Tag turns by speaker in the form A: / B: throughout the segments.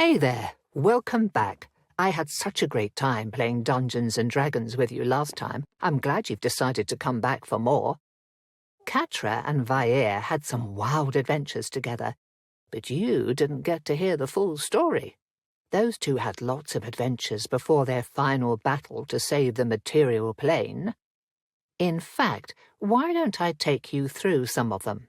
A: Hey there, welcome back. I had such a great time playing Dungeons and Dragons with you last time. I'm glad you've decided to come back for more. Katra and Vaer had some wild adventures together, but you didn't get to hear the full story. Those two had lots of adventures before their final battle to save the material plane. In fact, why don't I take you through some of them?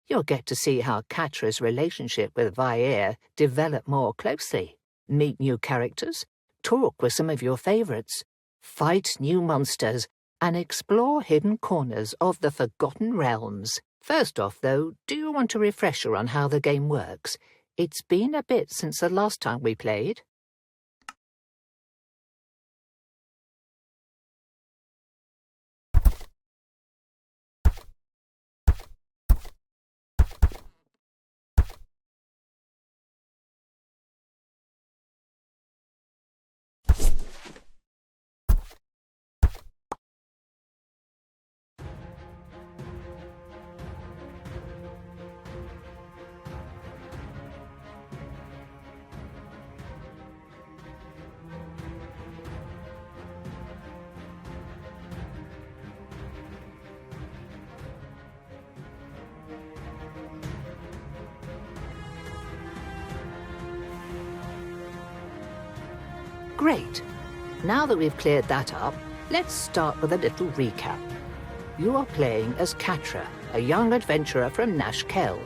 A: You'll get to see how Katra's relationship with Vaer developed more closely, meet new characters, talk with some of your favorites, fight new monsters, and explore hidden corners of the Forgotten Realms. First off, though, do you want a refresher on how the game works? It's been a bit since the last time we played. Great. Now that we've cleared that up, let's start with a little recap. You are playing as Katra, a young adventurer from Nashkel.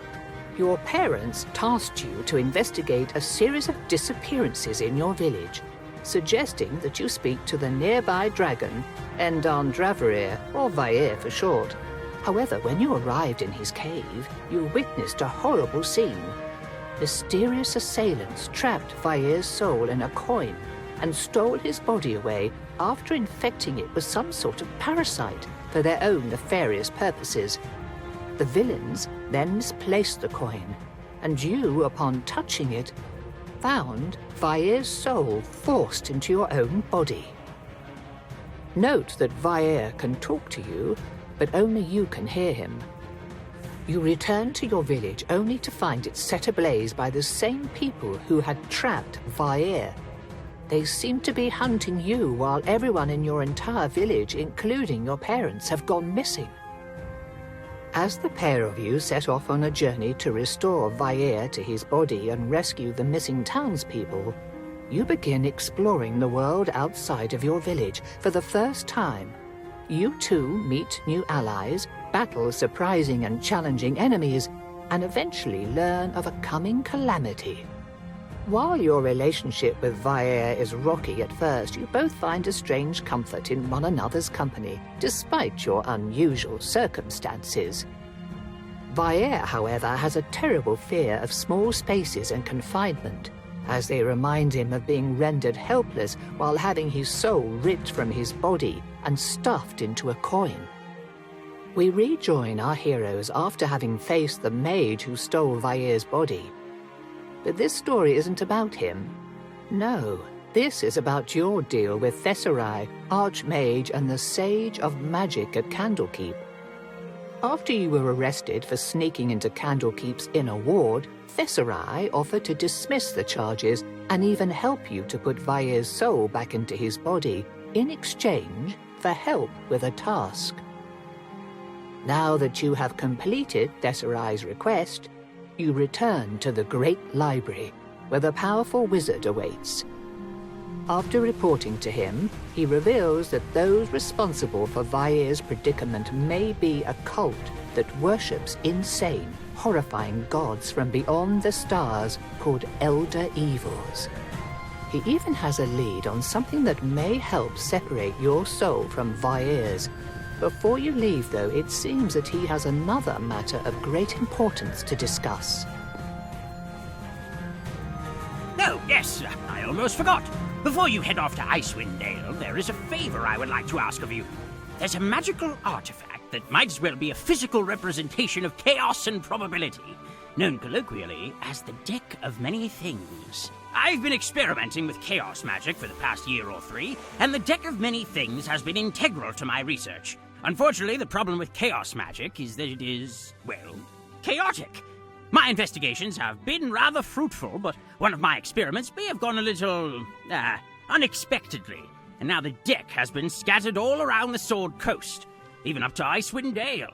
A: Your parents tasked you to investigate a series of disappearances in your village, suggesting that you speak to the nearby dragon, Vaer, or Vaer for short. However, when you arrived in his cave, you witnessed a horrible scene. Mysterious assailants trapped Vaer's soul in a coin and stole his body away after infecting it with some sort of parasite for their own nefarious purposes. The villains then misplaced the coin, and you, upon touching it, found Vaer's soul forced into your own body. Note that Vaer can talk to you, but only you can hear him. You return to your village only to find it set ablaze by the same people who had trapped Vaer. They seem to be hunting you while everyone in your entire village, including your parents, have gone missing. As the pair of you set off on a journey to restore Vaer to his body and rescue the missing townspeople, you begin exploring the world outside of your village for the first time. You too meet new allies, battle surprising and challenging enemies, and eventually learn of a coming calamity. While your relationship with Vaer is rocky at first, you both find a strange comfort in one another's company, despite your unusual circumstances. Vaer, however, has a terrible fear of small spaces and confinement, as they remind him of being rendered helpless while having his soul ripped from his body and stuffed into a coin. We rejoin our heroes after having faced the mage who stole Vaer's body. But this story isn't about him. No, this is about your deal with Thesarai, Archmage and the Sage of Magic at Candlekeep. After you were arrested for sneaking into Candlekeep's inner ward, Thesarai offered to dismiss the charges and even help you to put Vaer's soul back into his body in exchange for help with a task. Now that you have completed Thesarai's request, you return to the Great Library, where the powerful wizard awaits. After reporting to him, he reveals that those responsible for Vaer's predicament may be a cult that worships insane, horrifying gods from beyond the stars called Elder Evils. He even has a lead on something that may help separate your soul from Vaer's. Before you leave, though, it seems that he has another matter of great importance to discuss.
B: Oh, yes, I almost forgot. Before you head off to Icewind Dale, there is a favor I would like to ask of you. There's a magical artifact that might as well be a physical representation of chaos and probability, known colloquially as the Deck of Many Things. I've been experimenting with chaos magic for the past year or 3, and the Deck of Many Things has been integral to my research. Unfortunately, the problem with chaos magic is that it is, well, chaotic. My investigations have been rather fruitful, but one of my experiments may have gone a little, unexpectedly, and now the deck has been scattered all around the Sword Coast, even up to Icewind Dale.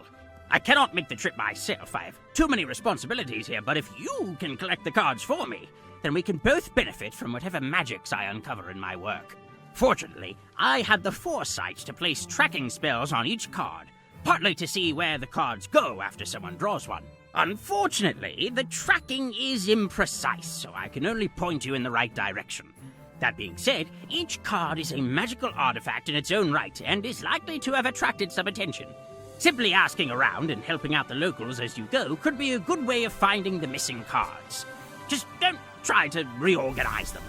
B: I cannot make the trip myself. I have too many responsibilities here, but if you can collect the cards for me, then we can both benefit from whatever magics I uncover in my work. Fortunately, I had the foresight to place tracking spells on each card, partly to see where the cards go after someone draws one. Unfortunately, the tracking is imprecise, so I can only point you in the right direction. That being said, each card is a magical artifact in its own right and is likely to have attracted some attention. Simply asking around and helping out the locals as you go could be a good way of finding the missing cards. Just don't try to reorganize them.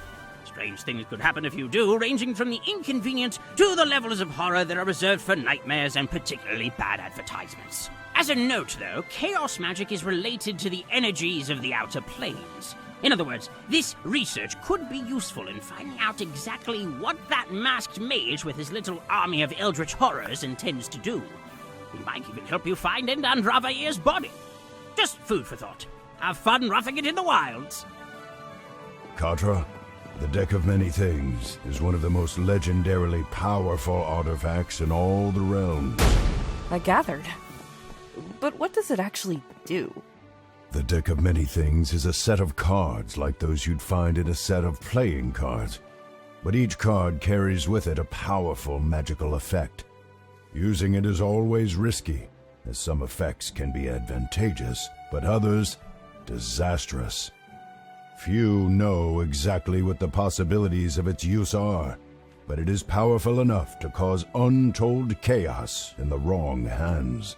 B: Strange things could happen if you do, ranging from the inconvenient to the levels of horror that are reserved for nightmares and particularly bad advertisements. As a note, though, chaos magic is related to the energies of the outer planes. In other words, this research could be useful in finding out exactly what that masked mage with his little army of eldritch horrors intends to do. It might even help you find Endand Vaer's body. Just food for thought. Have fun roughing it in the wilds.
C: Katra, the Deck of Many Things is one of the most legendarily powerful artifacts in all the realms.
D: I gathered. But what does it actually do?
C: The Deck of Many Things is a set of cards like those you'd find in a set of playing cards. But each card carries with it a powerful magical effect. Using it is always risky, as some effects can be advantageous, but others disastrous. Few know exactly what the possibilities of its use are, but it is powerful enough to cause untold chaos in the wrong hands.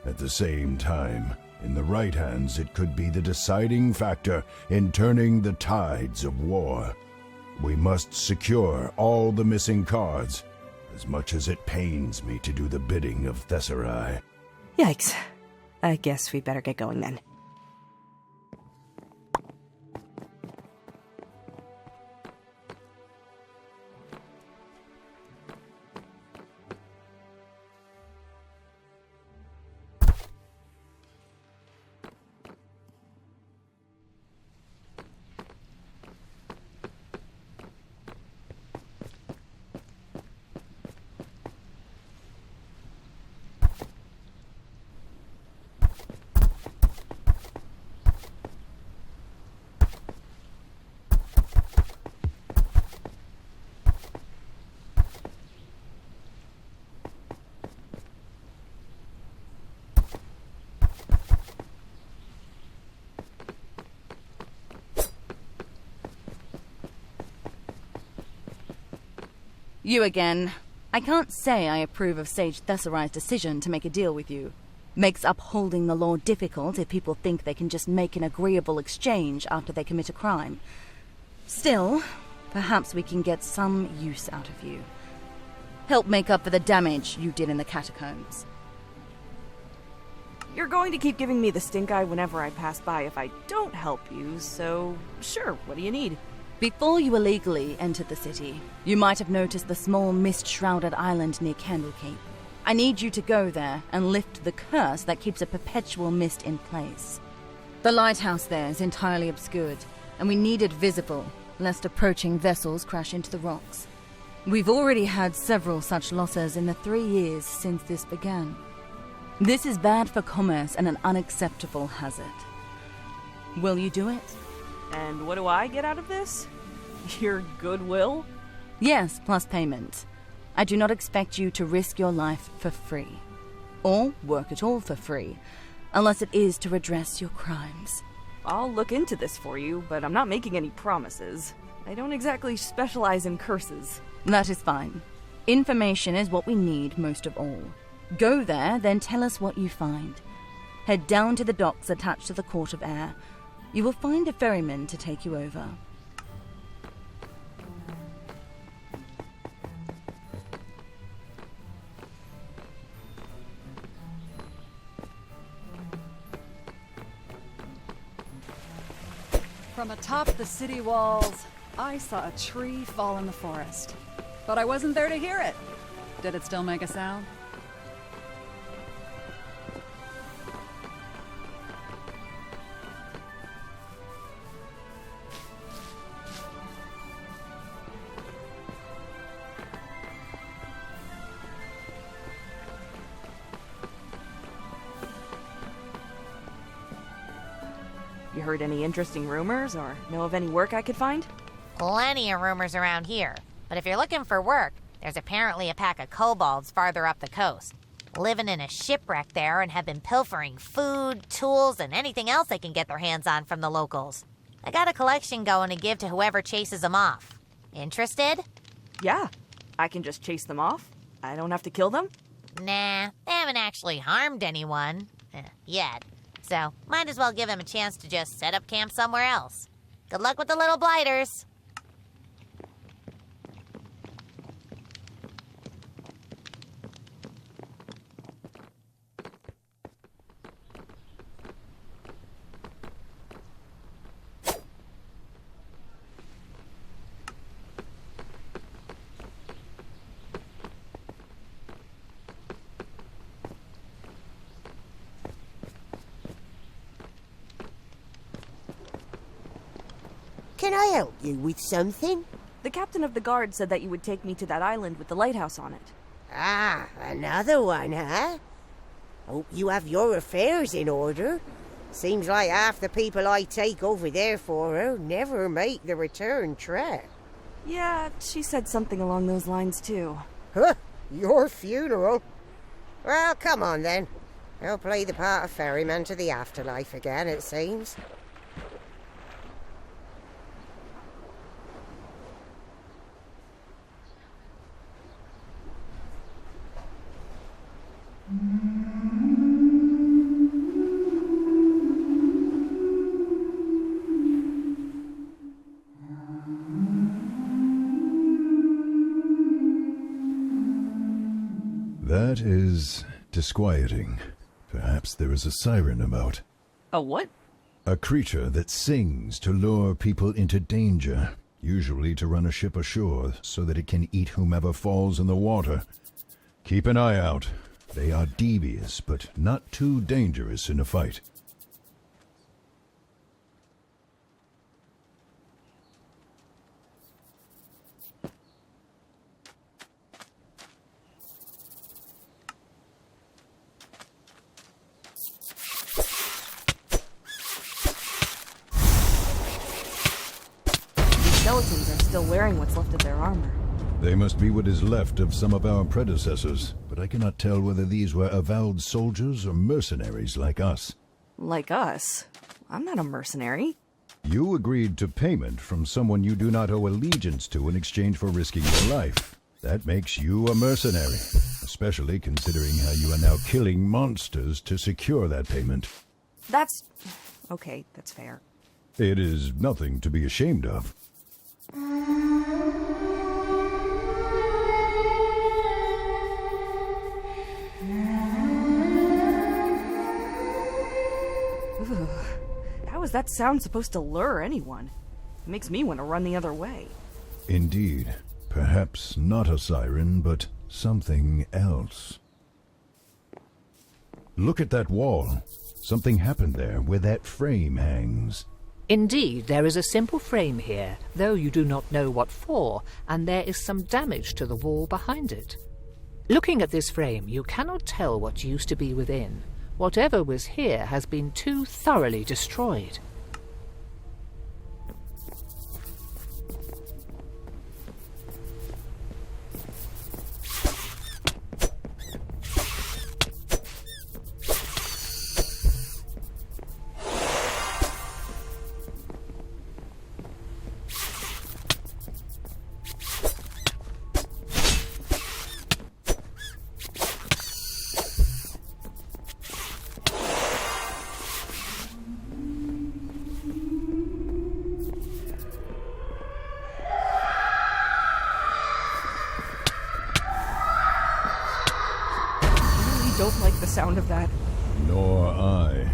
C: At the same time, in the right hands, it could be the deciding factor in turning the tides of war. We must secure all the missing cards, as much as it pains me to do the bidding of Thessarai.
D: Yikes. I guess we better get going then.
E: You again. I can't say I approve of Sage Thessarai's decision to make a deal with you. Makes upholding the law difficult if people think they can just make an agreeable exchange after they commit a crime. Still, perhaps we can get some use out of you. Help make up for the damage you did in the catacombs.
D: You're going to keep giving me the stink eye whenever I pass by if I don't help you, so sure, what do you need?
E: Before you illegally entered the city, you might have noticed the small mist-shrouded island near Candlekeep. I need you to go there and lift the curse that keeps a perpetual mist in place. The lighthouse there is entirely obscured, and we need it visible, lest approaching vessels crash into the rocks. We've already had several such losses in the 3 years since this began. This is bad for commerce and an unacceptable hazard. Will you do it?
D: And what do I get out of this? Your goodwill?
E: Yes, plus payment. I do not expect you to risk your life for free, or work at all for free, unless it is to redress your crimes.
D: I'll look into this for you, but I'm not making any promises. I don't exactly specialize in curses.
E: That is fine. Information is what we need most of all. Go there, then tell us what you find. Head down to the docks attached to the Court of Air. You will find a ferryman to take you over.
F: From atop the city walls, I saw a tree fall in the forest. But I wasn't there to hear it. Did it still make a sound?
D: You heard any interesting rumors, or know of any work I could find?
G: Plenty of rumors around here. But if you're looking for work, there's apparently a pack of kobolds farther up the coast, living in a shipwreck there and have been pilfering food, tools, and anything else they can get their hands on from the locals. I got a collection going to give to whoever chases them off. Interested?
D: Yeah. I can just chase them off? I don't have to kill them?
G: Nah, they haven't actually harmed anyone. Yet. So, might as well give them a chance to just set up camp somewhere else. Good luck with the little blighters.
H: Can I help you with something?
D: The captain of the guard said that you would take me to that island with the lighthouse on it.
H: Ah, another one, huh? Hope you have your affairs in order. Seems like half the people I take over there for her never make the return trip.
D: Yeah, she said something along those lines too.
H: Huh? Your funeral? Well, come on then. I'll play the part of ferryman to the afterlife again, it seems.
C: That is disquieting. Perhaps there is a siren about.
D: A what?
C: A creature that sings to lure people into danger, usually to run a ship ashore so that it can eat whomever falls in the water. Keep an eye out. They are devious, but not too dangerous in a fight.
D: Skeletons are still wearing what's left of their armor.
C: They must be what is left of some of our predecessors, but I cannot tell whether these were avowed soldiers or mercenaries like us.
D: Like us? I'm not a mercenary.
C: You agreed to payment from someone you do not owe allegiance to in exchange for risking your life. That makes you a mercenary, especially considering how you are now killing monsters to secure that payment.
D: That's... okay, that's fair.
C: It is nothing to be ashamed of.
D: Ooh, how is that sound supposed to lure anyone? It makes me want to run the other way.
C: Indeed. Perhaps not a siren, but something else. Look at that wall. Something happened there where that frame hangs.
A: Indeed, there is a simple frame here, though you do not know what for, and there is some damage to the wall behind it. Looking at this frame, you cannot tell what used to be within. Whatever was here has been too thoroughly destroyed.
D: Don't like the sound of that.
C: Nor I.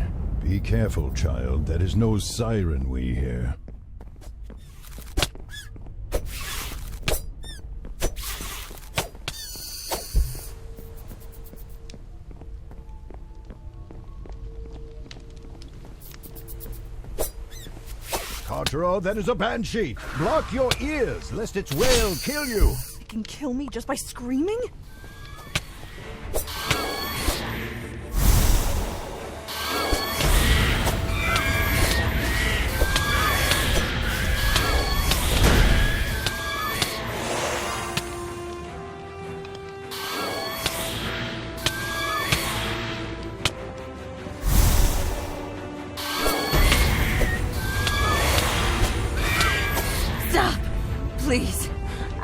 C: Be careful, child. That is no siren we hear. Katra, that is a banshee! Block your ears, lest its wail kill you!
D: It can kill me just by screaming?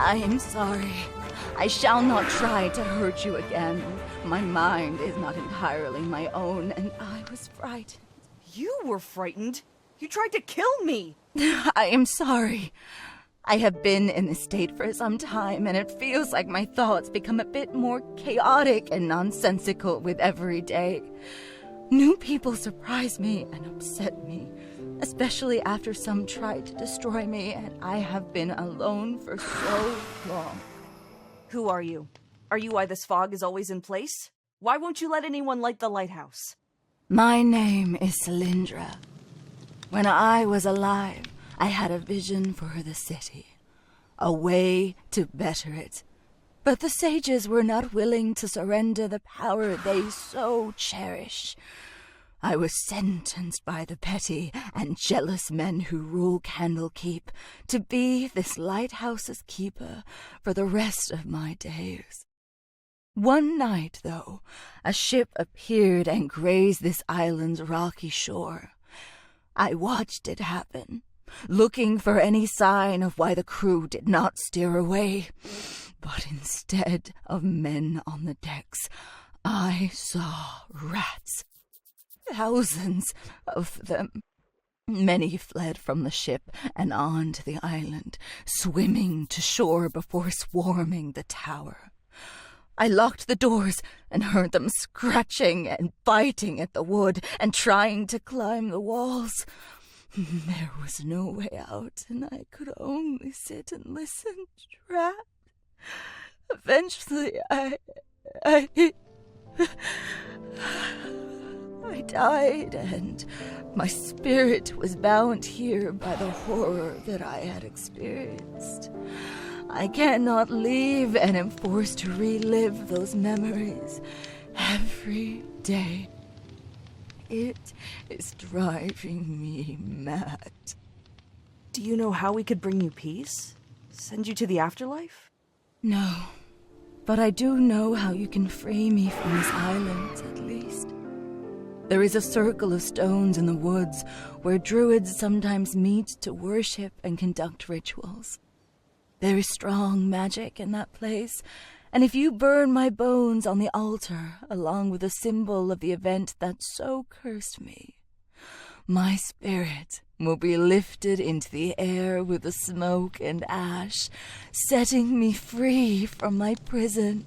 E: I am sorry. I shall not try to hurt you again. My mind is not entirely my own, and I was frightened.
D: You were frightened? You tried to kill me!
E: I am sorry. I have been in this state for some time, and it feels like my thoughts become a bit more chaotic and nonsensical with every day. New people surprise me and upset me, especially after some tried to destroy me, and I have been alone for so long.
D: Who are you? Are you why this fog is always in place? Why won't you let anyone light the lighthouse?
E: My name is Cylindra. When I was alive, I had a vision for the city, a way to better it. But the sages were not willing to surrender the power they so cherish. I was sentenced by the petty and jealous men who rule Candlekeep to be this lighthouse's keeper for the rest of my days. One night, though, a ship appeared and grazed this island's rocky shore. I watched it happen, looking for any sign of why the crew did not steer away. But instead of men on the decks, I saw rats. Thousands of them. Many fled from the ship and onto the island, swimming to shore before swarming the tower. I locked the doors and heard them scratching and biting at the wood and trying to climb the walls. There was no way out, and I could only sit and listen, trapped. Eventually, I died, and my spirit was bound here by the horror that I had experienced. I cannot leave and am forced to relive those memories every day. It is driving me mad.
D: Do you know how we could bring you peace? Send you to the afterlife?
E: No, but I do know how you can free me from this island, at least. There is a circle of stones in the woods where druids sometimes meet to worship and conduct rituals. There is strong magic in that place, and if you burn my bones on the altar, along with a symbol of the event that so cursed me, my spirit will be lifted into the air with the smoke and ash, setting me free from my prison.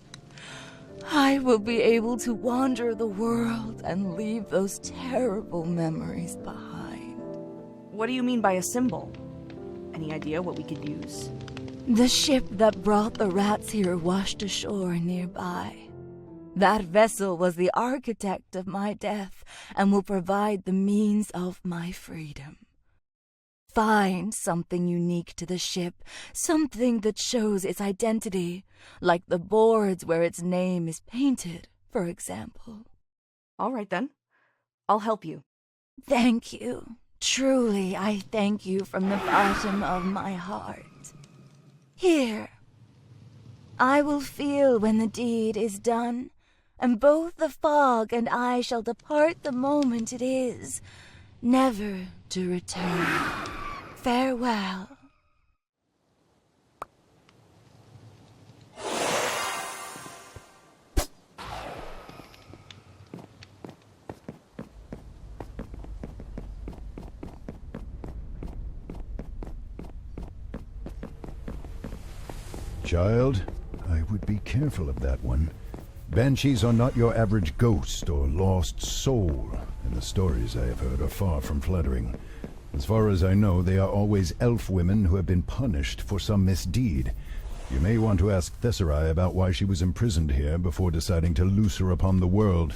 E: I will be able to wander the world and leave those terrible memories behind.
D: What do you mean by a symbol? Any idea what we could use?
E: The ship that brought the rats here washed ashore nearby. That vessel was the architect of my death and will provide the means of my freedom. Find something unique to the ship, something that shows its identity, like the boards where its name is painted, for example.
D: All right, then. I'll help you.
E: Thank you. Truly, I thank you from the bottom of my heart. Here. I will feel when the deed is done, and both the fog and I shall depart the moment it is, never to return. Farewell.
C: Child, I would be careful of that one. Banshees are not your average ghost or lost soul, and the stories I have heard are far from flattering. As far as I know, they are always elf women who have been punished for some misdeed. You may want to ask Thesserai about why she was imprisoned here before deciding to loose her upon the world.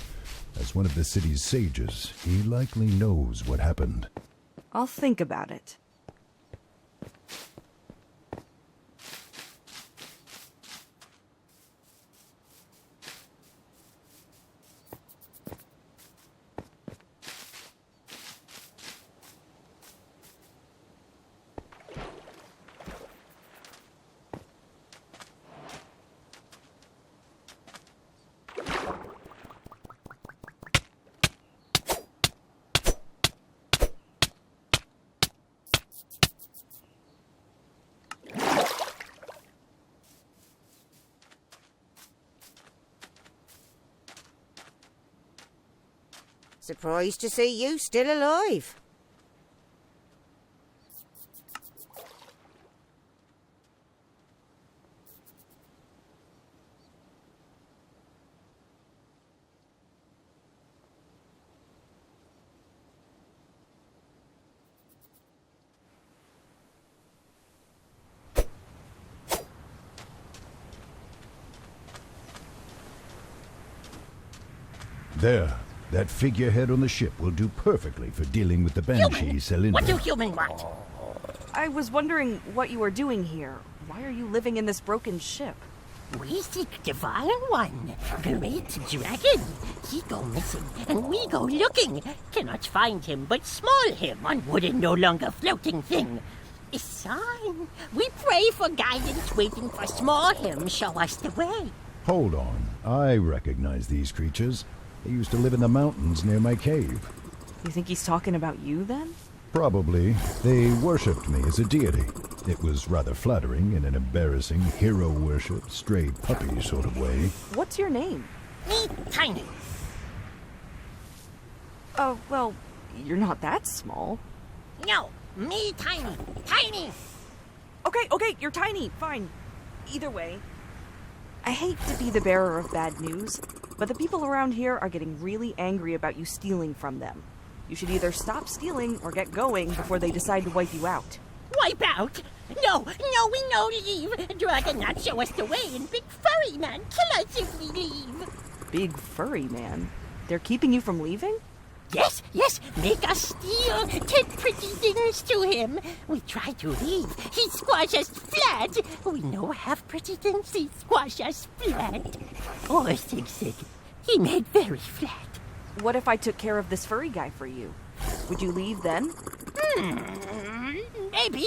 C: As one of the city's sages, he likely knows what happened.
D: I'll think about it.
H: Surprised to see you still alive.
C: There. That figurehead on the ship will do perfectly for dealing with the Banshee cylinder.
B: What do human want?
D: I was wondering what you are doing here. Why are you living in this broken ship?
I: We seek Divine One, great dragon. He go missing, and we go looking. Cannot find him, but small him on wooden, no longer floating thing. A sign. We pray for guidance, waiting for small him show us the way.
C: Hold on. I recognize these creatures. They used to live in the mountains near my cave.
D: You think he's talking about you, then?
C: Probably. They worshipped me as a deity. It was rather flattering in an embarrassing hero worship, stray puppy sort of way.
D: What's your name?
I: Me, Tiny.
D: Oh, well, you're not that small.
I: No, me, Tiny. Tiny.
D: Okay, you're tiny. Fine. Either way. I hate to be the bearer of bad news, but the people around here are getting really angry about you stealing from them. You should either stop stealing or get going before they decide to wipe you out.
I: Wipe out? No, we no leave. Dragon not show us the way, and Big Furry Man kill us if we leave.
D: Big Furry Man? They're keeping you from leaving?
I: Yes, make us steal. Take pretty things to him. We try to leave. He squash us flat. We no have pretty things. He squash us flat. Or Sig. He made very flat.
D: What if I took care of this furry guy for you? Would you leave then?
I: Maybe.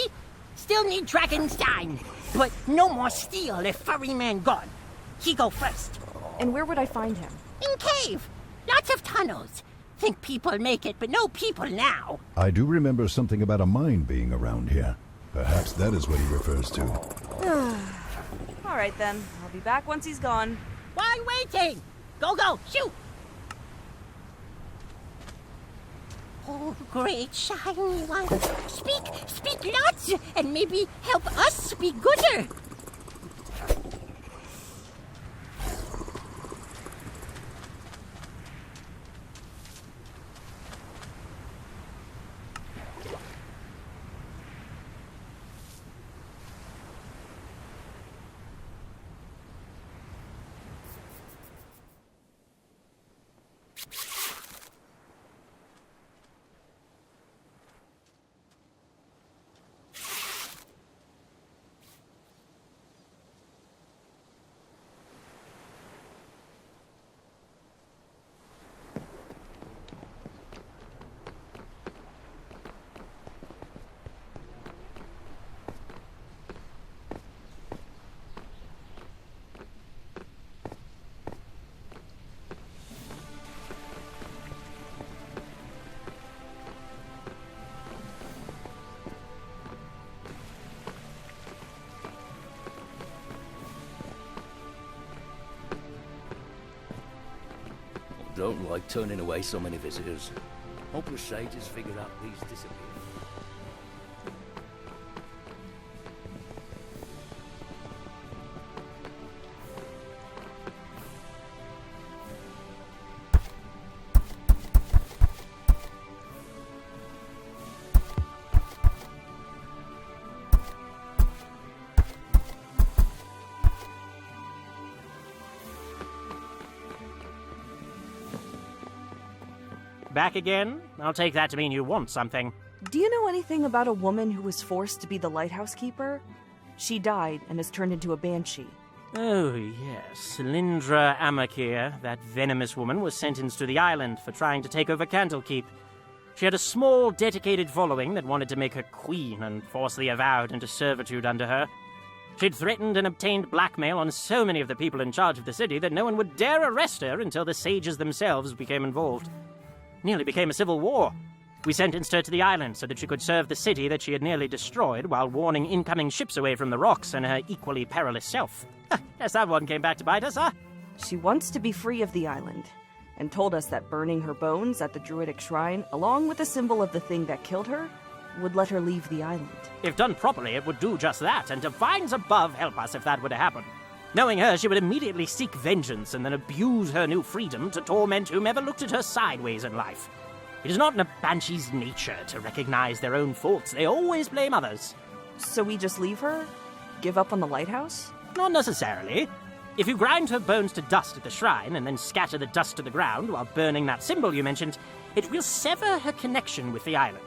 I: Still need dragon sign. But no more steal if Furry Man gone. He go first.
D: And where would I find him?
I: In cave. Lots of tunnels. Think people make it, but no people now.
C: I do remember something about a mine being around here. Perhaps that is what he refers to.
D: All right, then. I'll be back once he's gone.
I: Why waiting? Go, shoot! Oh, great shiny one. Speak lots, and maybe help us speak gooder.
J: Don't like turning away so many visitors. Hope the sages figured out these disappear.
B: Back again? I'll take that to mean you want something.
D: Do you know anything about a woman who was forced to be the lighthouse keeper? She died and has turned into a banshee.
B: Oh, yes. Lindra Amakir, that venomous woman, was sentenced to the island for trying to take over Candlekeep. She had a small, dedicated following that wanted to make her queen and force the avowed into servitude under her. She'd threatened and obtained blackmail on so many of the people in charge of the city that no one would dare arrest her until the sages themselves became involved. Nearly became a civil war. We sentenced her to the island so that she could serve the city that she had nearly destroyed while warning incoming ships away from the rocks and her equally perilous self. Guess that one came back to bite us, huh?
D: She wants to be free of the island. and told us that burning her bones at the druidic shrine, along with the symbol of the thing that killed her, would let her leave the island.
B: If done properly, it would do just that, and divines above help us if that were to happen. Knowing her, she would immediately seek vengeance and then abuse her new freedom to torment whomever looked at her sideways in life. It is not in a banshee's nature to recognize their own faults. They always blame others.
D: So we just leave her? Give up on the lighthouse?
B: Not necessarily. If you grind her bones to dust at the shrine and then scatter the dust to the ground while burning that symbol you mentioned, it will sever her connection with the island.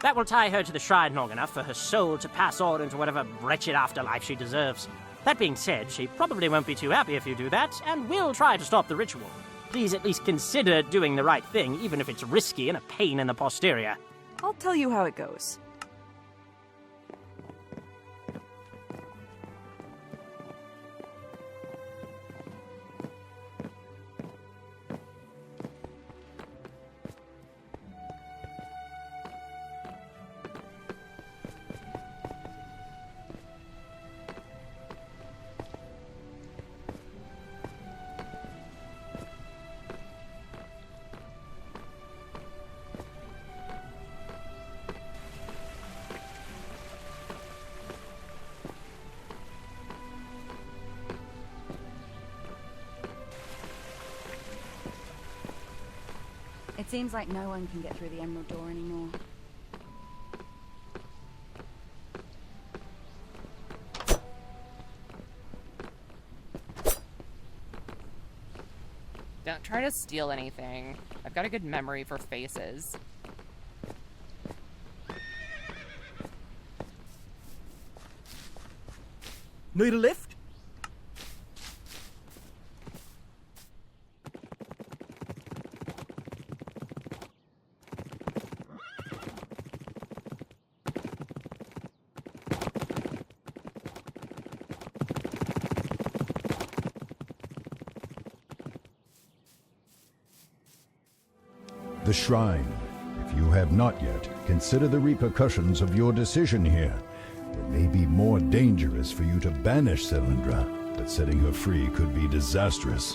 B: That will tie her to the shrine long enough for her soul to pass on into whatever wretched afterlife she deserves. That being said, she probably won't be too happy if you do that, and will try to stop the ritual. Please at least consider doing the right thing, even if it's risky and a pain in the posterior.
D: I'll tell you how it goes.
E: It seems like no one can get through the Emerald Door anymore.
K: Don't try to steal anything. I've got a good memory for faces.
B: Need a lift?
C: The shrine. If you have not yet, consider the repercussions of your decision here. It may be more dangerous for you to banish Cylindra, but setting her free could be disastrous.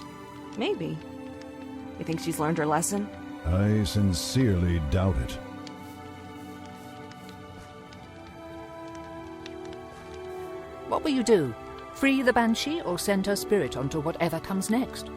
D: Maybe. You think she's learned her lesson?
C: I sincerely doubt it.
A: What will you do? Free the Banshee or send her spirit onto whatever comes next?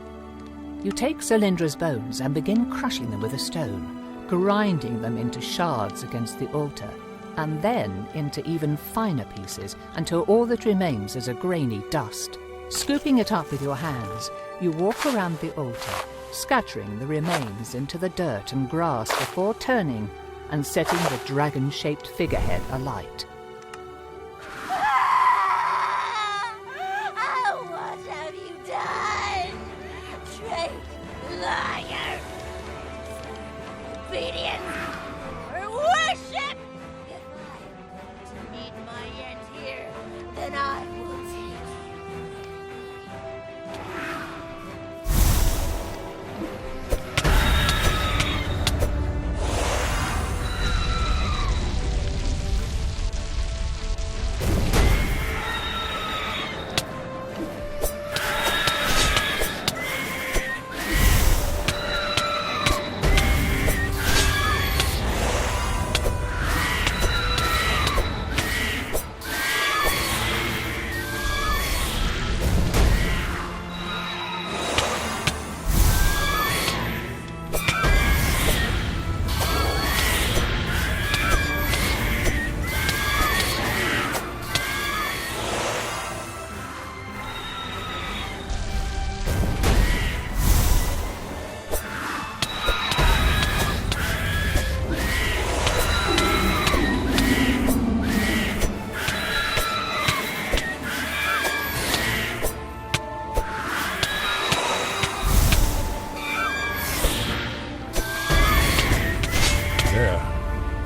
A: You take Cylindra's bones and begin crushing them with a stone, grinding them into shards against the altar, and then into even finer pieces until all that remains is a grainy dust. Scooping it up with your hands, you walk around the altar, scattering the remains into the dirt and grass before turning and setting the dragon-shaped figurehead alight.
G: What have you done? Traitor, liar, obedience, or worship! If I am to meet my end here, then I will take you.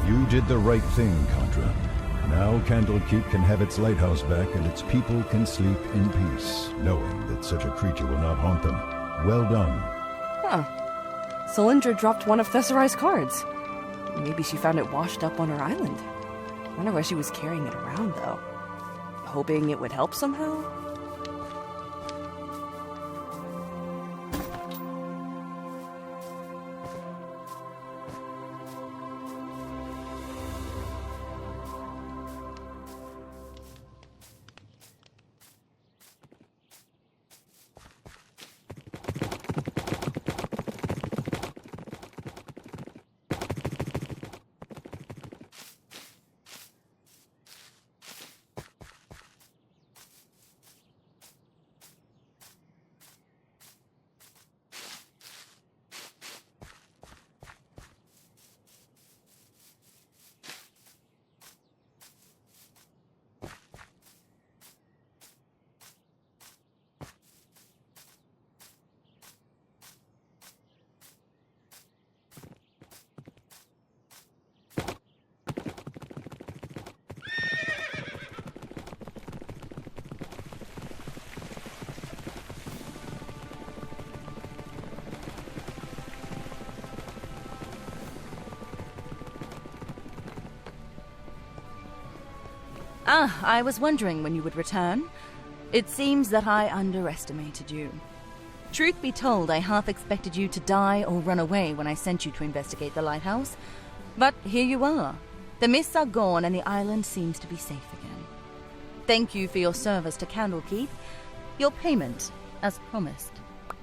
C: You did the right thing, Katra. Now Candlekeep can have its lighthouse back and its people can sleep in peace, knowing that such a creature will not haunt them. Well done.
D: Huh. Cylindra dropped one of Thesserai's cards. Maybe she found it washed up on her island. I wonder why she was carrying it around, though. Hoping it would help somehow?
E: I was wondering when you would return. It seems that I underestimated you. Truth be told, I half expected you to die or run away when I sent you to investigate the lighthouse. But here you are. The mists are gone and the island seems to be safe again. Thank you for your service to Candlekeep. Your payment, as promised.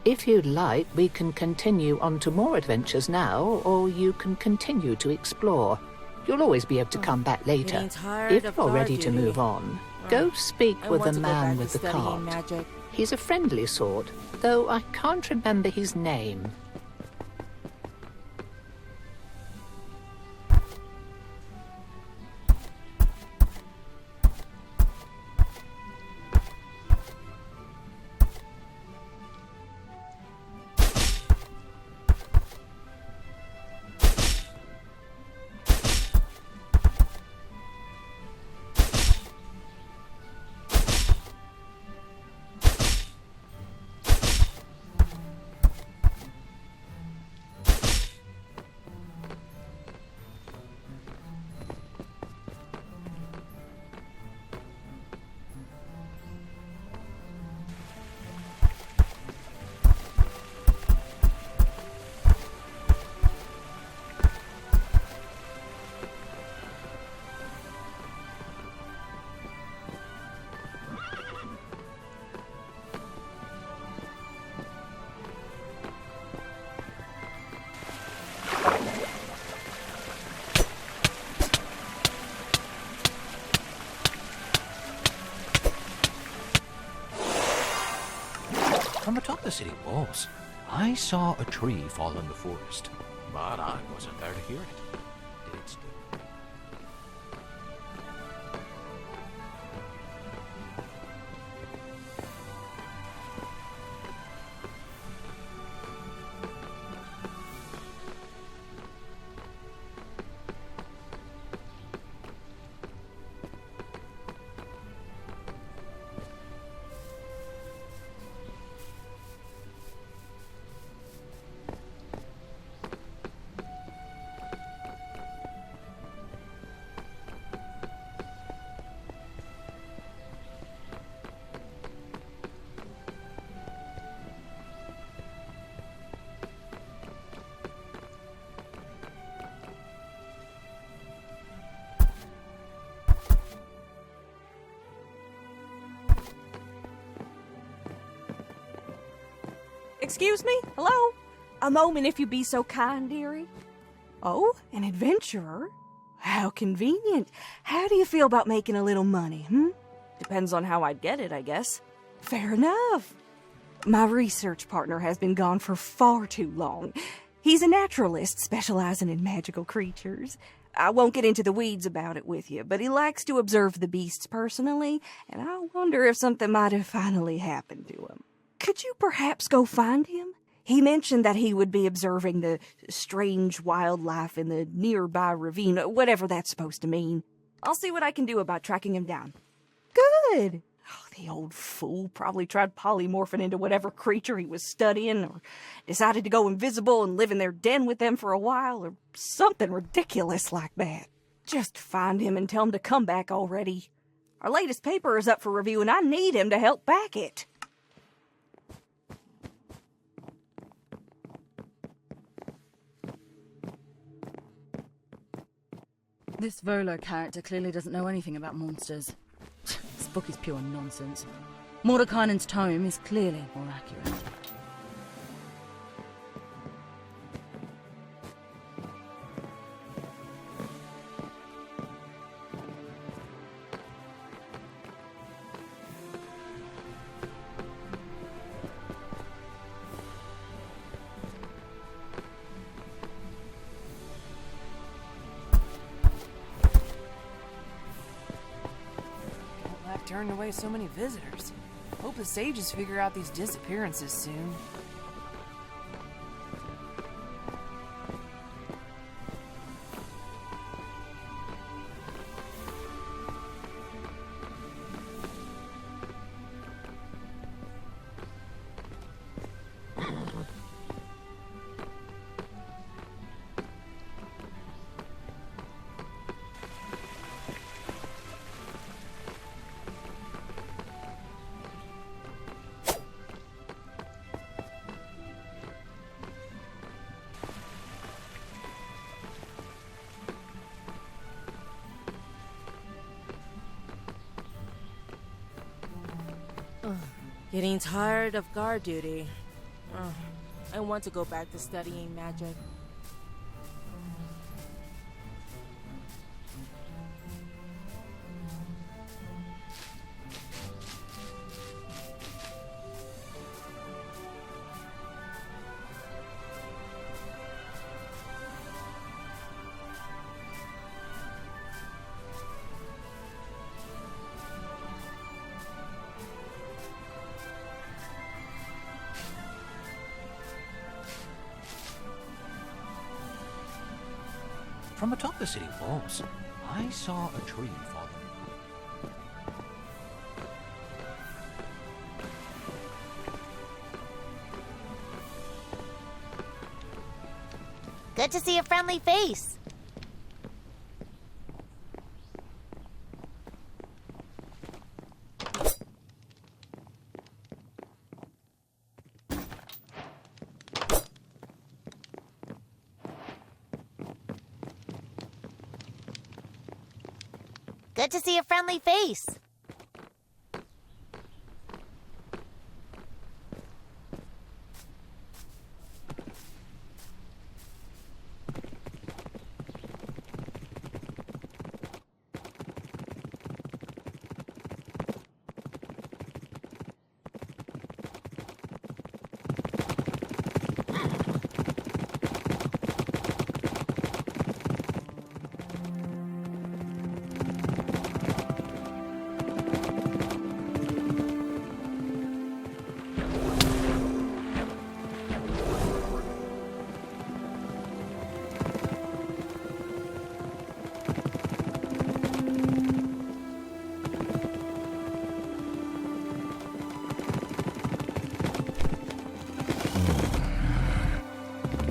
A: If you'd like, we can continue on to more adventures now, or you can continue to explore. You'll always be able to come back later.
L: Getting tired
A: If
L: of
A: you're
L: guard
A: ready to
L: duty.
A: move on, go speak
L: I
A: with
L: want
A: the
L: to go
A: man
L: back
A: with
L: to
A: the
L: studying
A: cart.
L: magic.
A: He's a friendly sort, though I can't remember his name.
M: From atop the city walls, I saw a tree fall in the forest, but I wasn't there to hear it. Did it still?
D: Excuse me? Hello? A moment if you be so kind, dearie. Oh, an adventurer? How convenient. How do you feel about making a little money, Depends on how I'd get it, I guess. Fair enough. My research partner has been gone for far too long. He's a naturalist specializing in magical creatures. I won't get into the weeds about it with you, but he likes to observe the beasts personally, and I wonder if something might have finally happened to him. Could you perhaps go find him? He mentioned that he would be observing the strange wildlife in the nearby ravine, whatever that's supposed to mean. I'll see what I can do about tracking him down. Good! Oh, the old fool probably tried polymorphing into whatever creature he was studying, or decided to go invisible and live in their den with them for a while, or something ridiculous like that. Just find him and tell him to come back already. Our latest paper is up for review, and I need him to help back it.
E: This Volo character clearly doesn't know anything about monsters. This book is pure nonsense. Mordekainen's tome is clearly more accurate.
L: Turned away so many visitors. Hope the sages figure out these disappearances soon.
N: Getting tired of guard duty. I want to go back to studying magic.
M: From atop the city walls, I saw a tree falling.
G: Good to see a friendly face. Good to see a friendly face.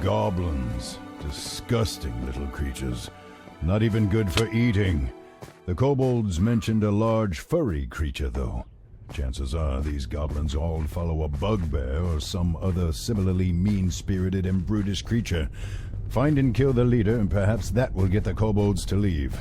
C: Goblins. Disgusting little creatures. Not even good for eating. The kobolds mentioned a large furry creature, though. Chances are these goblins all follow a bugbear or some other similarly mean-spirited and brutish creature. Find and kill the leader, and perhaps that will get the kobolds to leave.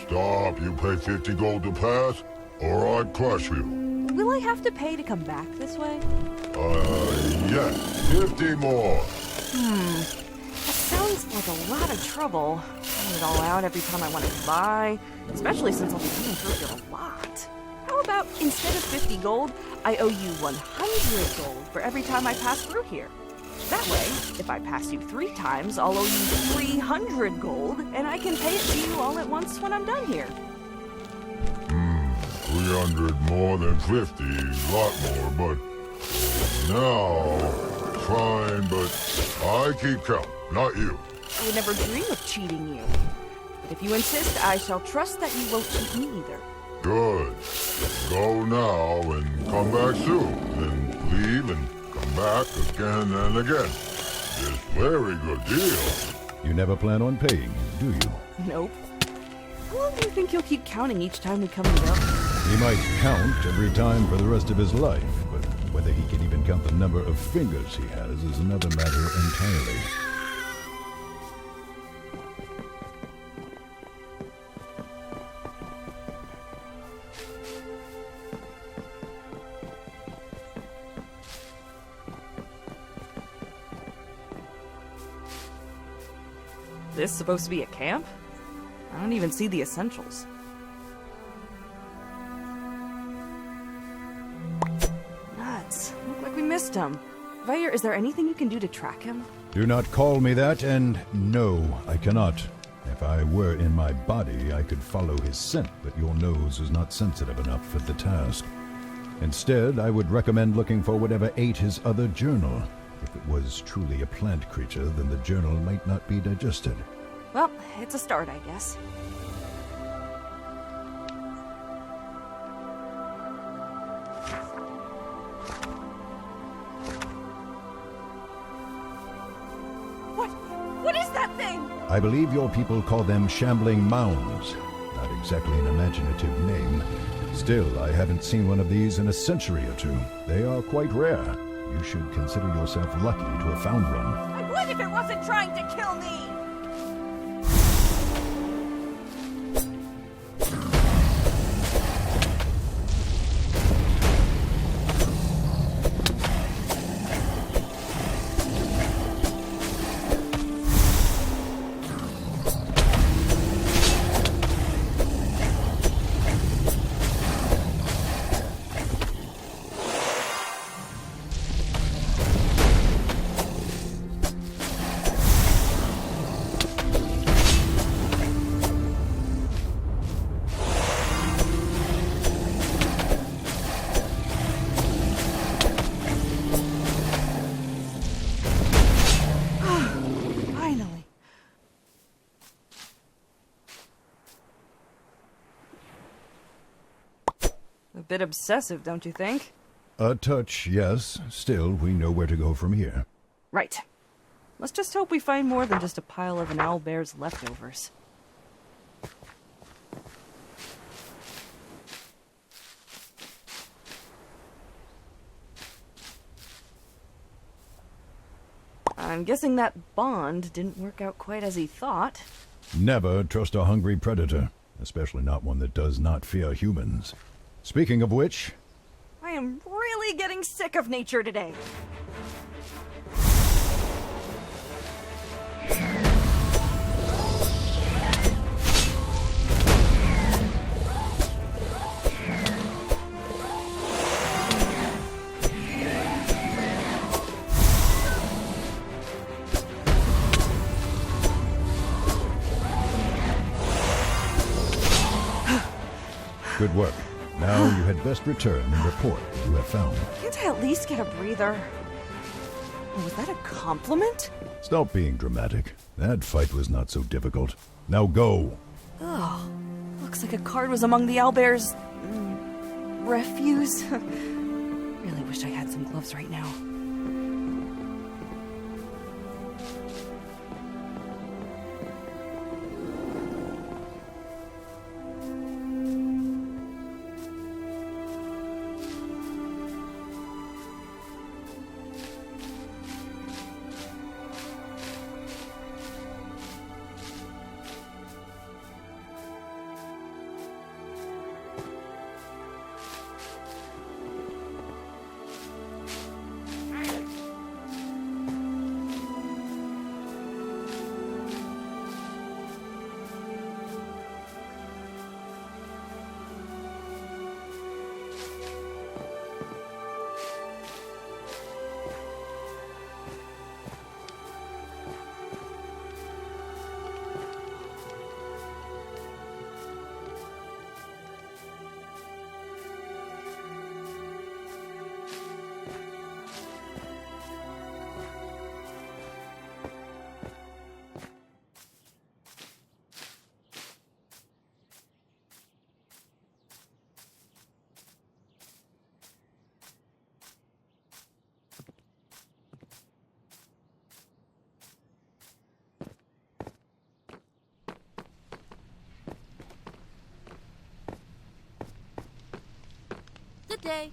O: Stop, you pay 50 gold to pass, or I crush you.
D: Will I have to pay to come back this way?
O: Yes, 50 more.
D: That sounds like a lot of trouble. Finding it all out every time I want to buy, especially since I'll be coming through here a lot. How about, instead of 50 gold, I owe you 100 gold for every time I pass through here? That way, if I pass you 3 times, I'll owe you 300 gold, and I can pay it to you all at once when I'm done here.
O: 300 more than 50 is a lot more, but now, fine, but I keep count, not you.
D: I would never dream of cheating you. But if you insist, I shall trust that you won't cheat me either.
O: Good. Go now and come back soon, then leave and come back again and again. It's very good deal.
C: You never plan on paying, do you?
D: Nope. How long do you think you'll keep counting each time we come and go?
C: He might count every time for the rest of his life, but whether he can even count the number of fingers he has is another matter entirely.
D: This supposed to be a camp? I don't even see the essentials. Nuts. Look like we missed him. Vaer, is there anything you can do to track him?
C: Do not call me that, and no, I cannot. If I were in my body, I could follow his scent, but your nose is not sensitive enough for the task. Instead, I would recommend looking for whatever ate his other journal. If it was truly a plant creature, then the journal might not be digested.
D: Well, it's a start, I guess. What is that thing?
C: I believe your people call them shambling mounds. Not exactly an imaginative name. Still, I haven't seen one of these in a century or two. They are quite rare. You should consider yourself lucky to have found one.
D: I would if it wasn't trying to kill me! A bit obsessive, don't you think?
C: A touch, yes. Still, we know where to go from here.
D: Right. Let's just hope we find more than just a pile of an owlbear's leftovers. I'm guessing that bond didn't work out quite as he thought.
C: Never trust a hungry predator, especially not one that does not fear humans. Speaking of which...
D: I am really getting sick of nature today.
C: Good work. Now you had best return and report what you have found.
D: Can't I at least get a breather? Was that a compliment?
C: Stop being dramatic. That fight was not so difficult. Now go.
D: Ugh. Looks like a card was among the owlbear's... refuse. Really wish I had some gloves right now.
N: day?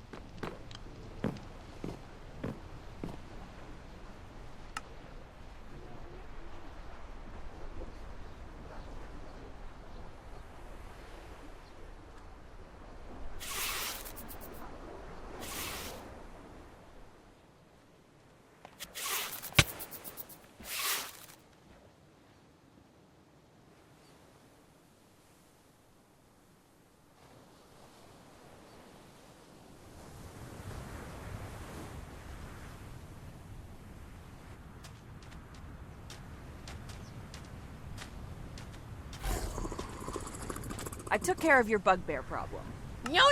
D: I took care of your bugbear problem.
I: No.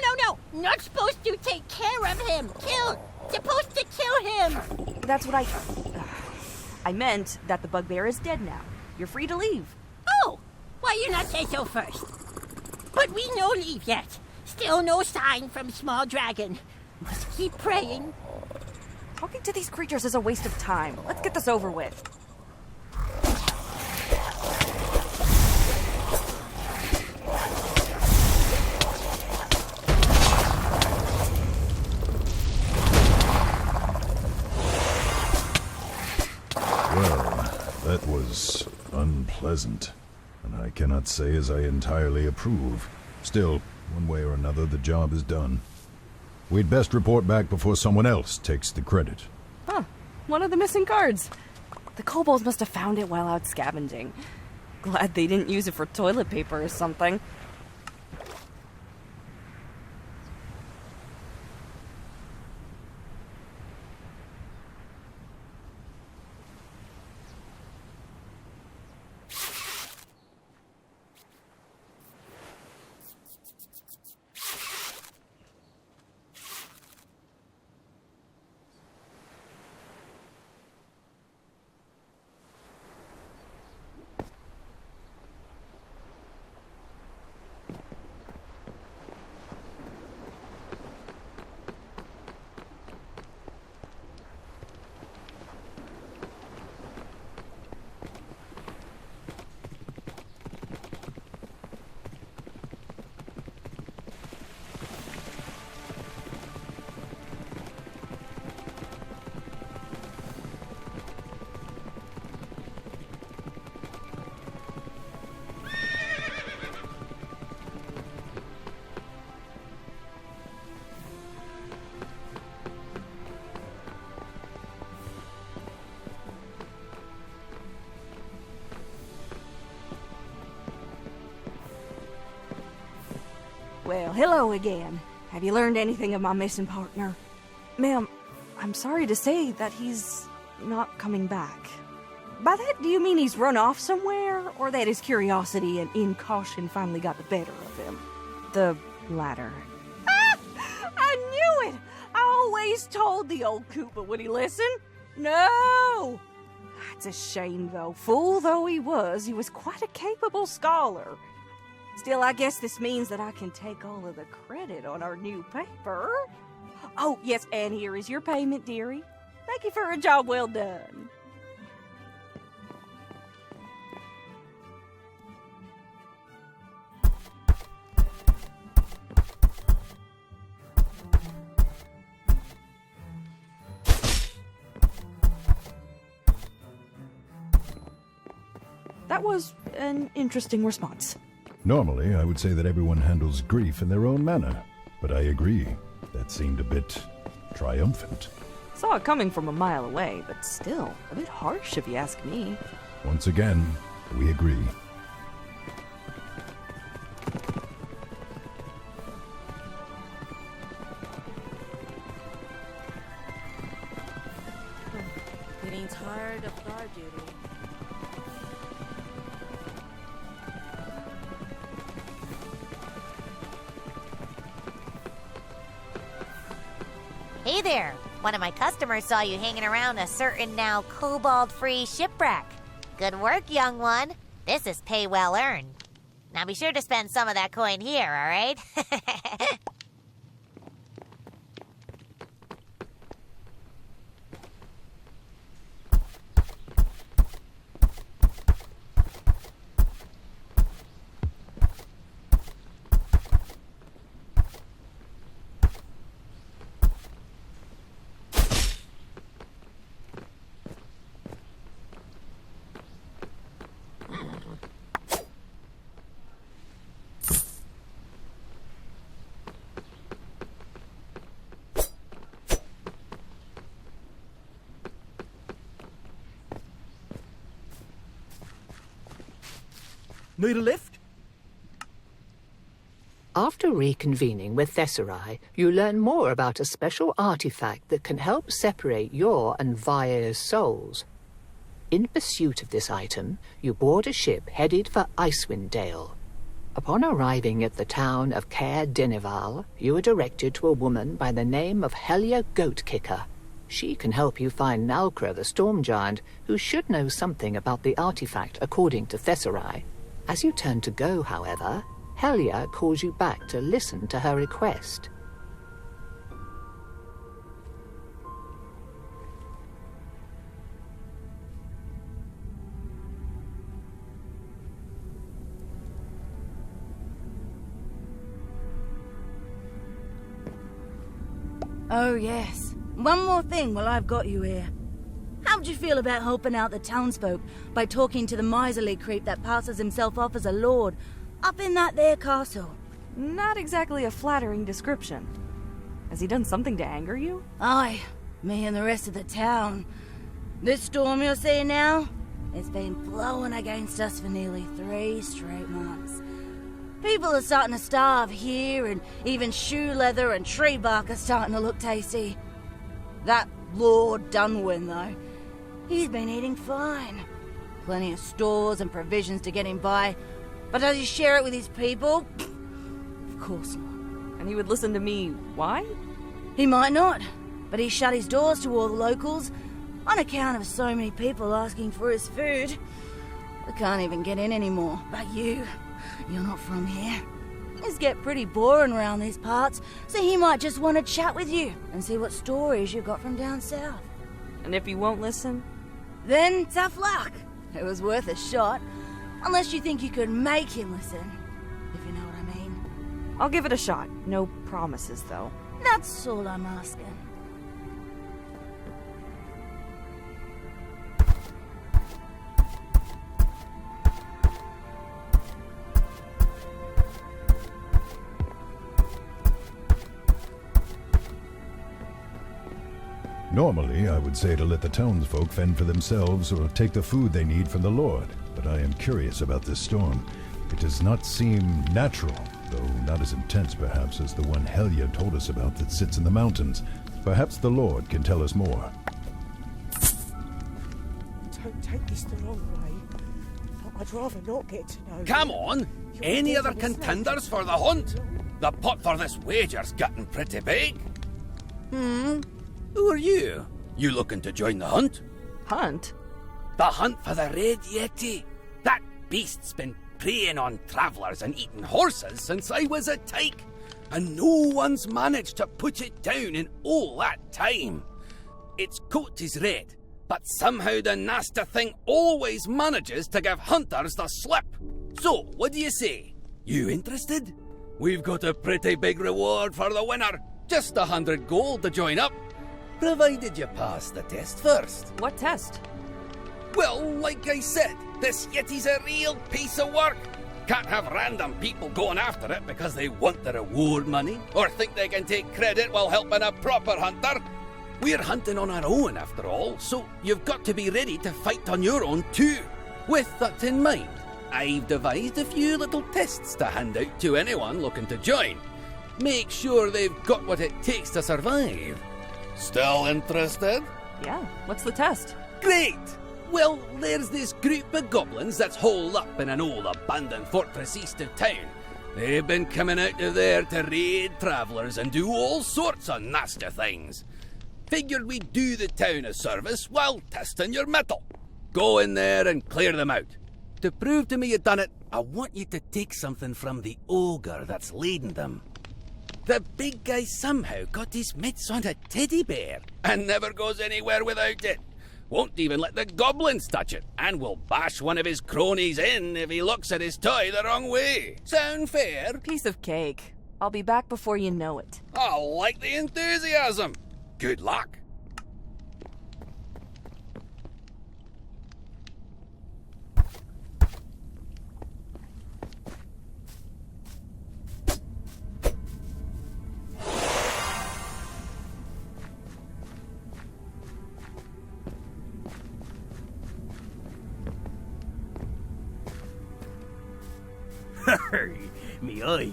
I: Not supposed to take care of him. Supposed to kill him.
D: That's what I meant that the bugbear is dead now. You're free to leave.
I: Oh, why you not say so first? But we no leave yet. Still no sign from small dragon. Must keep praying.
D: Talking to these creatures is a waste of time. Let's get this over with.
C: That was unpleasant, and I cannot say as I entirely approve. Still, one way or another, the job is done. We'd best report back before someone else takes the credit.
D: Huh. One of the missing cards. The kobolds must have found it while out scavenging. Glad they didn't use it for toilet paper or something. Well, hello again. Have you learned anything of my missing partner? Ma'am, I'm sorry to say that he's not coming back. By that, do you mean he's run off somewhere, or that his curiosity and incaution finally got the better of him? The latter. Ah! I knew it! I always told the old Koopa would he listen. No! That's a shame, though. Fool though he was quite a capable scholar. Still, I guess this means that I can take all of the credit on our new paper. Oh, yes, and here is your payment, dearie. Thank you for a job well done. That was an interesting response.
C: Normally, I would say that everyone handles grief in their own manner, but I agree. That seemed a bit triumphant.
D: Saw it coming from a mile away, but still, a bit harsh if you ask me.
C: Once again, we agree.
N: Getting tired of guard duty.
G: Hey there! One of my customers saw you hanging around a certain now kobold-free shipwreck. Good work, young one. This is pay well earned. Now be sure to spend some of that coin here, all right?
J: Need a lift?
A: After reconvening with Tesserae, you learn more about a special artifact that can help separate your and Vaer's souls. In pursuit of this item, you board a ship headed for Icewind Dale. Upon arriving at the town of Caer Dineval, you are directed to a woman by the name of Helya Goatkicker. She can help you find Nalcra the Storm Giant, who should know something about the artifact according to Tesserae. As you turn to go, however, Helya calls you back to listen to her request.
E: Oh, yes. One more thing while I've got you here. How'd you feel about helping out the townsfolk by talking to the miserly creep that passes himself off as a lord up in that there castle?
D: Not exactly a flattering description. Has he done something to anger you?
E: Aye, me and the rest of the town. This storm you're seeing now, it's been blowing against us for nearly 3 straight months. People are starting to starve here, and even shoe leather and tree bark are starting to look tasty. That Lord Dunwyn, though, he's been eating fine. Plenty of stores and provisions to get him by, but does he share it with his people? Of course not.
D: And he would listen to me, why?
E: He might not, but he shut his doors to all the locals on account of so many people asking for his food. We can't even get in anymore, but you're not from here. Things get pretty boring around these parts, so he might just want to chat with you and see what stories you got from down south.
D: And if he won't listen?
E: Then tough luck. It was worth a shot, unless you think you could make him listen, if you know what I mean.
D: I'll give it a shot. No promises, though.
E: That's all I'm asking.
C: Normally, I would say to let the townsfolk fend for themselves or take the food they need from the Lord, but I am curious about this storm. It does not seem natural, though not as intense perhaps as the one Helya told us about that sits in the mountains. Perhaps the Lord can tell us more.
H: Don't take this the wrong way. I'd rather not get to know.
J: Come on! Any other contenders for the hunt? The pot for this wager's getting pretty big. Who are you? You looking to join the hunt?
D: Hunt?
J: The hunt for the Red Yeti. That beast's been preying on travellers and eating horses since I was a tyke, and no one's managed to put it down in all that time. Its coat is red, but somehow the nasty thing always manages to give hunters the slip. So, what do you say? You interested? We've got a pretty big reward for the winner. Just 100 gold to join up. Provided you pass the test first.
D: What test?
J: Well, like I said, this Yeti's a real piece of work. Can't have random people going after it because they want the reward money or think they can take credit while helping a proper hunter. We're hunting on our own after all, so you've got to be ready to fight on your own too. With that in mind, I've devised a few little tests to hand out to anyone looking to join. Make sure they've got what it takes to survive. Still interested?
D: Yeah, what's the test?
J: Great! Well, there's this group of goblins that's holed up in an old abandoned fortress east of town. They've been coming out of there to raid travellers and do all sorts of nasty things. Figured we'd do the town a service while testing your mettle. Go in there and clear them out. To prove to me you've done it, I want you to take something from the ogre that's leading them. The big guy somehow got his mitts on a teddy bear and never goes anywhere without it. Won't even let the goblins touch it, and will bash one of his cronies in if he looks at his toy the wrong way. Sound fair?
D: Piece of cake. I'll be back before you know it.
J: I like the enthusiasm. Good luck.
B: Me eye.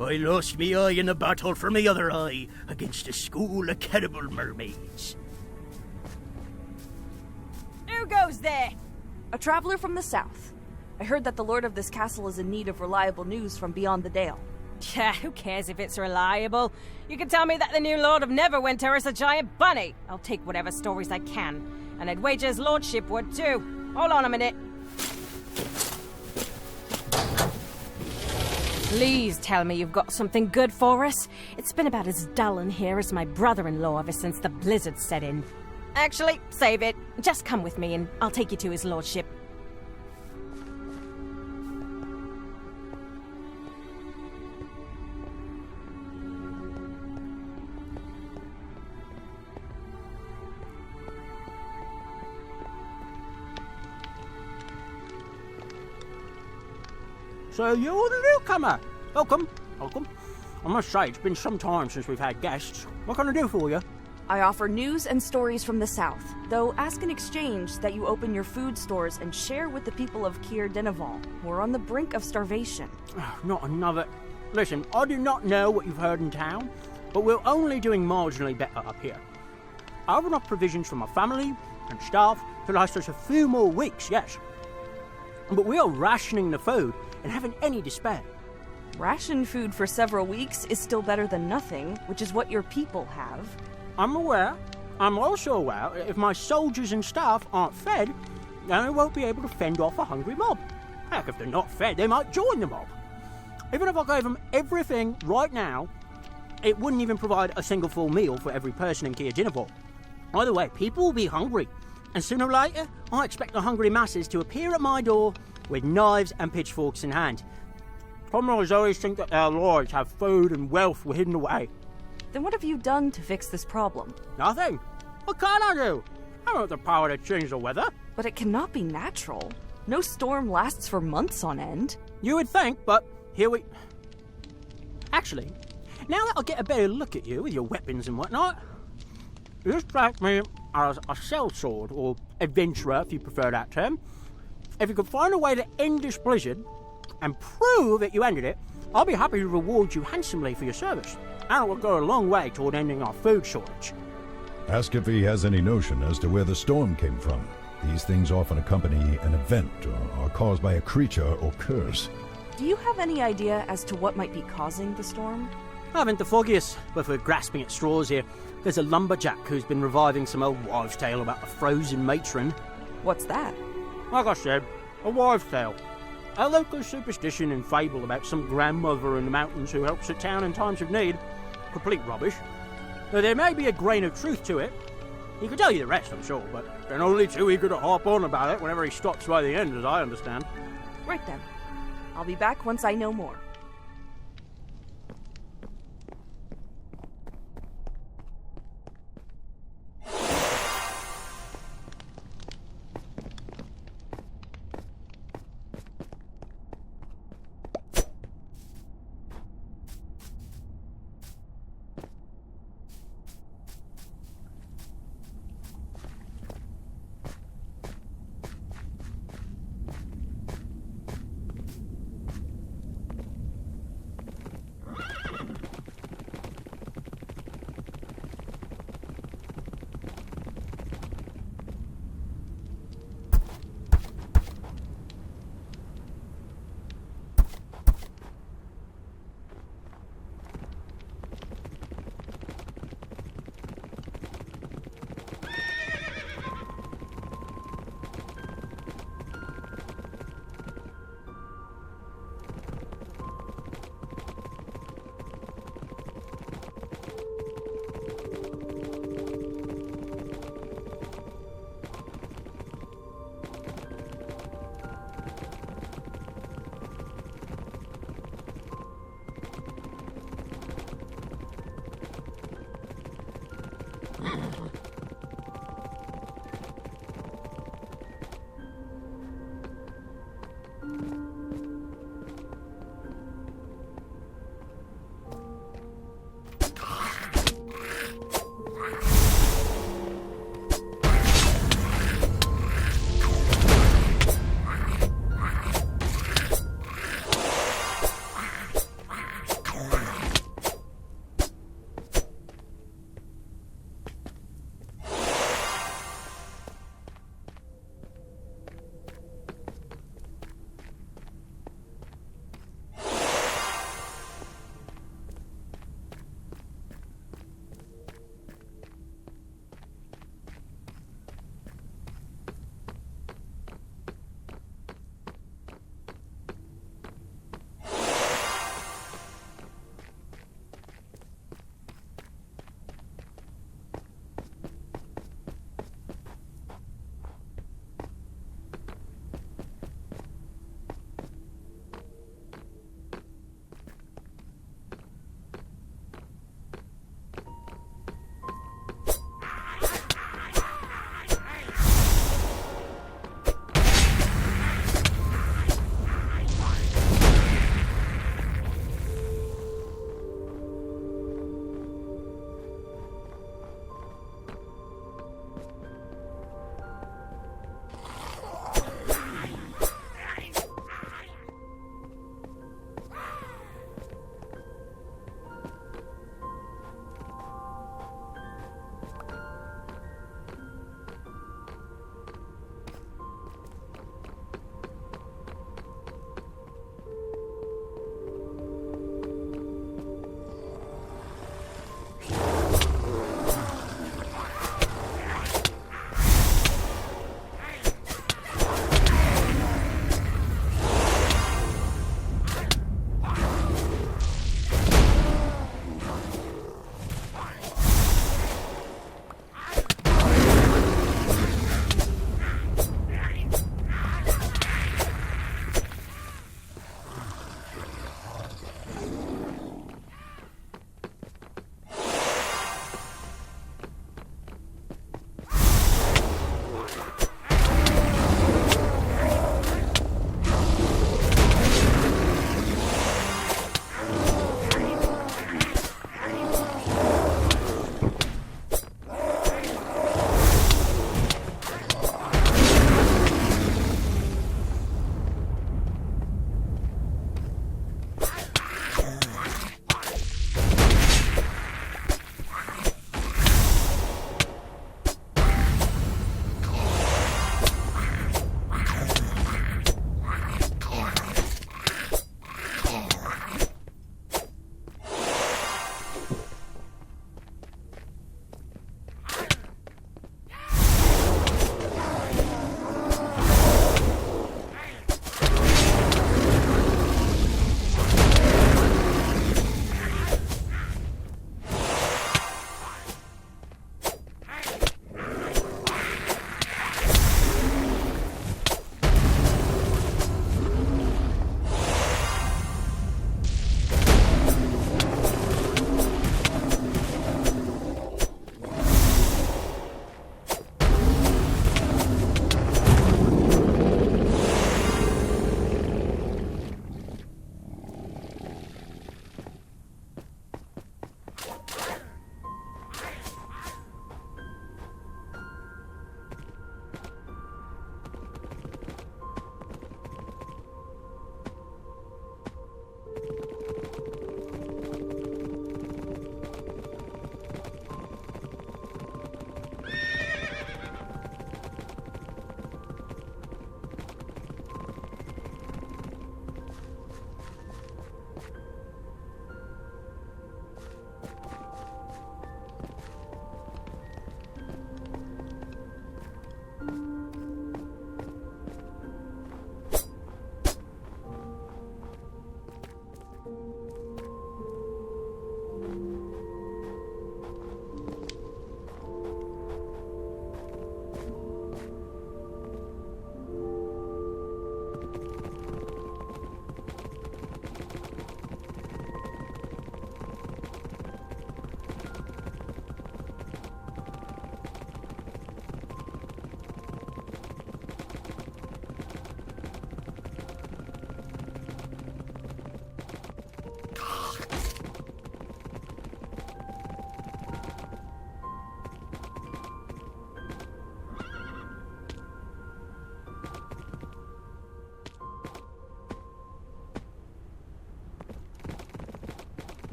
B: I lost me eye in a battle for me other eye against a school of cannibal mermaids.
D: Who goes there? A traveler from the south. I heard that the lord of this castle is in need of reliable news from beyond the Dale.
N: Yeah, who cares if it's reliable? You can tell me that the new Lord of Neverwinter is a giant bunny. I'll take whatever stories I can. And I'd wager his lordship would too. Hold on a minute. Please tell me you've got something good for us. It's been about as dull in here as my brother-in-law ever since the blizzard set in. Actually, save it. Just come with me and I'll take you to his lordship.
B: So you're the newcomer. Welcome. I must say, it's been some time since we've had guests. What can I do for you?
D: I offer news and stories from the south, though ask in exchange that you open your food stores and share with the people of Kir Dinaval, who are on the brink of starvation.
B: Not another... Listen, I do not know what you've heard in town, but we're only doing marginally better up here. I have enough provisions for my family and staff to last us a few more weeks, yes. But we are rationing the food and haven't any despair.
D: Ration food for several weeks is still better than nothing, which is what your people have.
B: I'm aware. I'm also aware if my soldiers and staff aren't fed, then they won't be able to fend off a hungry mob. Heck, if they're not fed, they might join the mob. Even if I gave them everything right now, it wouldn't even provide a single full meal for every person in Kir Dinaval. Either way, people will be hungry. And sooner or later, I expect the hungry masses to appear at my door with knives and pitchforks in hand. Commoners always think that their lords have food and wealth hidden away.
D: Then what have you done to fix this problem?
B: Nothing. What can I do? I don't have the power to change the weather.
D: But it cannot be natural. No storm lasts for months on end.
B: You would think, but here we... Actually, now that I get a better look at you with your weapons and whatnot, you strike me as a sellsword, or adventurer if you prefer that term. If you could find a way to end this blizzard and prove that you ended it, I'll be happy to reward you handsomely for your service. And it will go a long way toward ending our food shortage.
C: Ask if he has any notion as to where the storm came from. These things often accompany an event or are caused by a creature or curse.
D: Do you have any idea as to what might be causing the storm?
B: I haven't the foggiest, but for grasping at straws here. There's a lumberjack who's been reviving some old wives' tale about a frozen matron.
D: What's that?
B: Like I said, a wives' tale. A local superstition and fable about some grandmother in the mountains who helps a town in times of need. Complete rubbish. Though there may be a grain of truth to it. He could tell you the rest, I'm sure, but then only too eager to harp on about it whenever he stops by the end, as I understand.
D: Right then. I'll be back once I know more.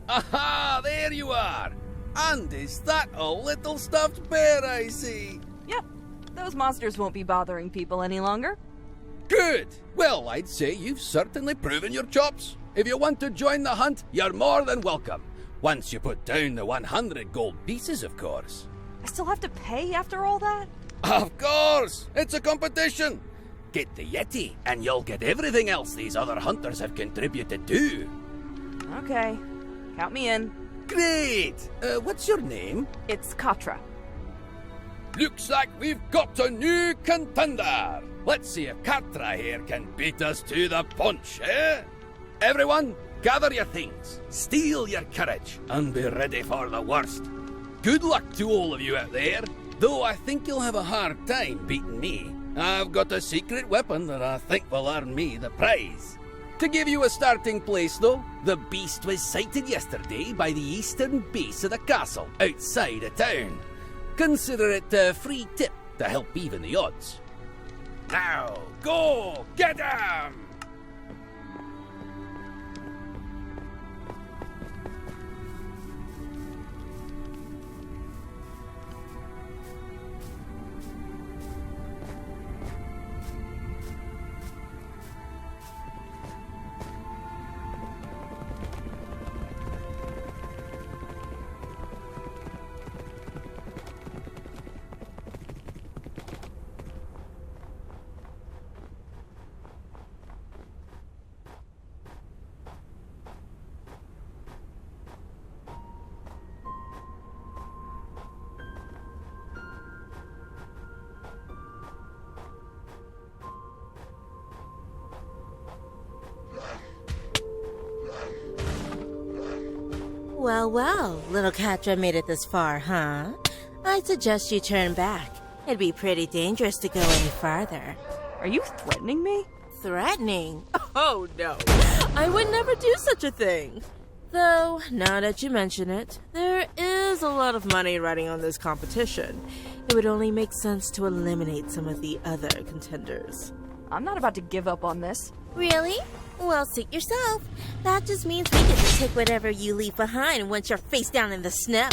J: Aha! There you are! And is that a little stuffed bear I see?
D: Yep. Those monsters won't be bothering people any longer.
J: Good! Well, I'd say you've certainly proven your chops. If you want to join the hunt, you're more than welcome. Once you put down the 100 gold pieces, of course.
D: I still have to pay after all that?
J: Of course! It's a competition! Get the Yeti, and you'll get everything else these other hunters have contributed to.
D: Okay. Count me in.
J: Great! What's your name?
D: It's Katra.
J: Looks like we've got a new contender! Let's see if Katra here can beat us to the punch, eh? Everyone, gather your things, steel your courage, and be ready for the worst. Good luck to all of you out there, though I think you'll have a hard time beating me. I've got a secret weapon that I think will earn me the prize. To give you a starting place, though, the beast was sighted yesterday by the eastern base of the castle, outside of town. Consider it a free tip to help even the odds. Now, go get him!
P: Well, well, little Katra made it this far, huh? I'd suggest you turn back. It'd be pretty dangerous to go any farther.
D: Are you threatening me?
P: Threatening? Oh, no. I would never do such a thing. Though, now that you mention it, there is a lot of money riding on this competition. It would only make sense to eliminate some of the other contenders.
D: I'm not about to give up on this.
P: Really? Well, suit yourself. That just means we get to take whatever you leave behind once you're face down in the snow.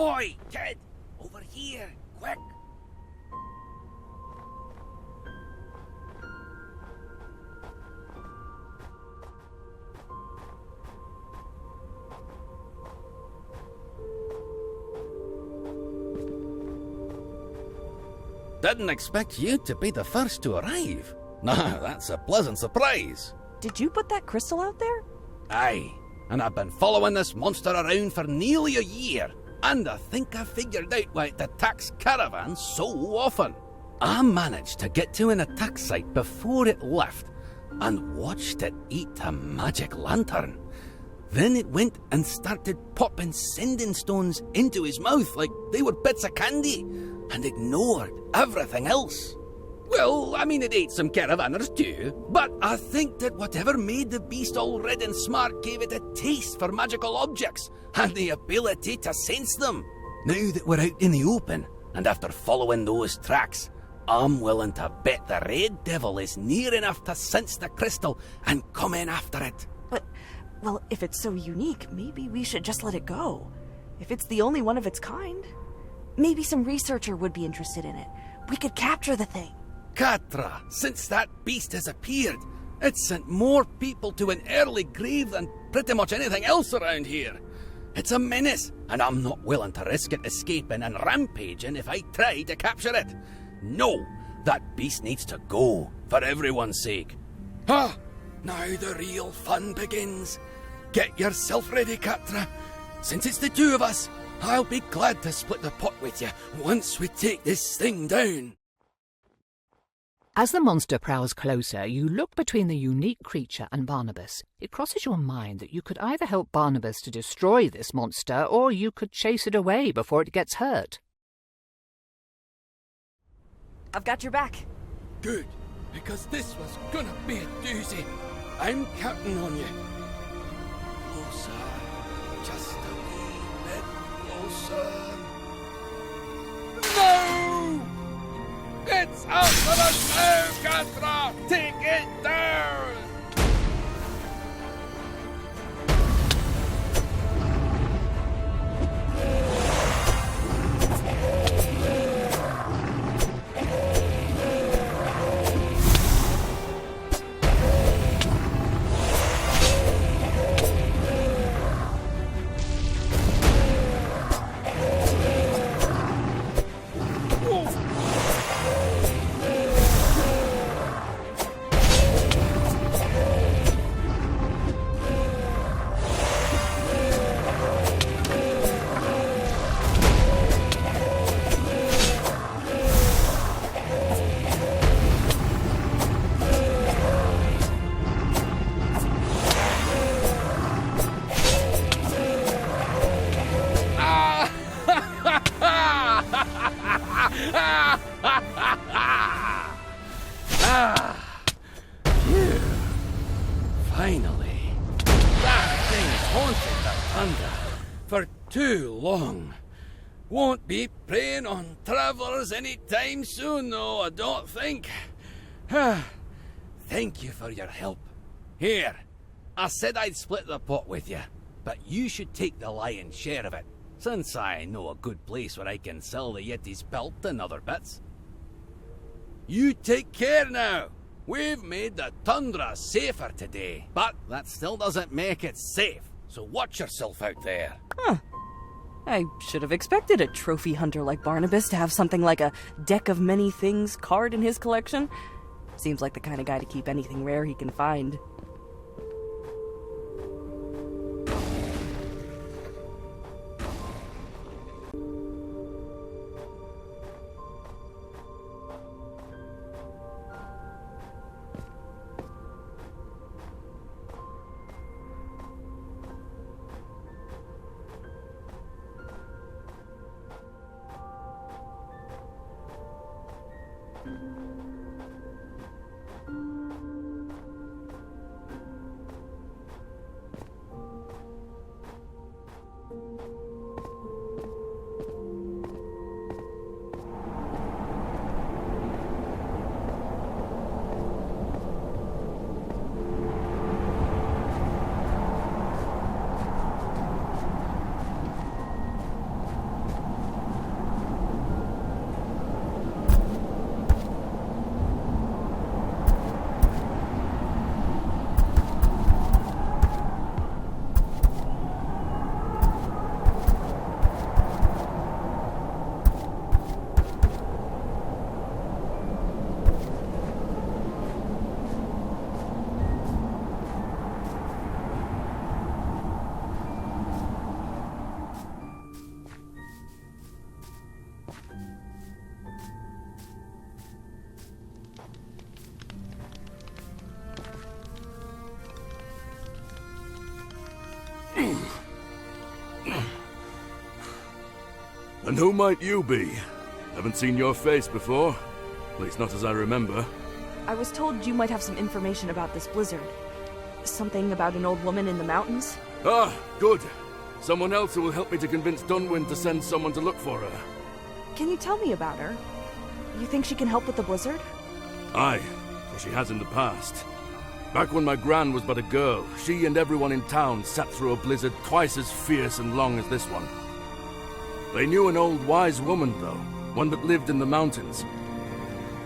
J: Oi, kid! Over here, quick! Didn't expect you to be the first to arrive. Now, that's a pleasant surprise.
D: Did you put that crystal out there?
J: Aye, and I've been following this monster around for nearly a year, and I think I figured out why it attacks caravans so often. I managed to get to an attack site before it left, and watched it eat a magic lantern. Then it went and started popping sending stones into his mouth like they were bits of candy, and ignored everything else. Well, I mean, it ate some caravanners too, but I think that whatever made the beast all red and smart gave it a taste for magical objects and the ability to sense them. Now that we're out in the open, and after following those tracks, I'm willing to bet the Red Devil is near enough to sense the crystal and come in after it.
D: But, well, if it's so unique, maybe we should just let it go. If it's the only one of its kind, maybe some researcher would be interested in it. We could capture the thing.
J: Katra, since that beast has appeared, it's sent more people to an early grave than pretty much anything else around here. It's a menace, and I'm not willing to risk it escaping and rampaging if I try to capture it. No, that beast needs to go, for everyone's sake. Ah, now the real fun begins. Get yourself ready, Katra. Since it's the two of us, I'll be glad to split the pot with you once we take this thing down.
A: As the monster prowls closer, you look between the unique creature and Barnabas. It crosses your mind that you could either help Barnabas to destroy this monster, or you could chase it away before it gets hurt.
D: I've got your back.
J: Good, because this was gonna be a doozy. I'm counting on you. Closer, just a wee bit closer. No! It's after us now, Katra! Take it down! Phew. Finally. That thing's haunted the thunder for too long. Won't be preying on travellers any time soon, though, I don't think. Thank you for your help. Here, I said I'd split the pot with you, but you should take the lion's share of it, since I know a good place where I can sell the Yeti's pelt and other bits. You take care now. We've made the tundra safer today, but that still doesn't make it safe, so watch yourself out there.
D: Huh. I should have expected a trophy hunter like Barnabas to have something like a deck of many things card in his collection. Seems like the kind of guy to keep anything rare he can find.
Q: And who might you be? Haven't seen your face before. At least not as I remember.
D: I was told you might have some information about this blizzard. Something about an old woman in the mountains?
Q: Ah, good. Someone else who will help me to convince Dunwyn to send someone to look for her.
D: Can you tell me about her? You think she can help with the blizzard?
Q: Aye, for she has in the past. Back when my gran was but a girl, she and everyone in town sat through a blizzard twice as fierce and long as this one. They knew an old wise woman, though, one that lived in the mountains.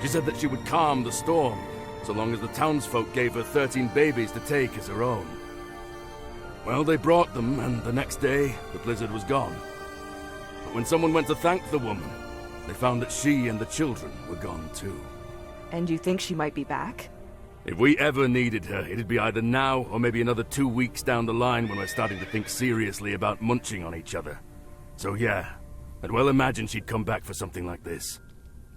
Q: She said that she would calm the storm, so long as the townsfolk gave her 13 babies to take as her own. Well, they brought them, and the next day, the blizzard was gone. But when someone went to thank the woman, they found that she and the children were gone too.
D: And you think she might be back?
Q: If we ever needed her, it'd be either now or maybe another 2 weeks down the line when we're starting to think seriously about munching on each other. So yeah, I'd well imagine she'd come back for something like this.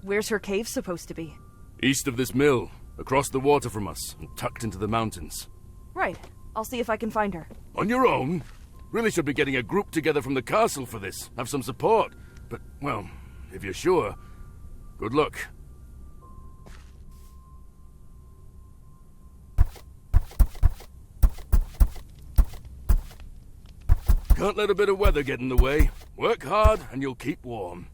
D: Where's her cave supposed to be?
Q: East of this mill, across the water from us, and tucked into the mountains.
D: Right. I'll see if I can find her.
Q: On your own? Really should be getting a group together from the castle for this. Have some support. But, well, if you're sure, good luck. Can't let a bit of weather get in the way. Work hard and you'll keep warm.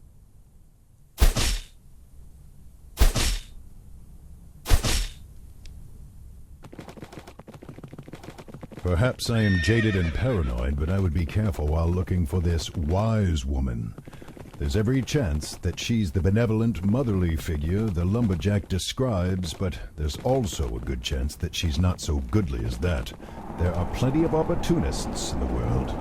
C: Perhaps I am jaded and paranoid, but I would be careful while looking for this wise woman. There's every chance that she's the benevolent, motherly figure the lumberjack describes, but there's also a good chance that she's not so goodly as that. There are plenty of opportunists in the world.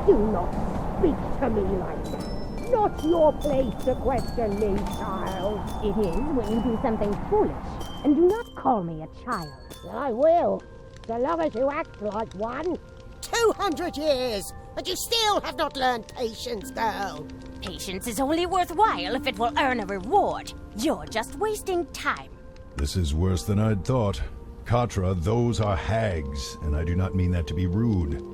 H: Do not speak to me like that. Not your place to question me, child.
R: It is when you do something foolish. And do not call me a child.
H: I will, so long as you act like one. 200 years, and you still have not learned patience, girl.
N: Patience is only worthwhile if it will earn a reward. You're just wasting time.
C: This is worse than I'd thought. Katra, those are hags, and I do not mean that to be rude.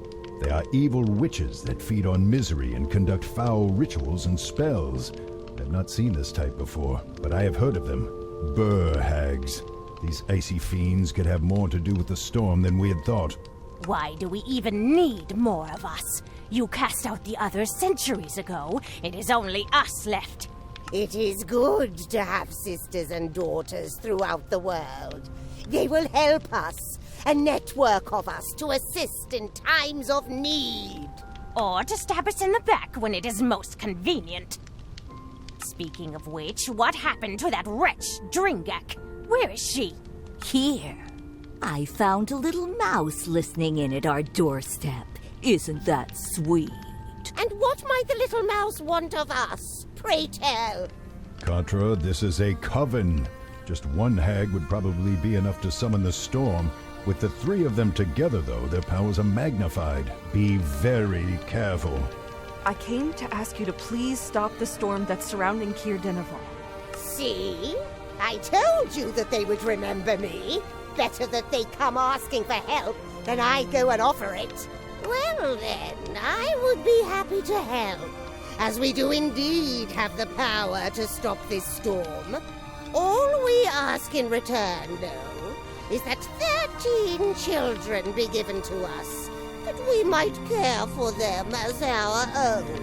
C: They are evil witches that feed on misery and conduct foul rituals and spells. I've not seen this type before, but I have heard of them. Brr hags. These icy fiends could have more to do with the storm than we had thought.
N: Why do we even need more of us? You cast out the others centuries ago. It is only us left.
H: It is good to have sisters and daughters throughout the world. They will help us, a network of us to assist in times of need.
N: Or to stab us in the back when it is most convenient. Speaking of which, what happened to that wretch, Dringak? Where is she?
S: Here. I found a little mouse listening in at our doorstep. Isn't that sweet?
H: And what might the little mouse want of us? Pray tell.
C: Katra, this is a coven. Just one hag would probably be enough to summon the storm. With the three of them together, though, their powers are magnified. Be very careful.
D: I came to ask you to please stop the storm that's surrounding Kir Denival.
H: See? I told you that they would remember me. Better that they come asking for help than I go and offer it. Well then, I would be happy to help, as we do indeed have the power to stop this storm. All we ask in return, though, is that 13 children be given to us, that we might care for them as our own.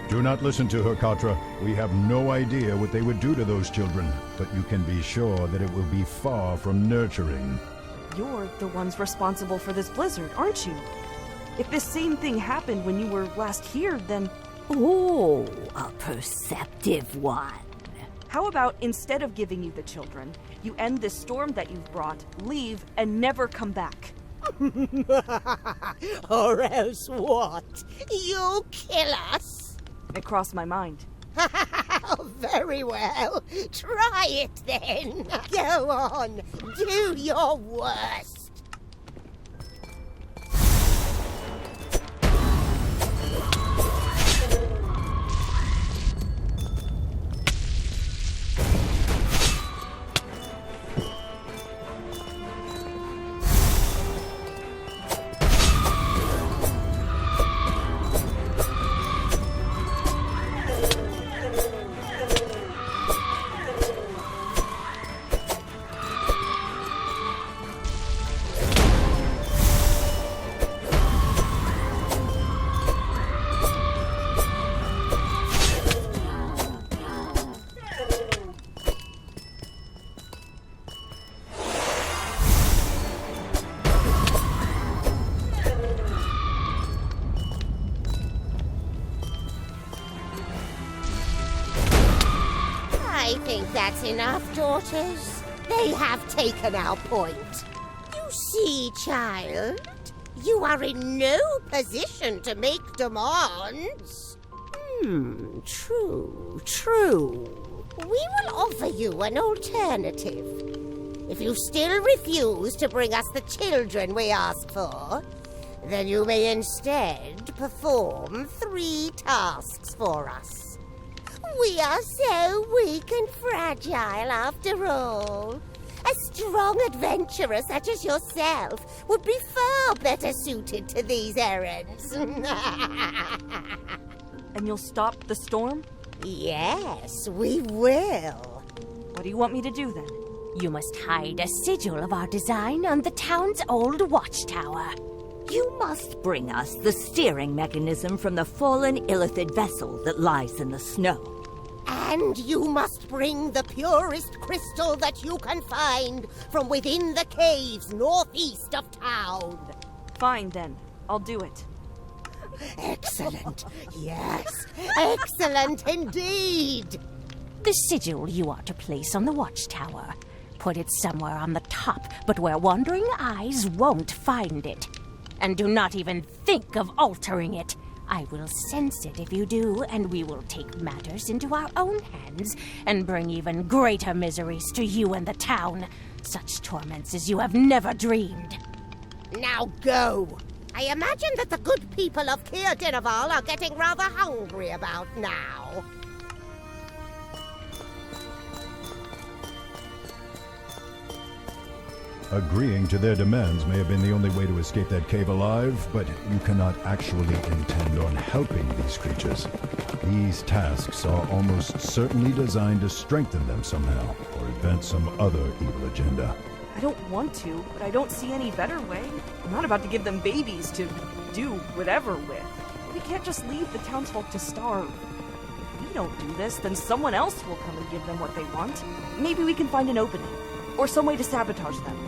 C: Do not listen to her, Katra. We have no idea what they would do to those children, but you can be sure that it will be far from nurturing.
D: You're the ones responsible for this blizzard, aren't you? If this same thing happened when you were last here, then...
S: Oh, a perceptive one.
D: How about, instead of giving you the children, you end this storm that you've brought, leave, and never come back?
H: Or else what? You'll kill us?
D: It crossed my mind.
H: Oh, very well. Try it then. Go on. Do your worst. I think that's enough, daughters. They have taken our point. You see, child, you are in no position to make demands. True. We will offer you an alternative. If you still refuse to bring us the children we ask for, then you may instead perform 3 tasks for us. We are so weak and fragile after all. A strong adventurer such as yourself would be far better suited to these errands.
D: And you'll stop the storm?
H: Yes, we will.
D: What do you want me to do then?
N: You must hide a sigil of our design on the town's old watchtower.
S: You must bring us the steering mechanism from the fallen Illithid vessel that lies in the snow.
H: And you must bring the purest crystal that you can find from within the caves northeast of town.
D: Fine then, I'll do it.
H: Excellent. Yes, excellent indeed.
N: The sigil you are to place on the watchtower. Put it somewhere on the top, but where wandering eyes won't find it. And do not even think of altering it. I will sense it if you do, and we will take matters into our own hands and bring even greater miseries to you and the town. Such torments as you have never dreamed.
H: Now go. I imagine that the good people of Kir Dinaval are getting rather hungry about now.
C: Agreeing to their demands may have been the only way to escape that cave alive, but you cannot actually intend on helping these creatures. These tasks are almost certainly designed to strengthen them somehow, or advance some other evil agenda.
D: I don't want to, but I don't see any better way. I'm not about to give them babies to do whatever with. We can't just leave the townsfolk to starve. If we don't do this, then someone else will come and give them what they want. Maybe we can find an opening, or some way to sabotage them.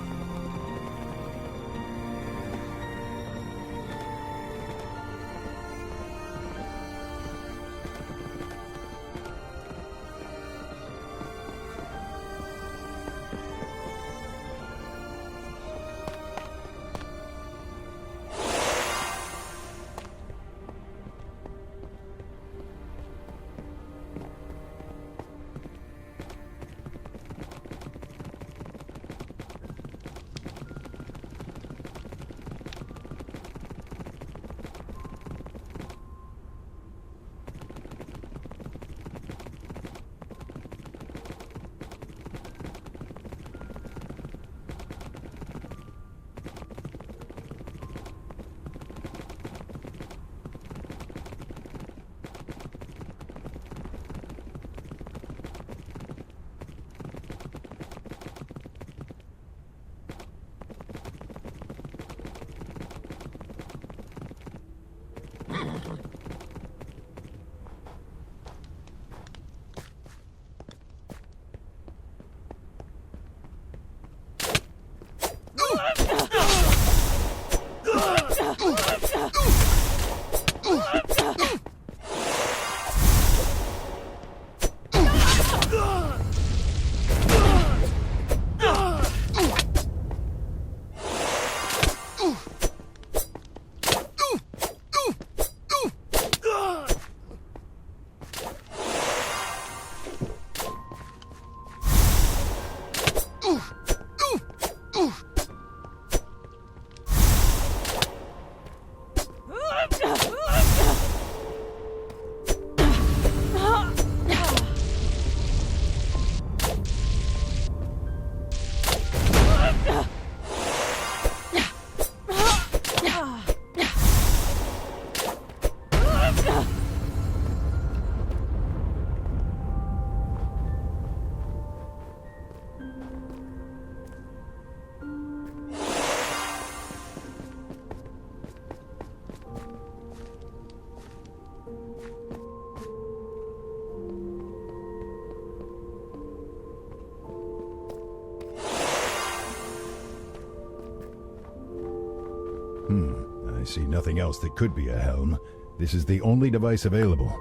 C: see nothing else that could be a helm. This is the only device available.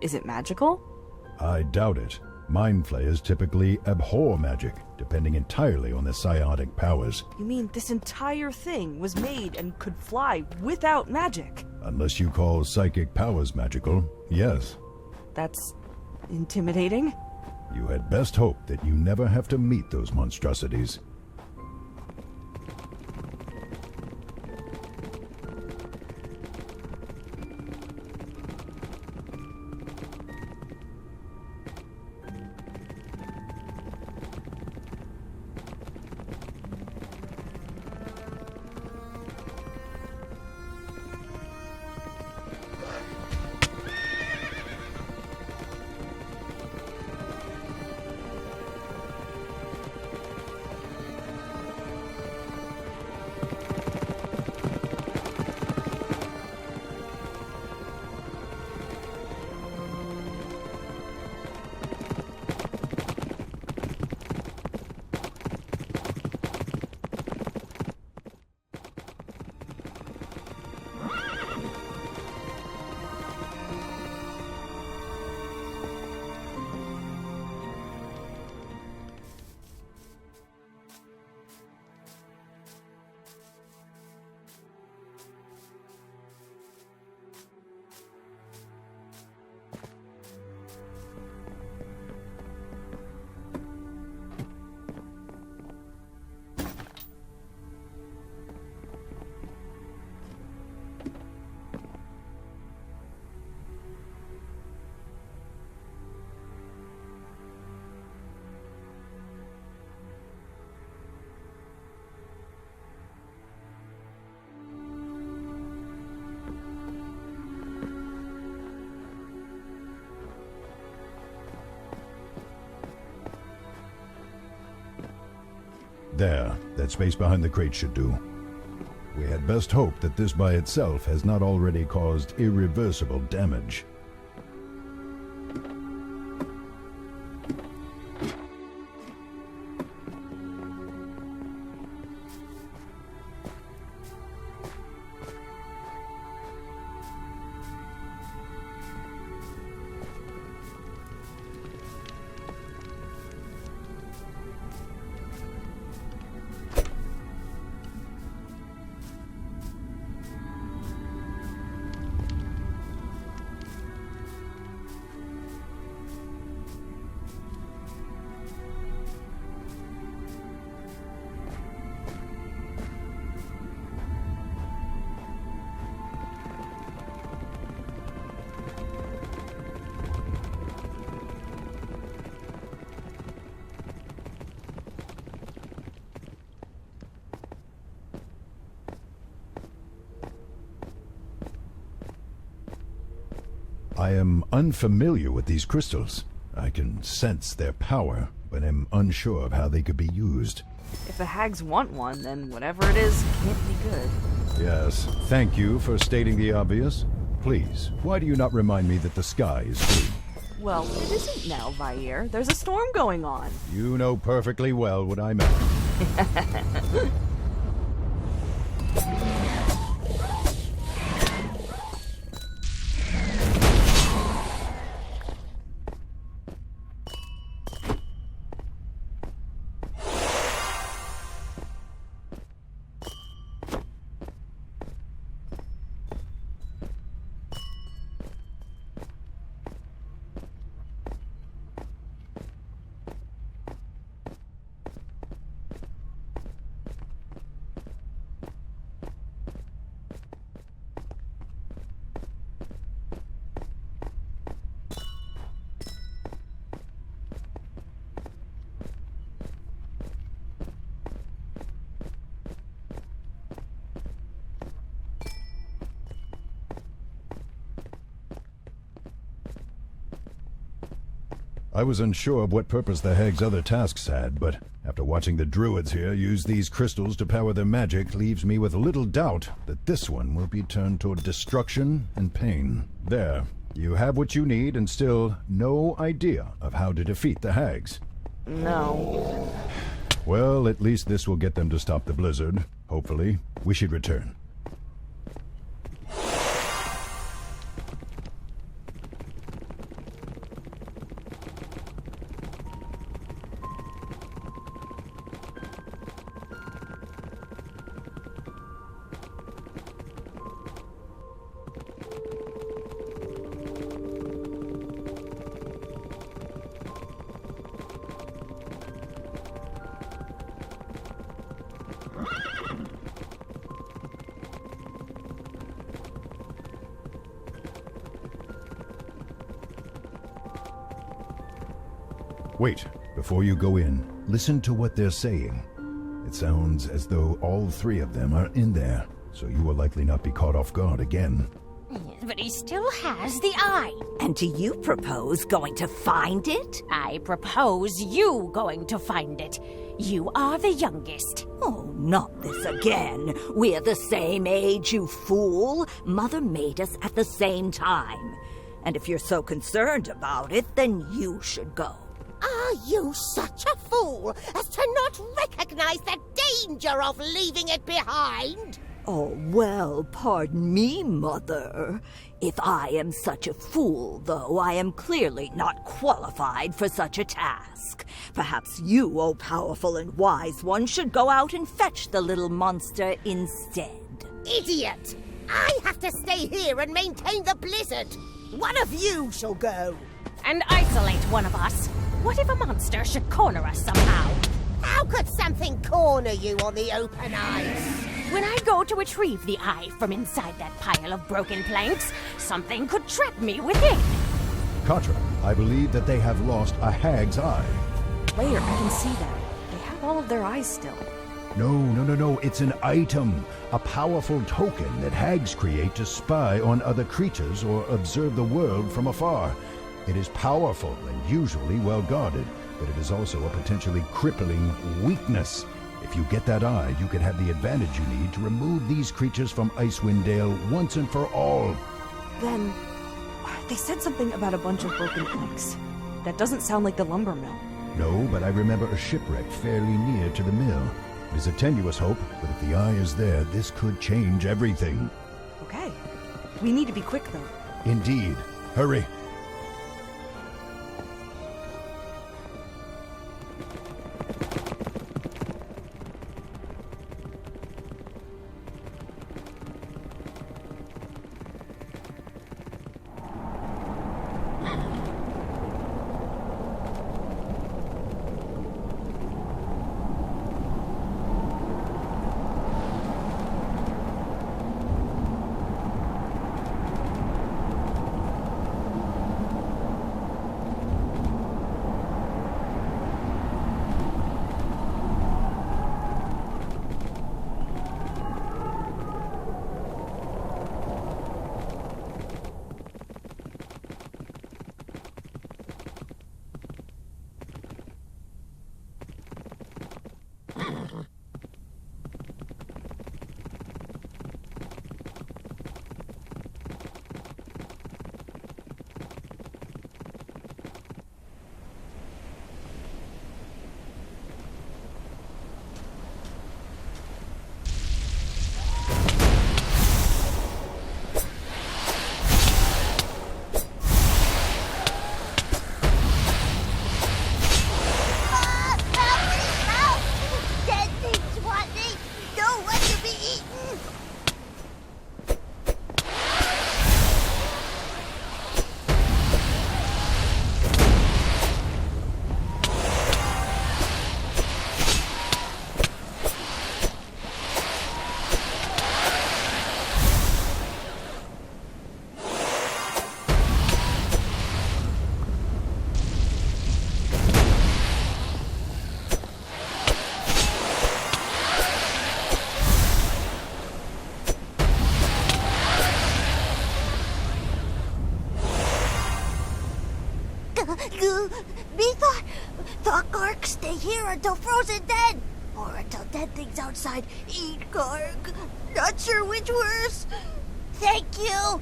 D: Is it magical?
C: I doubt it. Mind flayers typically abhor magic, depending entirely on their psionic powers.
D: You mean this entire thing was made and could fly without magic?
C: Unless you call psychic powers magical, yes.
D: That's intimidating.
C: You had best hope that you never have to meet those monstrosities. There, that space behind the crate should do. We had best hope that this by itself has not already caused irreversible damage. I am unfamiliar with these crystals. I can sense their power, but am unsure of how they could be used.
D: If the hags want one, then whatever it is can't be good.
C: Yes, thank you for stating the obvious. Please, why do you not remind me that the sky is blue?
D: Well, it isn't now, Vaer. There's a storm going on.
C: You know perfectly well what I meant. I was unsure of what purpose the Hag's other tasks had, but after watching the druids here use these crystals to power their magic leaves me with little doubt that this one will be turned toward destruction and pain. There, you have what you need and still no idea of how to defeat the Hags.
D: No.
C: Well, at least this will get them to stop the blizzard. Hopefully. We should return. Wait, before you go in, listen to what they're saying. It sounds as though all three of them are in there, so you will likely not be caught off guard again.
N: But he still has the eye.
S: And do you propose going to find it?
N: I propose you going to find it. You are the youngest.
S: Oh, not this again. We're the same age, you fool. Mother made us at the same time. And if you're so concerned about it, then you should go.
H: Are you such a fool as to not recognize the danger of leaving it behind?
S: Oh, well, pardon me, Mother. If I am such a fool, though, I am clearly not qualified for such a task. Perhaps you, O powerful and wise one, should go out and fetch the little monster instead.
H: Idiot! I have to stay here and maintain the blizzard. One of you shall go.
N: And isolate one of us. What if a monster should corner us somehow?
H: How could something corner you on the open ice?
N: When I go to retrieve the eye from inside that pile of broken planks, something could trap me within.
C: Katra, I believe that they have lost a hag's eye.
D: Later, I can see that. They have all of their eyes still.
C: No. It's an item. A powerful token that hags create to spy on other creatures or observe the world from afar. It is powerful and usually well guarded, but it is also a potentially crippling weakness. If you get that eye, you can have the advantage you need to remove these creatures from Icewind Dale once and for all.
D: Then, they said something about a bunch of broken planks. That doesn't sound like the lumber mill.
C: No, but I remember a shipwreck fairly near to the mill. It is a tenuous hope, but if the eye is there, this could change everything.
D: Okay. We need to be quick, though.
C: Indeed. Hurry.
T: Me thought Garg stay here until frozen dead, or until dead things outside eat Garg. Not sure which worse. Thank you.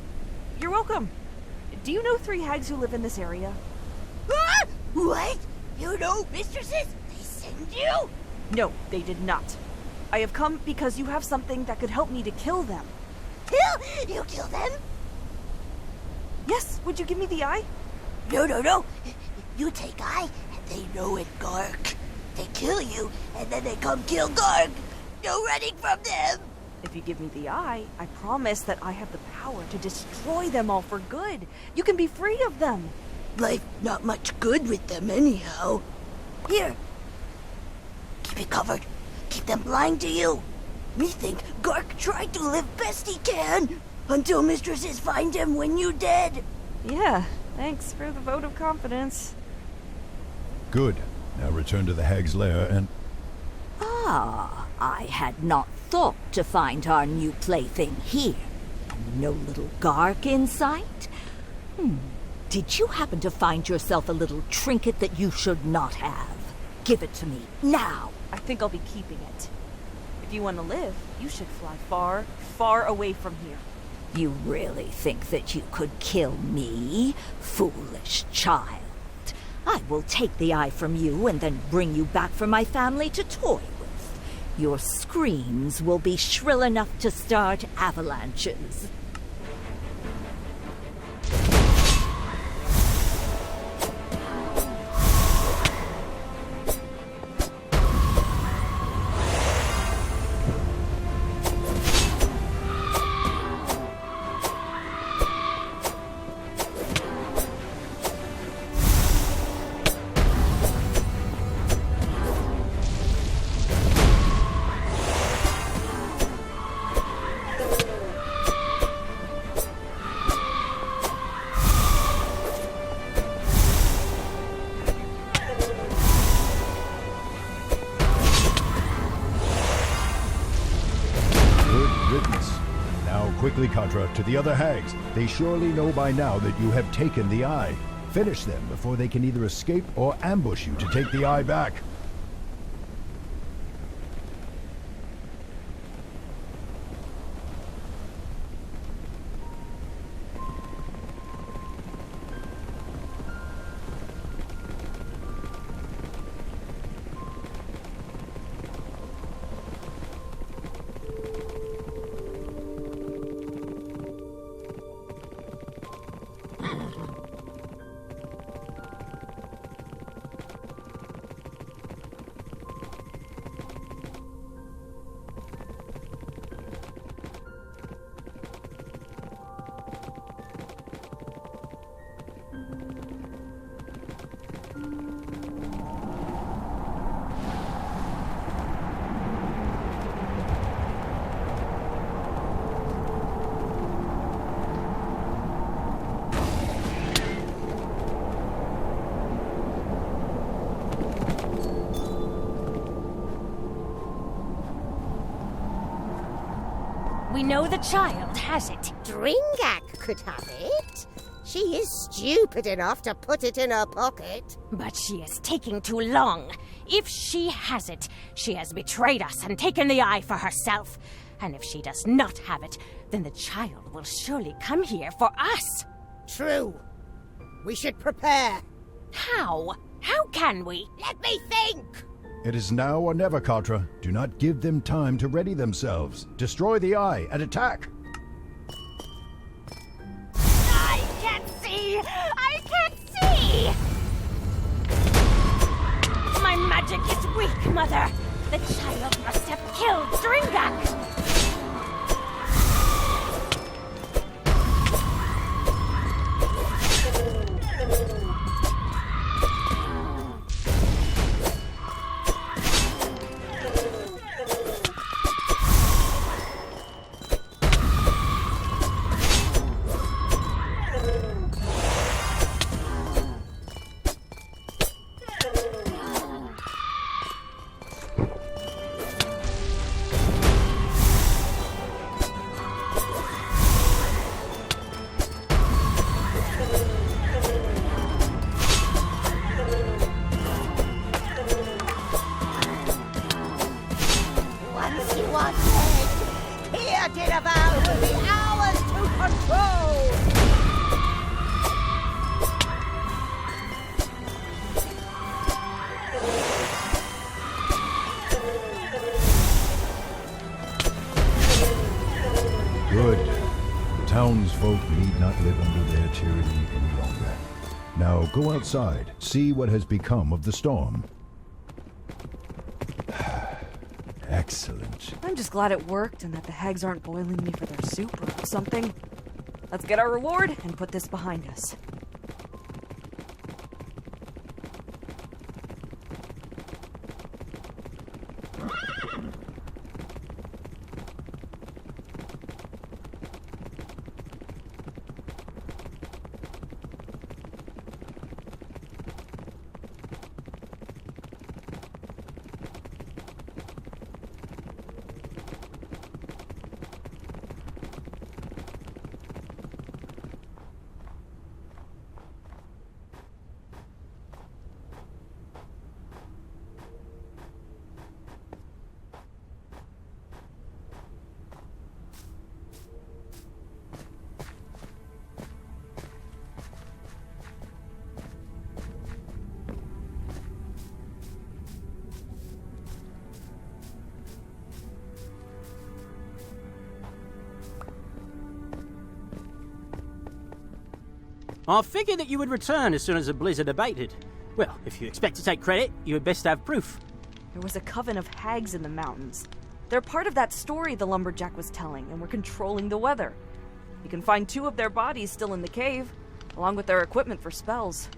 D: You're welcome. Do you know 3 hags who live in this area?
T: Ah! What? You know mistresses? They send you?
D: No, they did not. I have come because you have something that could help me to kill them.
T: Kill? You kill them?
D: Yes, would you give me the eye?
T: No. You take eye, and they know it, Garg. They kill you, and then they come kill Garg. No running from them.
D: If you give me the eye, I promise that I have the power to destroy them all for good. You can be free of them.
T: Life not much good with them anyhow. Here. Keep it covered. Keep them blind to you. Me think Garg tried to live best he can until mistresses find him when you dead.
D: Yeah, thanks for the vote of confidence.
C: Good. Now return to the hag's lair and...
S: Ah, I had not thought to find our new plaything here. No little Gark in sight? Did you happen to find yourself a little trinket that you should not have? Give it to me, now!
D: I think I'll be keeping it. If you want to live, you should fly far, far away from here.
S: You really think that you could kill me, foolish child? I will take the eye from you and then bring you back for my family to toy with. Your screams will be shrill enough to start avalanches.
C: Quickly, Katra, to the other hags. They surely know by now that you have taken the eye. Finish them before they can either escape or ambush you to take the eye back.
N: We know the child has it.
H: Dringak could have it. She is stupid enough to put it in her pocket.
N: But she is taking too long. If she has it, she has betrayed us and taken the eye for herself. And if she does not have it, then the child will surely come here for us.
H: True. We should prepare.
N: How? How can we?
H: Let me think!
C: It is now or never, Katra. Do not give them time to ready themselves. Destroy the eye and attack!
N: I can't see! I can't see! My magic is weak, Mother. The child must have killed Dringak.
C: Good. The townsfolk need not live under their tyranny any longer. Now go outside, see what has become of the storm. Excellent.
D: I'm just glad it worked and that the hags aren't boiling me for their soup or something. Let's get our reward and put this behind us.
B: I figured that you would return as soon as the blizzard abated. Well, if you expect to take credit, you had best have proof.
D: There was a coven of hags in the mountains. They're part of that story the lumberjack was telling, and were controlling the weather. You can find 2 of their bodies still in the cave, along with their equipment for spells.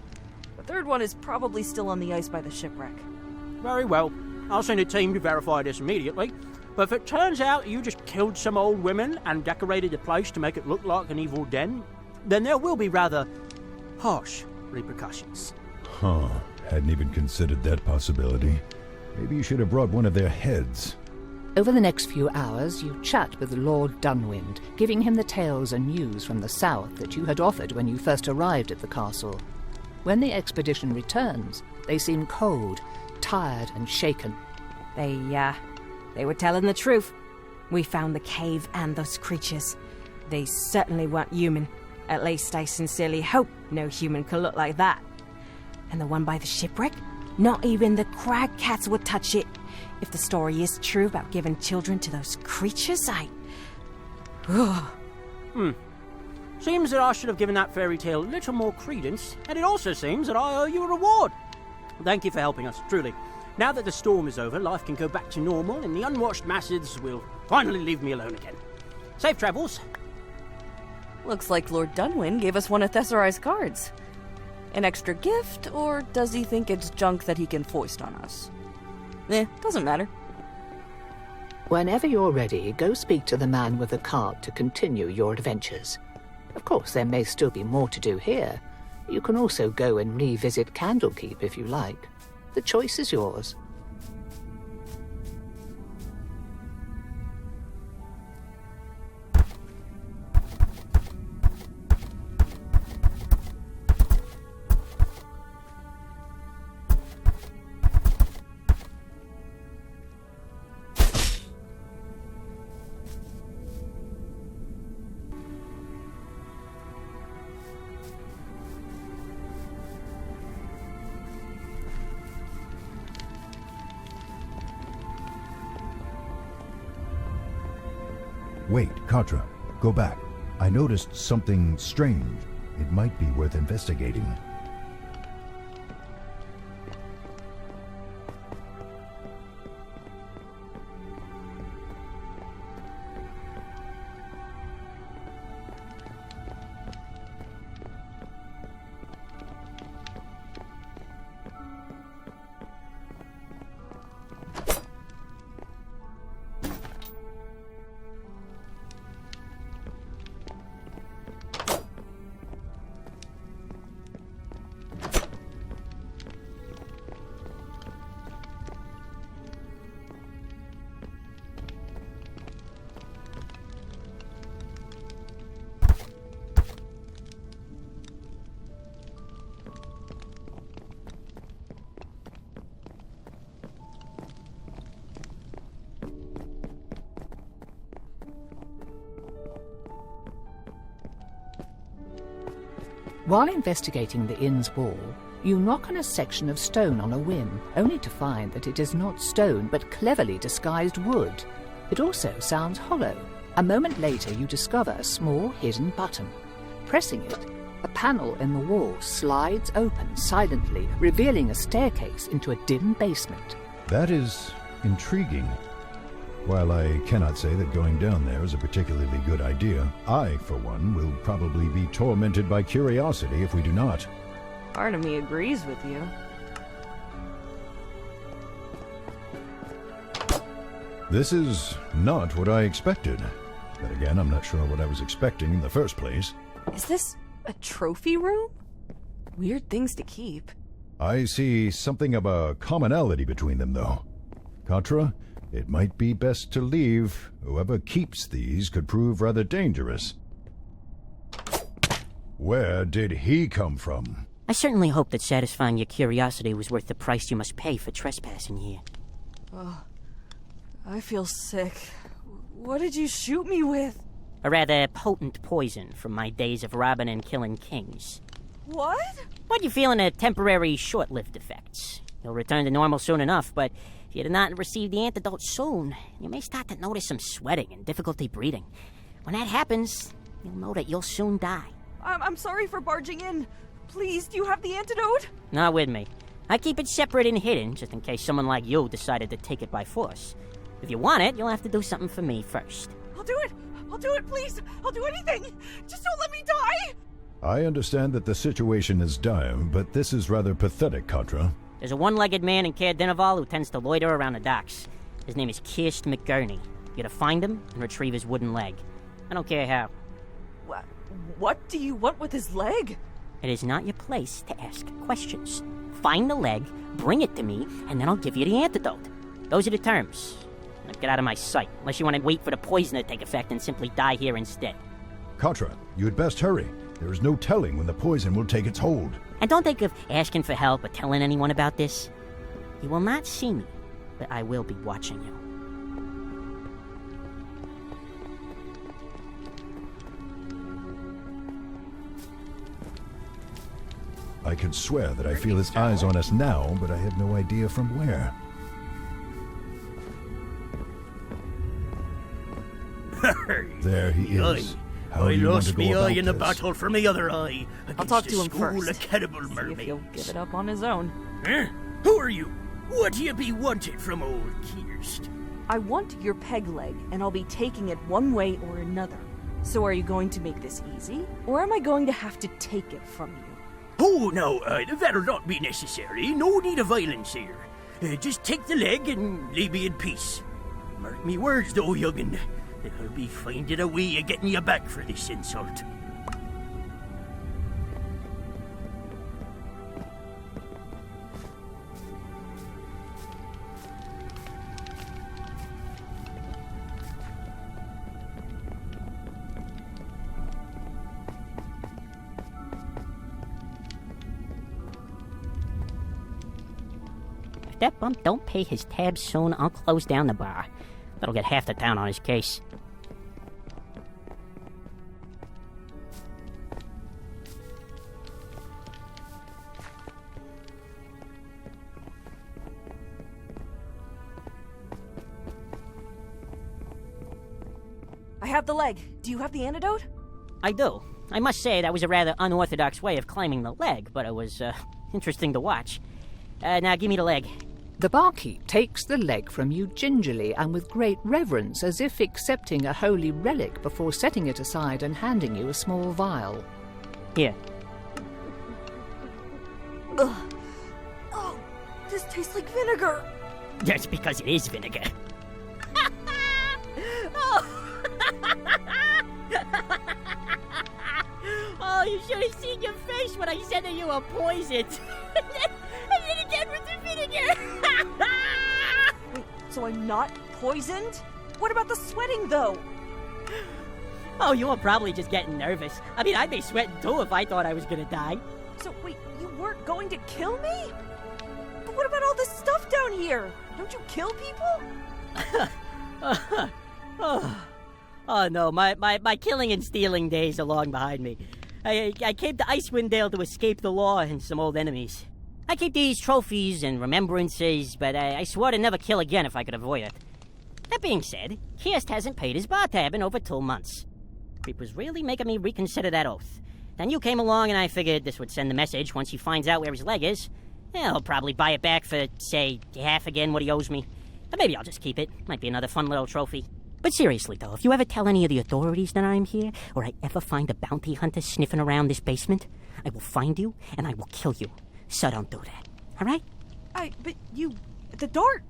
D: The third one is probably still on the ice by the shipwreck.
B: Very well. I'll send a team to verify this immediately. But if it turns out you just killed some old women and decorated the place to make it look like an evil den, then there will be rather harsh repercussions.
C: Huh. Hadn't even considered that possibility. Maybe you should have brought one of their heads.
A: Over the next few hours, you chat with Lord Dunwind, giving him the tales and news from the south that you had offered when you first arrived at the castle. When the expedition returns, they seem cold, tired and shaken.
N: They were telling the truth. We found the cave and those creatures. They certainly weren't human. At least I sincerely hope no human could look like that. And the one by the shipwreck? Not even the crag cats would touch it. If the story is true about giving children to those creatures,
B: Seems that I should have given that fairy tale a little more credence, and it also seems that I owe you a reward. Thank you for helping us, truly. Now that the storm is over, life can go back to normal, and the unwashed masses will finally leave me alone again. Safe travels.
D: Looks like Lord Dunwin gave us one of Thesserai's cards. An extra gift, or does he think it's junk that he can foist on us? Doesn't matter.
A: Whenever you're ready, go speak to the man with the card to continue your adventures. Of course, there may still be more to do here. You can also go and revisit Candlekeep if you like. The choice is yours.
C: Wait, Katra, go back. I noticed something strange. It might be worth investigating.
A: While investigating the inn's wall, you knock on a section of stone on a whim, only to find that it is not stone but cleverly disguised wood. It also sounds hollow. A moment later you discover a small hidden button. Pressing it, a panel in the wall slides open silently, revealing a staircase into a dim basement.
C: That is intriguing. While I cannot say that going down there is a particularly good idea, I, for one, will probably be tormented by curiosity if we do not.
D: Part of me agrees with you.
C: This is not what I expected. But again, I'm not sure what I was expecting in the first place.
D: Is this a trophy room? Weird things to keep.
C: I see something of a commonality between them, though. Katra, it might be best to leave. Whoever keeps these could prove rather dangerous. Where did he come from?
I: I certainly hope that satisfying your curiosity was worth the price you must pay for trespassing here.
D: Oh, I feel sick. What did you shoot me with?
I: A rather potent poison from my days of robbing and killing kings.
D: What?
I: But you're feeling a temporary short-lived effects. You'll return to normal soon enough, but if you do not receive the antidote soon, you may start to notice some sweating and difficulty breathing. When that happens, you'll know that you'll soon die.
D: I'm sorry for barging in. Please, do you have the antidote?
U: Not with me. I keep it separate and hidden, just in case someone like you decided to take it by force. If you want it, you'll have to do something for me first.
D: I'll do it! I'll do it, please! I'll do anything! Just don't let me die!
C: I understand that the situation is dire, but this is rather pathetic, Katra.
U: There's a one-legged man in Caer Dineval who tends to loiter around the docks. His name is Kirst McGurney. You gotta find him and retrieve his wooden leg. I don't care how.
D: What do you want with his leg?
U: It is not your place to ask questions. Find the leg, bring it to me, and then I'll give you the antidote. Those are the terms. Now get out of my sight, unless you want to wait for the poison to take effect and simply die here instead.
C: Katra, you had best hurry. There is no telling when the poison will take its hold.
U: And don't think of asking for help or telling anyone about this. You will not see me, but I will be watching you.
C: I could swear that I feel his eyes on us now, but I have no idea from where. There he is. How do you want to go about
B: in the
C: this?
B: battle for my other eye.
D: I'll talk to him
B: School
D: first.
B: of cannibal
D: See if
B: mermaids.
D: he'll give it up on his own.
B: Huh? Who are you? What do you be wanted from old Kirst?
D: I want your peg leg, and I'll be taking it one way or another. So are you going to make this easy, or am I going to have to take it from you?
B: Oh, no, that'll not be necessary. No need of violence here. Just take the leg and leave me in peace. Mark me words, though, young'un. I'll be finding a way of getting you back for this insult.
U: If that bump don't pay his tab soon, I'll close down the bar. That'll get half the town on his case.
D: I have the leg. Do you have the antidote?
U: I do. I must say that was a rather unorthodox way of claiming the leg, but it was, interesting to watch. Now give me the leg.
A: The barkeep takes the leg from you gingerly and with great reverence, as if accepting a holy relic before setting it aside and handing you a small vial.
U: Here.
D: Ugh. Oh, this tastes like vinegar.
U: That's because it is vinegar. Oh, you should have seen your face when I said that you were poisoned. And then again with the vinegar.
D: Wait, so I'm not poisoned? What about the sweating, though?
U: Oh, you were probably just getting nervous. I mean, I'd be sweating too if I thought I was gonna die.
D: So, wait, you weren't going to kill me? But what about all this stuff down here? Don't you kill people?
U: Oh no, my killing and stealing days are long behind me. I came to Icewind Dale to escape the law and some old enemies. I keep these trophies and remembrances, but I swore to never kill again if I could avoid it. That being said, Kirst hasn't paid his bar tab in over 2 months. Creep was really making me reconsider that oath. Then you came along and I figured this would send the message once he finds out where his leg is. Yeah, he'll probably buy it back for, say, half again what he owes me. But maybe I'll just keep it. Might be another fun little trophy. But seriously, though, if you ever tell any of the authorities that I'm here, or I ever find a bounty hunter sniffing around this basement, I will find you and I will kill you. So don't do that, all right?
D: But you... the dart...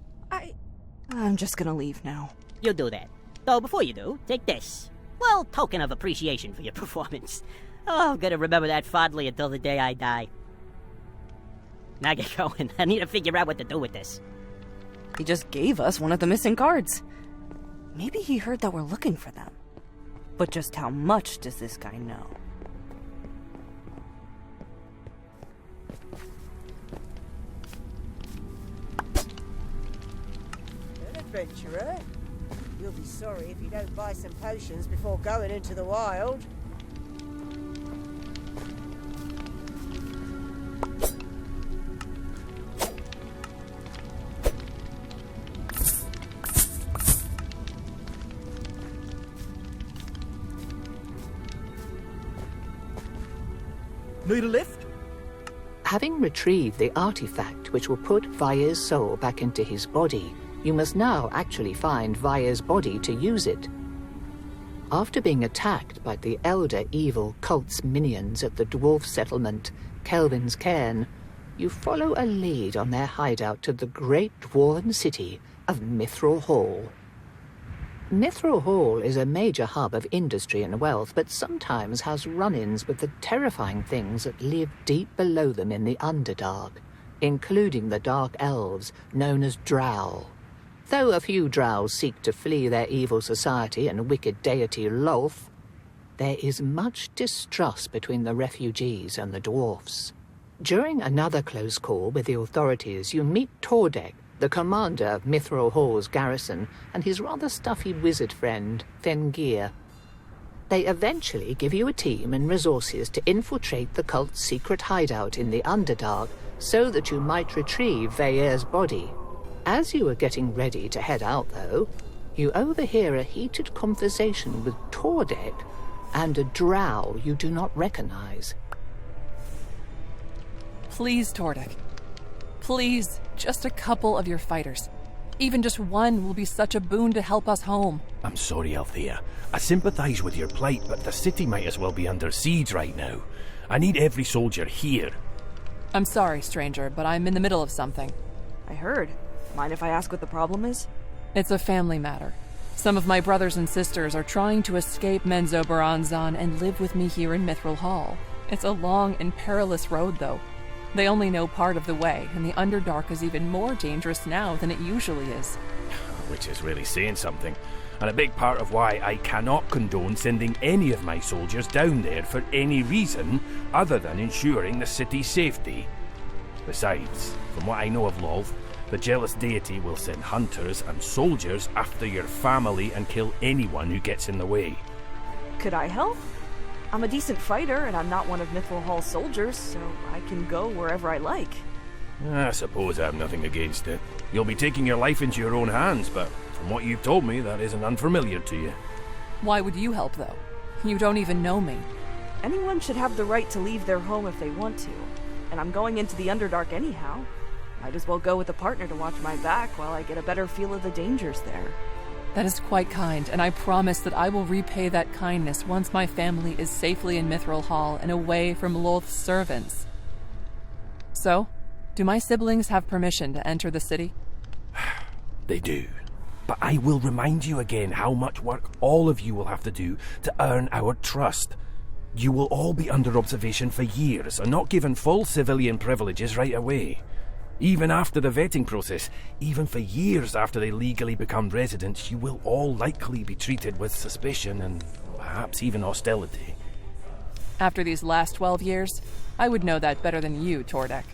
D: I'm just gonna leave now.
U: You do that. Though before you do, take this. Well, token of appreciation for your performance. Oh, I'm gonna remember that fondly until the day I die. Now get going. I need to figure out what to do with this.
D: He just gave us one of the missing cards. Maybe he heard that we're looking for them. But just how much does this guy know?
H: An adventurer. You'll be sorry if you don't buy some potions before going into the wild.
F: clear a lift?
A: Having retrieved the artifact which will put Vaer's soul back into his body, you must now actually find Vaer's body to use it. After being attacked by the elder evil cult's minions at the dwarf settlement, Kelvin's Cairn, you follow a lead on their hideout to the great dwarven city of Mithril Hall. Mithril Hall is a major hub of industry and wealth, but sometimes has run-ins with the terrifying things that live deep below them in the Underdark, including the Dark Elves, known as Drow. Though a few Drows seek to flee their evil society and wicked deity Lolth, there is much distrust between the refugees and the dwarfs. During another close call with the authorities, you meet Tordek, the commander of Mithril Hall's garrison, and his rather stuffy wizard friend, Fengir. They eventually give you a team and resources to infiltrate the cult's secret hideout in the Underdark so that you might retrieve Vaer's body. As you are getting ready to head out, though, you overhear a heated conversation with Tordek and a drow you do not recognize.
L: Please, Tordek. Please, just a couple of your fighters. Even just one will be such a boon to help us home.
M: I'm sorry, Althea. I sympathize with your plight, but the city might as well be under siege right now. I need every soldier here.
L: I'm sorry, stranger, but I'm in the middle of something.
D: I heard. Mind if I ask what the problem is?
L: It's a family matter. Some of my brothers and sisters are trying to escape Menzoberranzan and live with me here in Mithril Hall. It's a long and perilous road, though. They only know part of the way, and the Underdark is even more dangerous now than it usually is.
M: Which is really saying something, and a big part of why I cannot condone sending any of my soldiers down there for any reason other than ensuring the city's safety. Besides, from what I know of Lolth, the jealous deity will send hunters and soldiers after your family and kill anyone who gets in the way.
D: Could I help? I'm a decent fighter, and I'm not one of Mithril Hall's soldiers, so I can go wherever I like.
M: I suppose I have nothing against it. You'll be taking your life into your own hands, but from what you've told me, that isn't unfamiliar to you.
L: Why would you help, though? You don't even know me.
D: Anyone should have the right to leave their home if they want to, and I'm going into the Underdark anyhow. Might as well go with a partner to watch my back while I get a better feel of the dangers there.
L: That is quite kind, and I promise that I will repay that kindness once my family is safely in Mithril Hall and away from Lolth's servants. So, do my siblings have permission to enter the city?
M: They do. But I will remind you again how much work all of you will have to do to earn our trust. You will all be under observation for years and not given full civilian privileges right away. Even after the vetting process, even for years after they legally become residents, you will all likely be treated with suspicion and perhaps even hostility.
L: After these last 12 years, I would know that better than you, Tordek.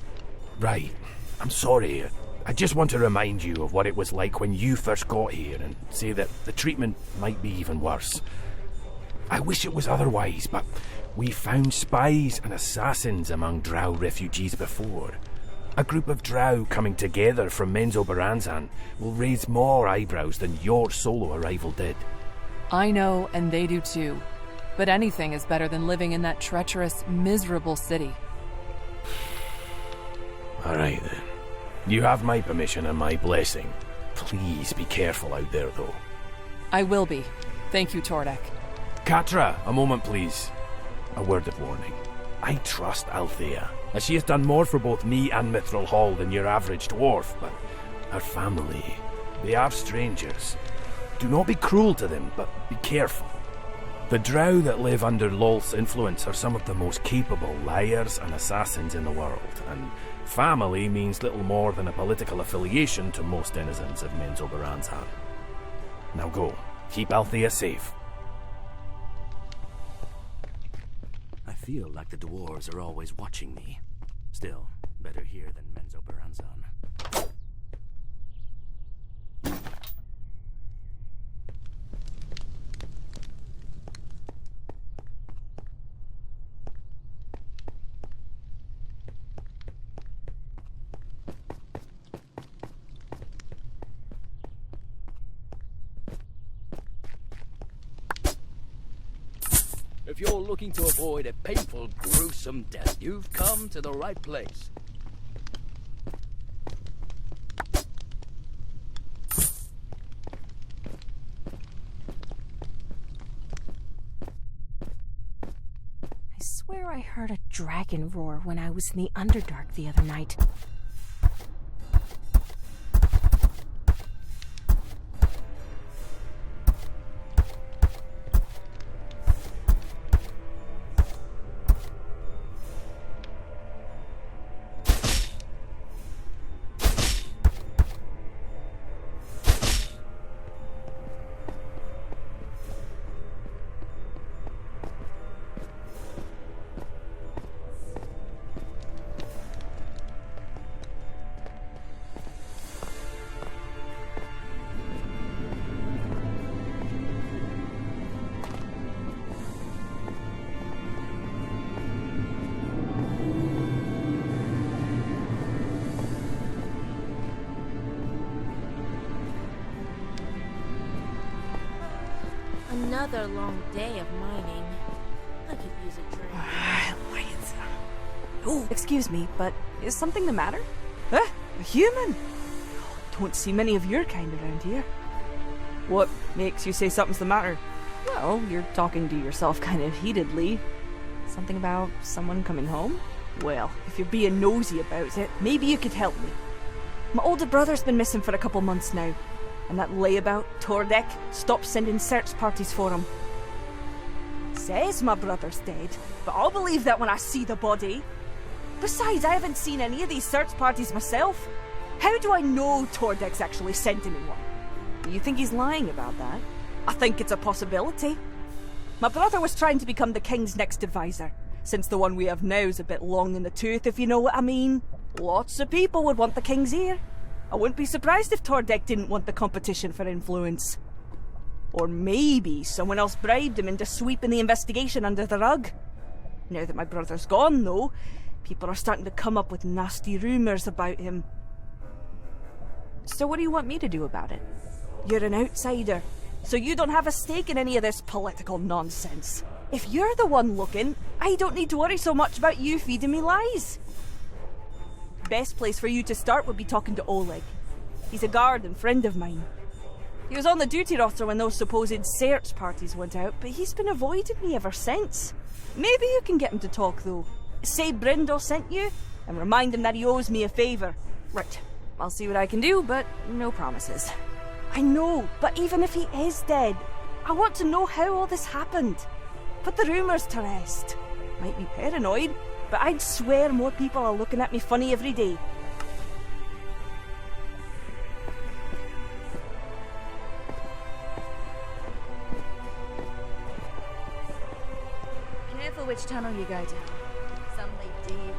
M: Right. I'm sorry. I just want to remind you of what it was like when you first got here and say that the treatment might be even worse. I wish it was otherwise, but we found spies and assassins among Drow refugees before. A group of Drow coming together from Menzoberranzan will raise more eyebrows than your solo arrival did.
L: I know, and they do too. But anything is better than living in that treacherous, miserable city.
M: All right, then. You have my permission and my blessing. Please be careful out there, though.
L: I will be. Thank you, Tordek.
M: Katra, a moment, please. A word of warning. I trust Althea, as she has done more for both me and Mithril Hall than your average dwarf, but her family, they are strangers. Do not be cruel to them, but be careful. The Drow that live under Lolth's influence are some of the most capable liars and assassins in the world, and family means little more than a political affiliation to most denizens of Menzoberranzan. Now go. Keep Althea safe.
V: I feel like the dwarves are always watching me. Still, better here than Menzoberranzan.
Q: If you're looking to avoid a painful, gruesome death, you've come to the right place.
N: I swear I heard a dragon roar when I was in the Underdark the other night.
P: Another long day of mining. I could use a drink.
D: Oh, excuse me, but is something the matter? Huh? A human? Don't see many of your kind around here. What makes you say something's the matter? Well, you're talking to yourself kind of heatedly. Something about someone coming home? Well, if you're being nosy about it, maybe you could help me. My older brother's been missing for a couple months now, and that layabout, Tordek, stopped sending search parties for him. Says my brother's dead, but I'll believe that when I see the body. Besides, I haven't seen any of these search parties myself. How do I know Tordek's actually sent anyone? You think he's lying about that? I think it's a possibility. My brother was trying to become the king's next advisor, since the one we have now is a bit long in the tooth, if you know what I mean. Lots of people would want the king's ear. I wouldn't be surprised if Tordek didn't want the competition for influence. Or maybe someone else bribed him into sweeping the investigation under the rug. Now that my brother's gone, though, people are starting to come up with nasty rumours about him. So what do you want me to do about it? You're an outsider, so you don't have a stake in any of this political nonsense. If you're the one looking, I don't need to worry so much about you feeding me lies. Best place for you to start would be talking to Oleg. He's a guard and friend of mine. He was on the duty roster when those supposed search parties went out, but he's been avoiding me ever since. Maybe you can get him to talk, though. Say Brindle sent you, and remind him that he owes me a favour. Right, I'll see what I can do, but no promises. I know, but even if he is dead, I want to know how all this happened. Put the rumours to rest. Might be paranoid, but I'd swear more people are looking at me funny every day.
E: Careful which tunnel you go down. Some lead deep.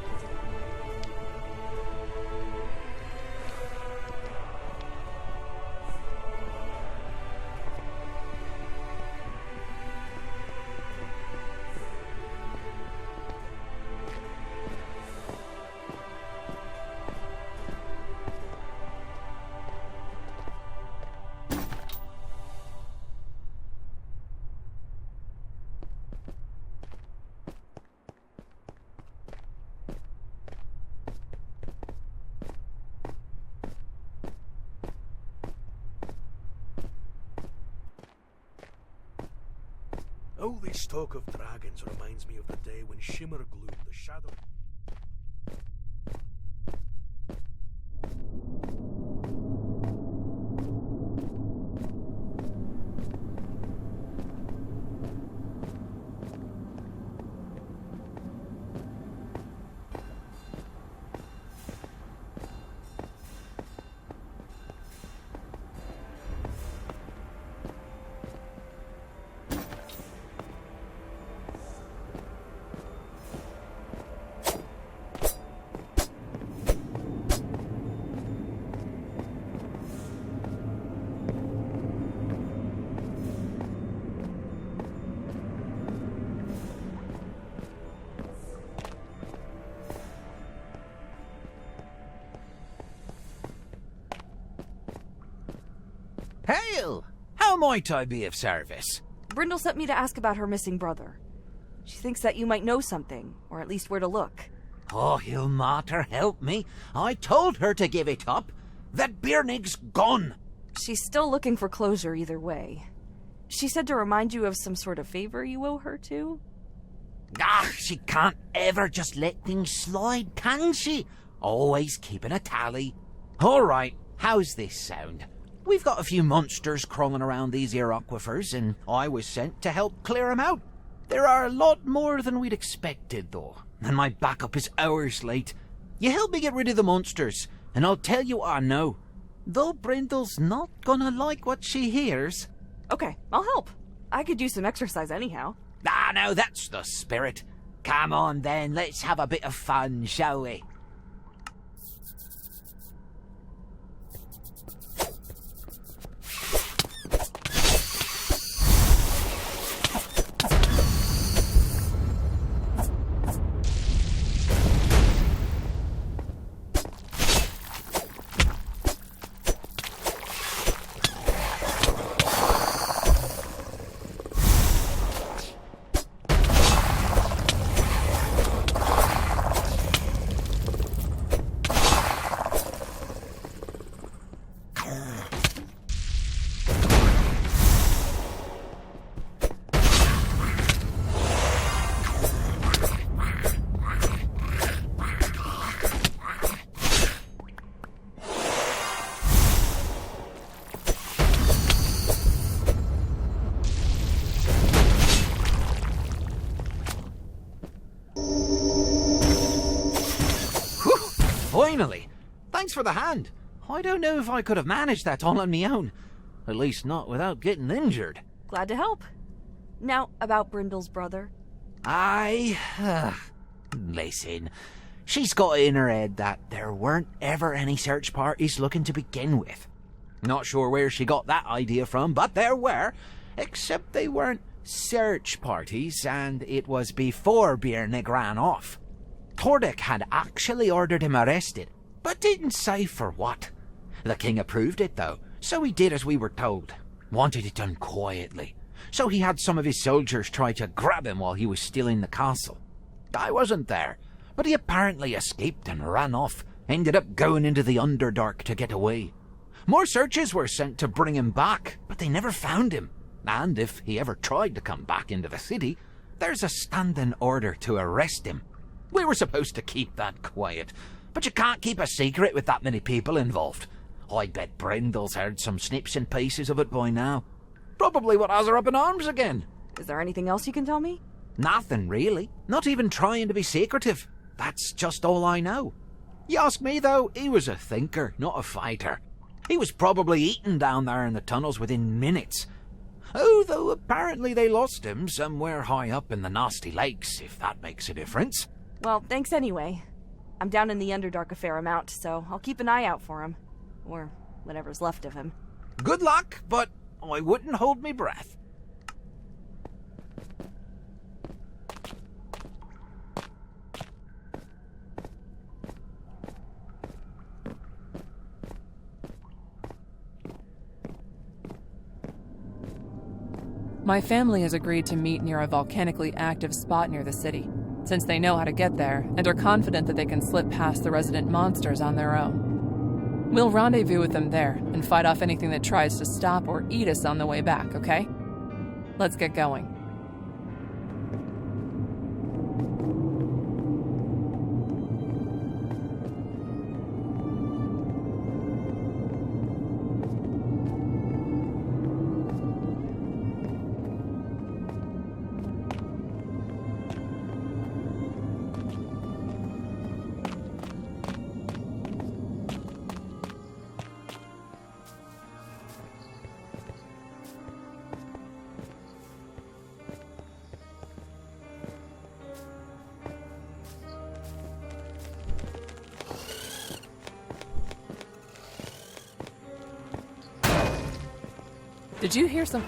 M: All this talk of dragons reminds me of the day when Shimmer Gloom, the shadow...
F: Hail! How might I be of service?
D: Brindle sent me to ask about her missing brother. She thinks that you might know something, or at least where to look.
F: Oh, he'll mater help me. I told her to give it up. That Birnig's gone.
D: She's still looking for closure either way. She said to remind you of some sort of favor you owe her too?
F: She can't ever just let things slide, can she? Always keeping a tally. All right, how's this sound? We've got a few monsters crawling around these here aquifers, and I was sent to help clear 'em out. There are a lot more than we'd expected, though, and my backup is hours late. You help me get rid of the monsters, and I'll tell you what I know. Though Brindle's not gonna like what she hears.
D: Okay, I'll help. I could use some exercise anyhow.
F: No, that's the spirit. Come on then, let's have a bit of fun, shall we? Finally! Thanks for the hand. I don't know if I could have managed that all on my own. At least not without getting injured.
D: Glad to help. Now, about Brindle's brother.
F: Listen, she's got it in her head that there weren't ever any search parties looking to begin with. Not sure where she got that idea from, but there were. Except they weren't search parties, and it was before Bjernig ran off. Tordek had actually ordered him arrested, but didn't say for what. The king approved it, though, so he did as we were told. Wanted it done quietly, so he had some of his soldiers try to grab him while he was still in the castle. I wasn't there, but he apparently escaped and ran off, ended up going into the Underdark to get away. More searches were sent to bring him back, but they never found him. And if he ever tried to come back into the city, there's a standing order to arrest him. We were supposed to keep that quiet, but you can't keep a secret with that many people involved. I bet Brindle's heard some snips and pieces of it by now. Probably what has her up in arms again.
D: Is there anything else you can tell me?
F: Nothing, really. Not even trying to be secretive. That's just all I know. You ask me, though, he was a thinker, not a fighter. He was probably eaten down there in the tunnels within minutes. Though apparently they lost him somewhere high up in the nasty lakes, if that makes a difference.
D: Well, thanks anyway. I'm down in the Underdark a fair amount, so I'll keep an eye out for him. Or whatever's left of him.
F: Good luck, but I wouldn't hold me breath.
L: My family has agreed to meet near a volcanically active spot near the city, since they know how to get there and are confident that they can slip past the resident monsters on their own. We'll rendezvous with them there and fight off anything that tries to stop or eat us on the way back, okay? Let's get going. Did you hear some...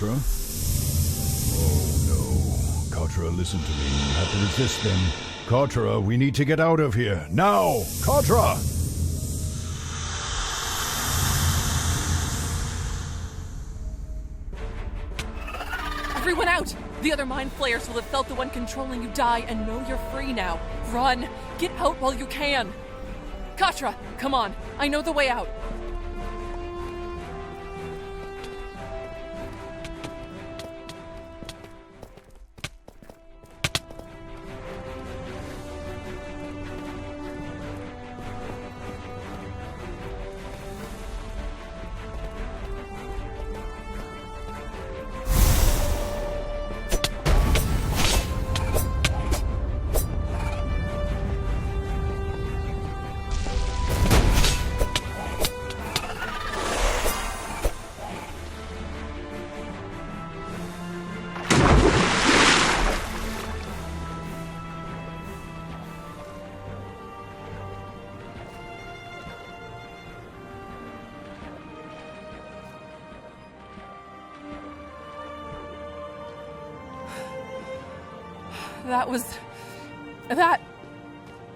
C: Katra? Oh no. Katra, listen to me. You have to resist them. Katra, we need to get out of here. Now! Katra!
L: Everyone out! The other mind flayers will have felt the one controlling you die and know you're free now. Run! Get out while you can! Katra, come on. I know the way out.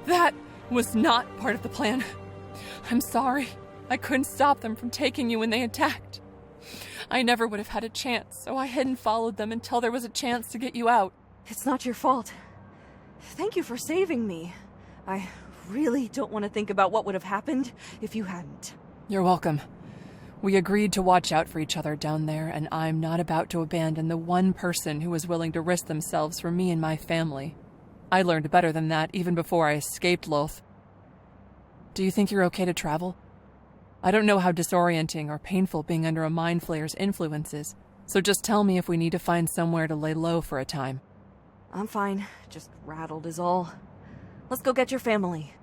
L: That was not part of the plan. I'm sorry. I couldn't stop them from taking you when they attacked. I never would have had a chance, so I hid and followed them until there was a chance to get you out.
D: It's not your fault. Thank you for saving me. I really don't want to think about what would have happened if you hadn't.
L: You're welcome. We agreed to watch out for each other down there, and I'm not about to abandon the one person who was willing to risk themselves for me and my family. I learned better than that even before I escaped Loth. Do you think you're okay to travel? I don't know how disorienting or painful being under a mind flayer's influence is, so just tell me if we need to find somewhere to lay low for a time.
D: I'm fine. Just rattled is all. Let's go get your family.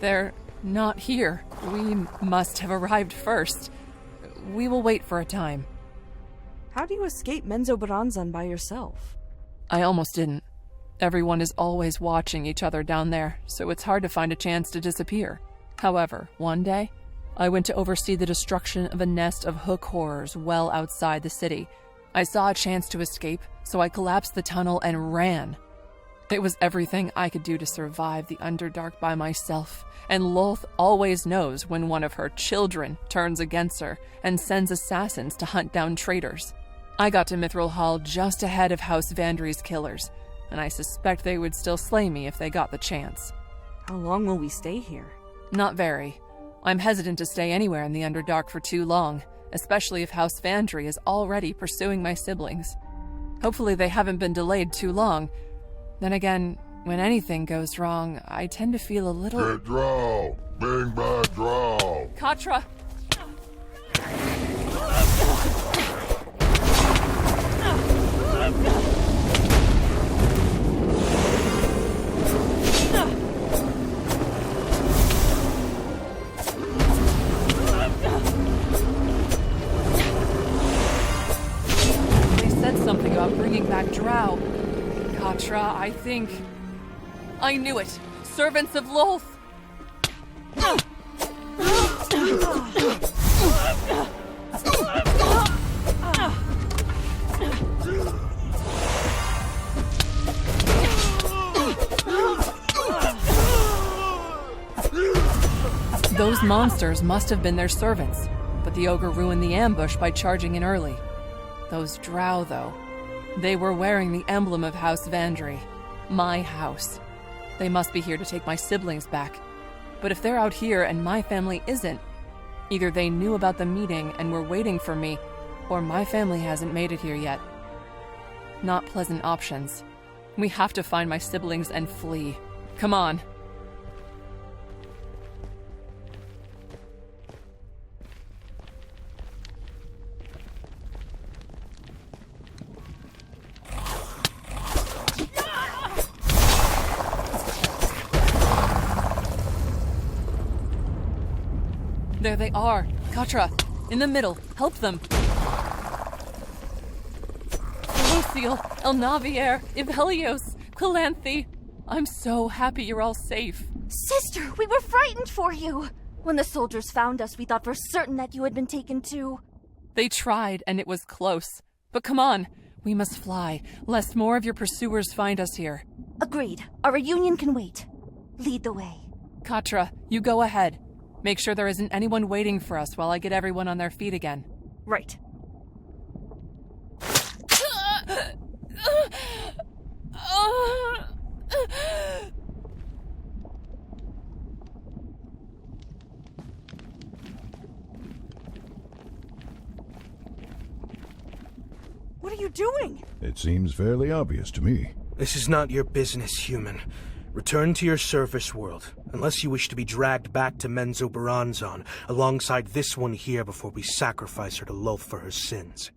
L: They're not here. We must have arrived first. We will wait for a time.
D: How do you escape Menzoberranzan by yourself?
L: I almost didn't. Everyone is always watching each other down there, so it's hard to find a chance to disappear. However, one day, I went to oversee the destruction of a nest of hook horrors well outside the city. I saw a chance to escape, so I collapsed the tunnel and ran. It was everything I could do to survive the Underdark by myself, and Loth always knows when one of her children turns against her and sends assassins to hunt down traitors. I got to Mithril Hall just ahead of House Vandry's killers, and I suspect they would still slay me if they got the chance.
D: How long will we stay here?
L: Not very. I'm hesitant to stay anywhere in the Underdark for too long, especially if House Vandry is already pursuing my siblings. Hopefully they haven't been delayed too long. Then again, when anything goes wrong, I tend to feel a little...
K: Get drow! Bing bad drow!
L: Katra! They said something about bringing back drow. Katra, I think... I knew it! Servants of Loth! Those monsters must have been their servants, but the ogre ruined the ambush by charging in early. Those drow, though, they were wearing the emblem of House Vandry, my house. They must be here to take my siblings back. But if they're out here and my family isn't, either they knew about the meeting and were waiting for me, or my family hasn't made it here yet. Not pleasant options. We have to find my siblings and flee. Come on. There they are. Katra, in the middle. Help them. Luciel, Elnavier, Ivelios, Calanthe. I'm so happy you're all safe.
G: Sister, we were frightened for you. When the soldiers found us, we thought for certain that you had been taken too.
L: They tried, and it was close. But come on, we must fly, lest more of your pursuers find us here.
G: Agreed. Our reunion can wait. Lead the way.
L: Katra, you go ahead. Make sure there isn't anyone waiting for us while I get everyone on their feet again.
D: Right. What are you doing?
C: It seems fairly obvious to me.
O: This is not your business, human. Return to your surface world, unless you wish to be dragged back to Menzoberranzan alongside this one here before we sacrifice her to Lolth for her sins.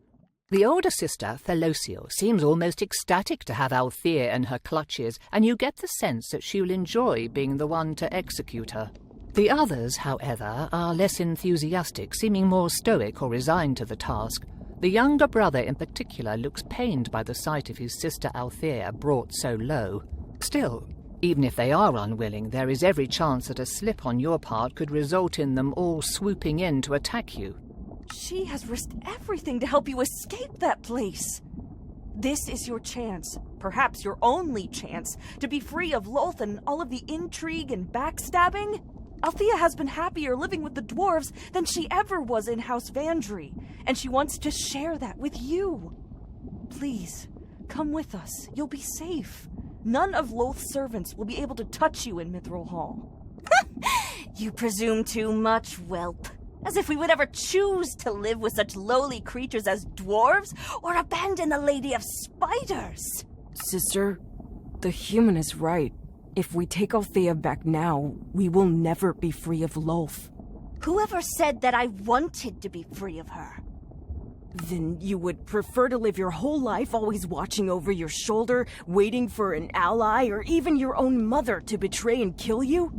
A: The older sister, Felosio, seems almost ecstatic to have Althea in her clutches, and you get the sense that she'll enjoy being the one to execute her. The others, however, are less enthusiastic, seeming more stoic or resigned to the task. The younger brother in particular looks pained by the sight of his sister Althea brought so low. Still, even if they are unwilling, there is every chance that a slip on your part could result in them all swooping in to attack you.
D: She has risked everything to help you escape that place. This is your chance, perhaps your only chance, to be free of Lolth and all of the intrigue and backstabbing. Althea has been happier living with the dwarves than she ever was in House Vandry, and she wants to share that with you. Please, come with us. You'll be safe. None of Lolth's servants will be able to touch you in Mithril Hall.
G: You presume too much, whelp. As if we would ever choose to live with such lowly creatures as dwarves, or abandon the Lady of Spiders.
D: Sister, the human is right. If we take Althea back now, we will never be free of Lolth.
G: Whoever said that I wanted to be free of her?
D: Then you would prefer to live your whole life always watching over your shoulder, waiting for an ally, or even your own mother to betray and kill you?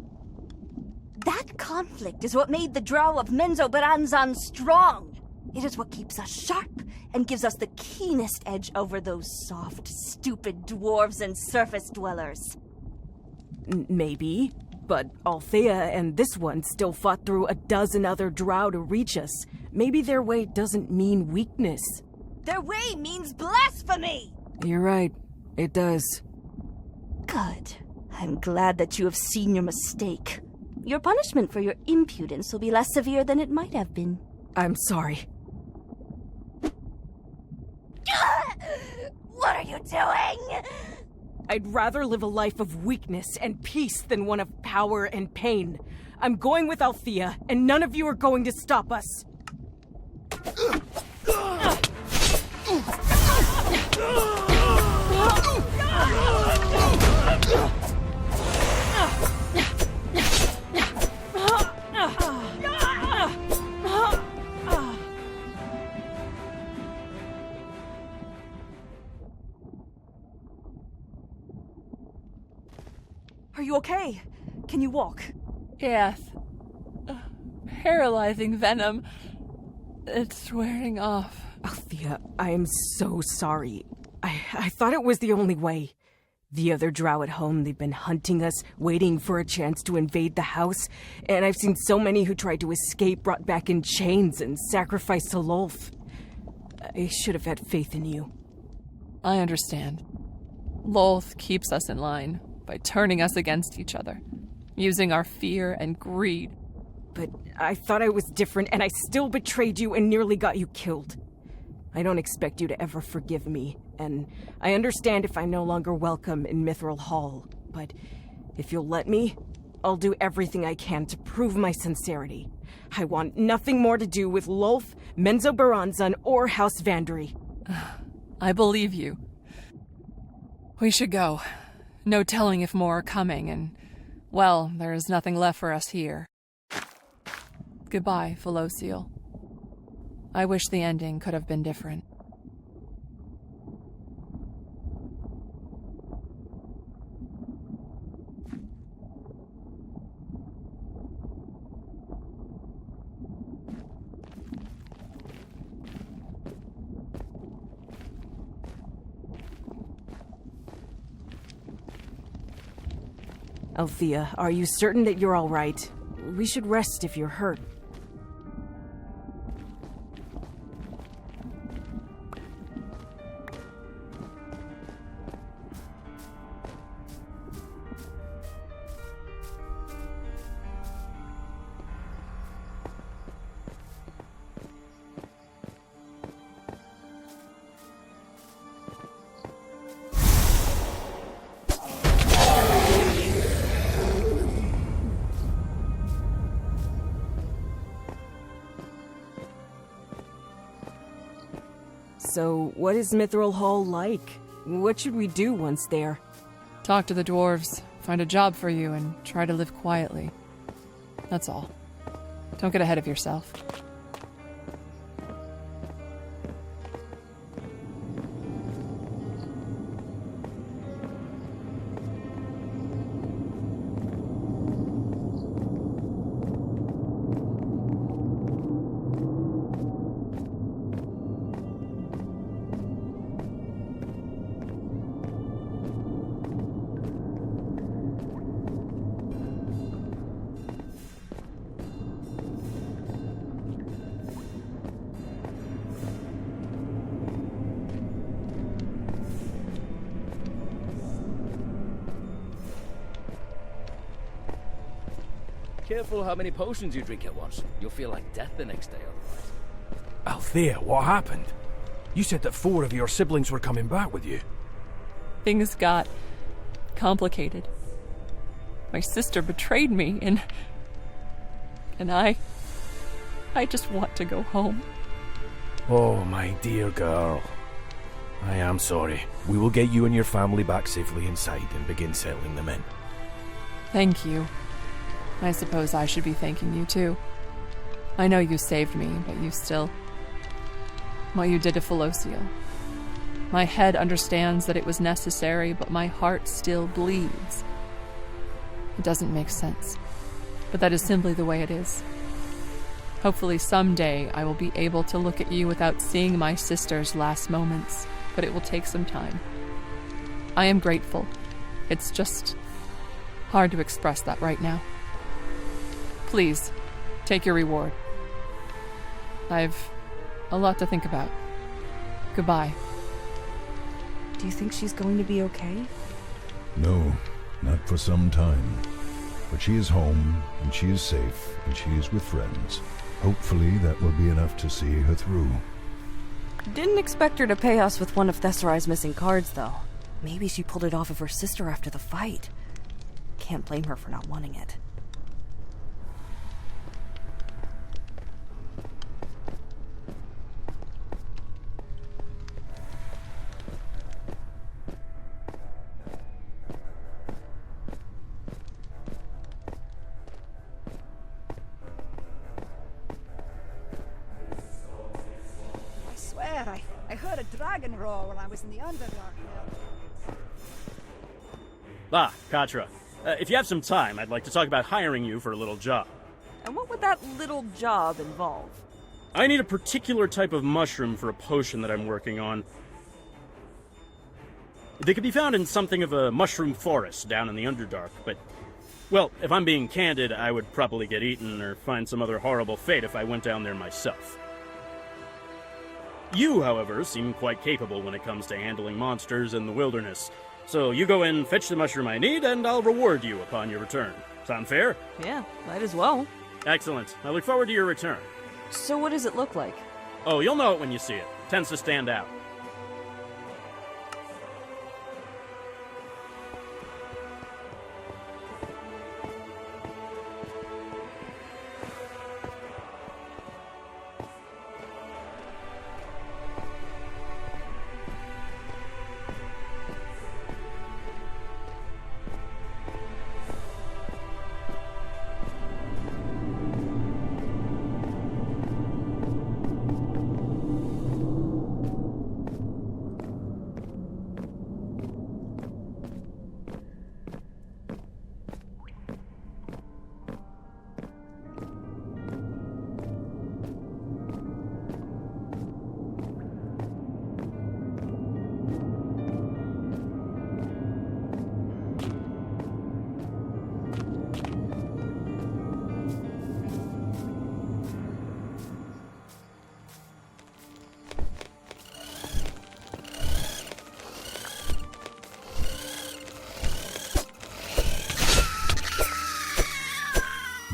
G: That conflict is what made the drow of Menzoberranzan strong. It is what keeps us sharp and gives us the keenest edge over those soft, stupid dwarves and surface dwellers.
D: Maybe, but Althea and this one still fought through a dozen other drow to reach us. Maybe their way doesn't mean weakness.
G: Their way means blasphemy!
D: You're right. It does.
G: Good. I'm glad that you have seen your mistake. Your punishment for your impudence will be less severe than it might have been.
D: I'm sorry.
G: What are you doing?
D: I'd rather live a life of weakness and peace than one of power and pain. I'm going with Althea, and none of you are going to stop us. Are you okay? Can you walk?
L: Yes. Paralyzing venom. It's wearing off.
D: Althea, I am so sorry. I thought it was the only way. The other drow at home, they've been hunting us, waiting for a chance to invade the house, and I've seen so many who tried to escape brought back in chains and sacrificed to Lolth. I should have had faith in you.
L: I understand. Lolth keeps us in line by turning us against each other, using our fear and greed.
D: but I thought I was different, and I still betrayed you and nearly got you killed. I don't expect you to ever forgive me, and I understand if I'm no longer welcome in Mithril Hall, but if you'll let me, I'll do everything I can to prove my sincerity. I want nothing more to do with Lolth, Menzoberranzan, or House Vandry.
L: I believe you. We should go. No telling if more are coming, and, well, there is nothing left for us here. Goodbye, Felocial. I wish the ending could have been different.
D: Althea, are you certain that you're all right? We should rest if you're hurt. So, what is Mithril Hall like? What should we do once there?
L: Talk to the dwarves, find a job for you, and try to live quietly. That's all. Don't get ahead of yourself.
M: Careful how many potions you drink at once. You'll feel like death the next day otherwise. Althea, what happened? You said that 4 of your siblings were coming back with you.
L: Things got complicated. My sister betrayed me, and I just want to go home.
M: Oh, my dear girl. I am sorry. We will get you and your family back safely inside and begin settling them in.
L: Thank you. I suppose I should be thanking you, too. I know you saved me, but you still... what you did to Felocial. My head understands that it was necessary, but my heart still bleeds. It doesn't make sense, but that is simply the way it is. Hopefully someday I will be able to look at you without seeing my sister's last moments, but it will take some time. I am grateful. It's just hard to express that right now. Please, take your reward. I've a lot to think about. Goodbye.
D: Do you think she's going to be okay?
C: No, not for some time. But she is home, and she is safe, and she is with friends. Hopefully that will be enough to see her through.
D: Didn't expect her to pay us with one of Thesserai's missing cards, though. Maybe she pulled it off of her sister after the fight. Can't blame her for not wanting it.
J: I heard a dragon roar when I was in the Underdark.
R: Ah, Katra. If you have some time, I'd like to talk about hiring you for a little job.
D: And what would that little job involve?
R: I need a particular type of mushroom for a potion that I'm working on. They could be found in something of a mushroom forest down in the Underdark, but, well, if I'm being candid, I would probably get eaten or find some other horrible fate if I went down there myself. You, however, seem quite capable when it comes to handling monsters in the wilderness. So you go in, fetch the mushroom I need, and I'll reward you upon your return. Sound fair?
D: Yeah, might as well.
R: Excellent. I look forward to your return.
D: So what does it look like?
R: Oh, you'll know it when you see it. Tends to stand out.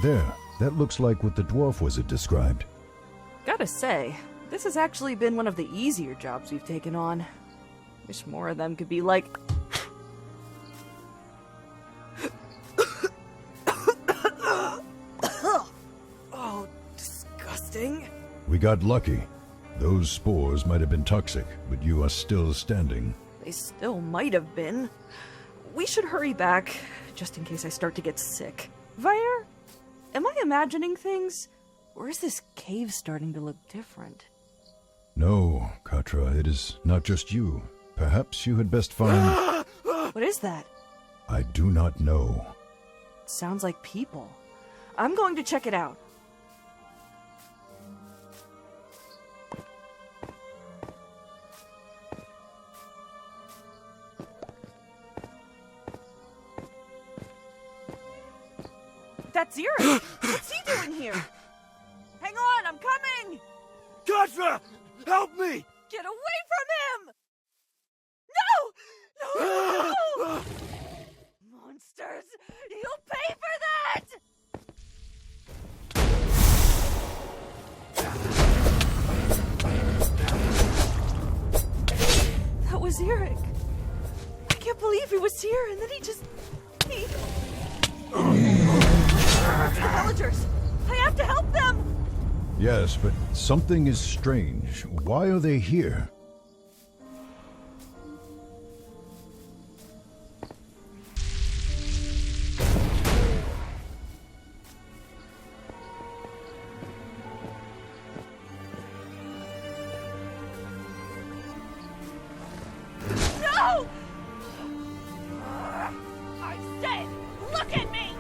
C: There, that looks like what the dwarf wizard described.
D: Gotta say, this has actually been one of the easier jobs we've taken on. Wish more of them could be like... Oh, disgusting.
C: We got lucky. Those spores might have been toxic, but you are still standing.
D: They still might have been. We should hurry back, just in case I start to get sick. Vaer? Am I imagining things? Or is this cave starting to look different?
C: No, Katra, it is not just you. Perhaps you had best find...
D: What is that?
C: I do not know.
D: It sounds like people. I'm going to check it out. That's Zira! What's he doing here? Hang on, I'm coming!
O: Katra! Help me!
D: Get away from him! No! No! No! Monsters! You'll pay for that! That was Eric. I can't believe he was here, and then he just... The villagers! I have to help them!
C: Yes, but something is strange. Why are they here?
D: No! I said, look at me!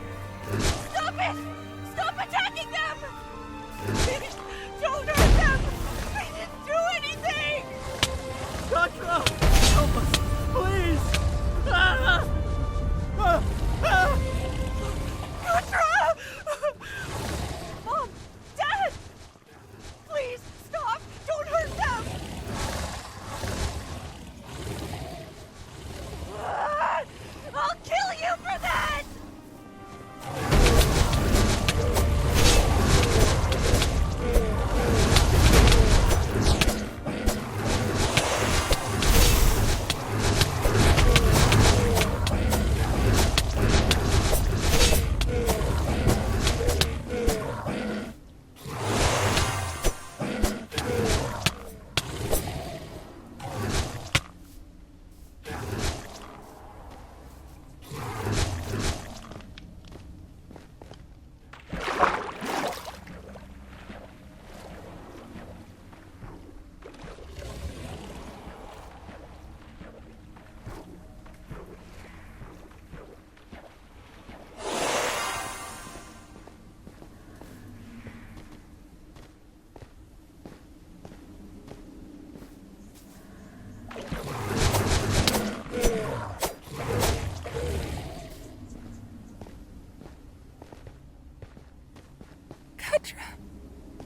D: Stop it! Stop attacking them! Don't hurt them! They didn't do anything!
U: Katra! Help us! Please!
D: Katra! Mom! Dad! Please, stop! Don't hurt them! I'll kill you for that!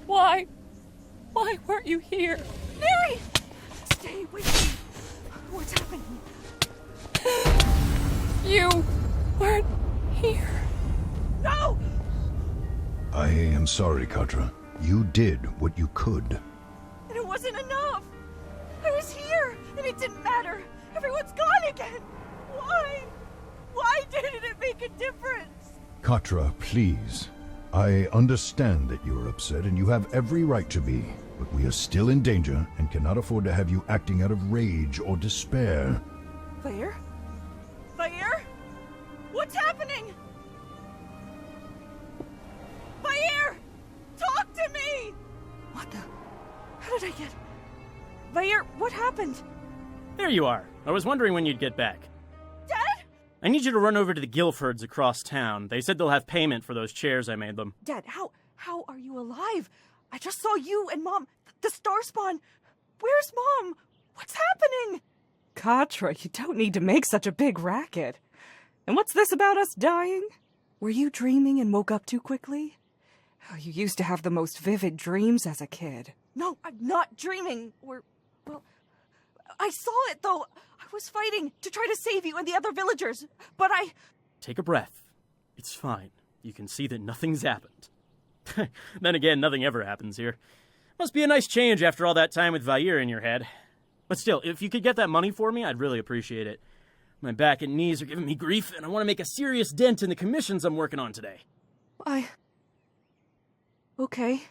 L: Why? Why weren't you here?
D: Mary! Stay with me. What's happening?
L: You weren't here.
D: No!
C: I am sorry, Katra. You did what you could.
D: And it wasn't enough! I was here, and it didn't matter! Everyone's gone again! Why? Why didn't it make a difference?
C: Katra, please. I understand that you're upset, and you have every right to be. But we are still in danger, and cannot afford to have you acting out of rage or despair.
D: Vaer? Vaer? What's happening? Vaer! Talk to me! What the? How did I get... Vaer, what happened?
R: There you are. I was wondering when you'd get back.
D: Dad?
R: I need you to run over to the Guilfords across town. They said they'll have payment for those chairs I made them.
D: Dad, how are you alive? I just saw you and Mom. The Starspawn. Where's Mom? What's happening? Katra, you don't need to make such a big racket. And what's this about us dying? Were you dreaming and woke up too quickly? Oh, you used to have the most vivid dreams as a kid. No, I'm not dreaming. Well, I saw it, though. I was fighting to try to save you and the other villagers, but I...
R: Take a breath. It's fine. You can see that nothing's happened. Then again, nothing ever happens here. Must be a nice change after all that time with Vaer in your head. But still, if you could get that money for me, I'd really appreciate it. My back and knees are giving me grief, and I want to make a serious dent in the commissions I'm working on today.
D: Okay.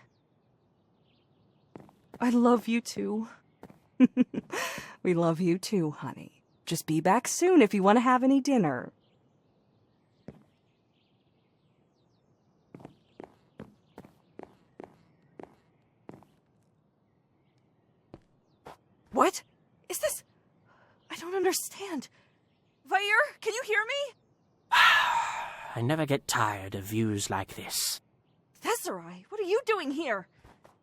D: I love you too. We love you too, honey. Just be back soon if you want to have any dinner. What? Is this... I don't understand. Vaer, can you hear me?
B: I never get tired of views like this.
D: Thesarai, what are you doing here?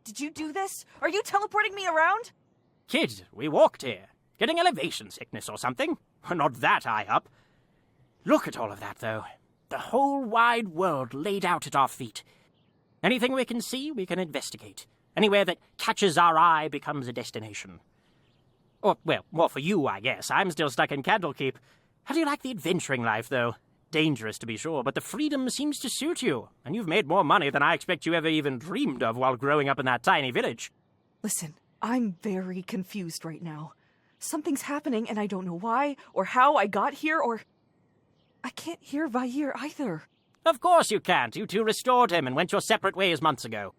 D: Did you do this? Are you teleporting me around?
B: Kid, we walked here. Getting elevation sickness or something? Not that high up. Look at all of that, though. The whole wide world laid out at our feet. Anything we can see, we can investigate. Anywhere that catches our eye becomes a destination. Or, well, more for you, I guess. I'm still stuck in Candlekeep. How do you like the adventuring life, though? Dangerous, to be sure, but the freedom seems to suit you. And you've made more money than I expect you ever even dreamed of while growing up in that tiny village.
D: Listen, I'm very confused right now. Something's happening, and I don't know why, or how I got here, or... I can't hear Vaer either.
B: Of course you can't. You two restored him and went your separate ways months ago.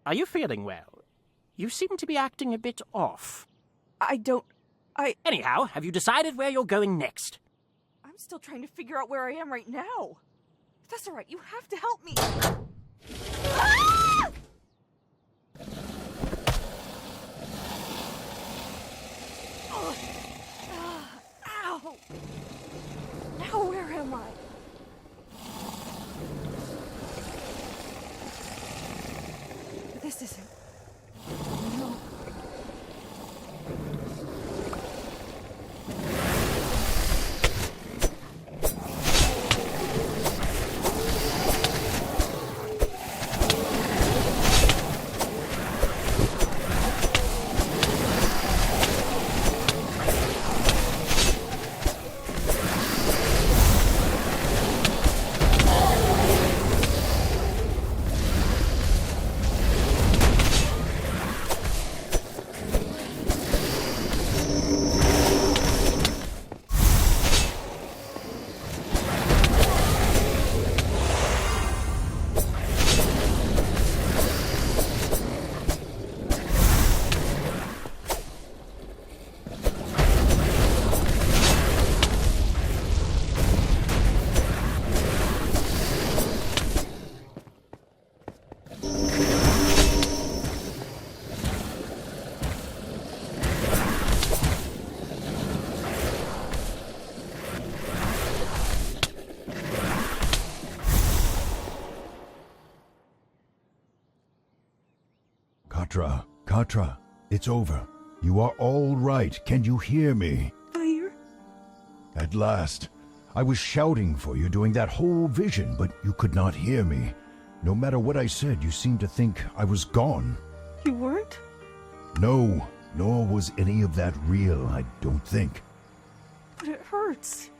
B: Are you feeling well? You seem to be acting a bit off. Anyhow, have you decided where you're going next?
D: I'm still trying to figure out where I am right now. That's all right. You have to help me. Ah! Oh. Ow! Now where am I? This isn't... No.
C: Katra, it's over. You are all right. Can you hear me?
D: Vaer?
C: At last. I was shouting for you during that whole vision, but you could not hear me. No matter what I said, you seemed to think I was gone.
D: You weren't?
C: No, nor was any of that real, I don't think.
D: But it hurts.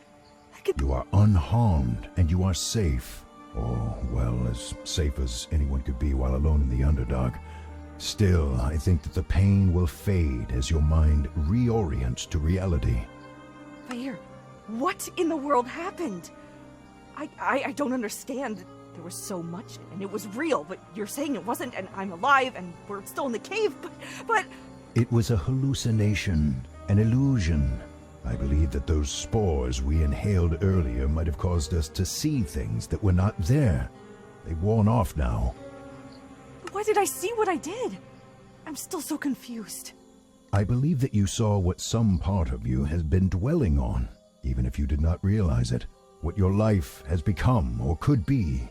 C: You are unharmed, and you are safe. or, well, as safe as anyone could be while alone in the Underdark. Still, I think that the pain will fade as your mind reorients to reality.
D: Vaer, what in the world happened? I don't understand. There was so much, and it was real, but you're saying it wasn't, and I'm alive, and we're still in the cave, but...
C: It was a hallucination, an illusion. I believe that those spores we inhaled earlier might have caused us to see things that were not there. They've worn off now.
D: Why did I see what I did? I'm still so confused.
C: I believe that you saw what some part of you has been dwelling on, even if you did not realize it. What your life has become or could be.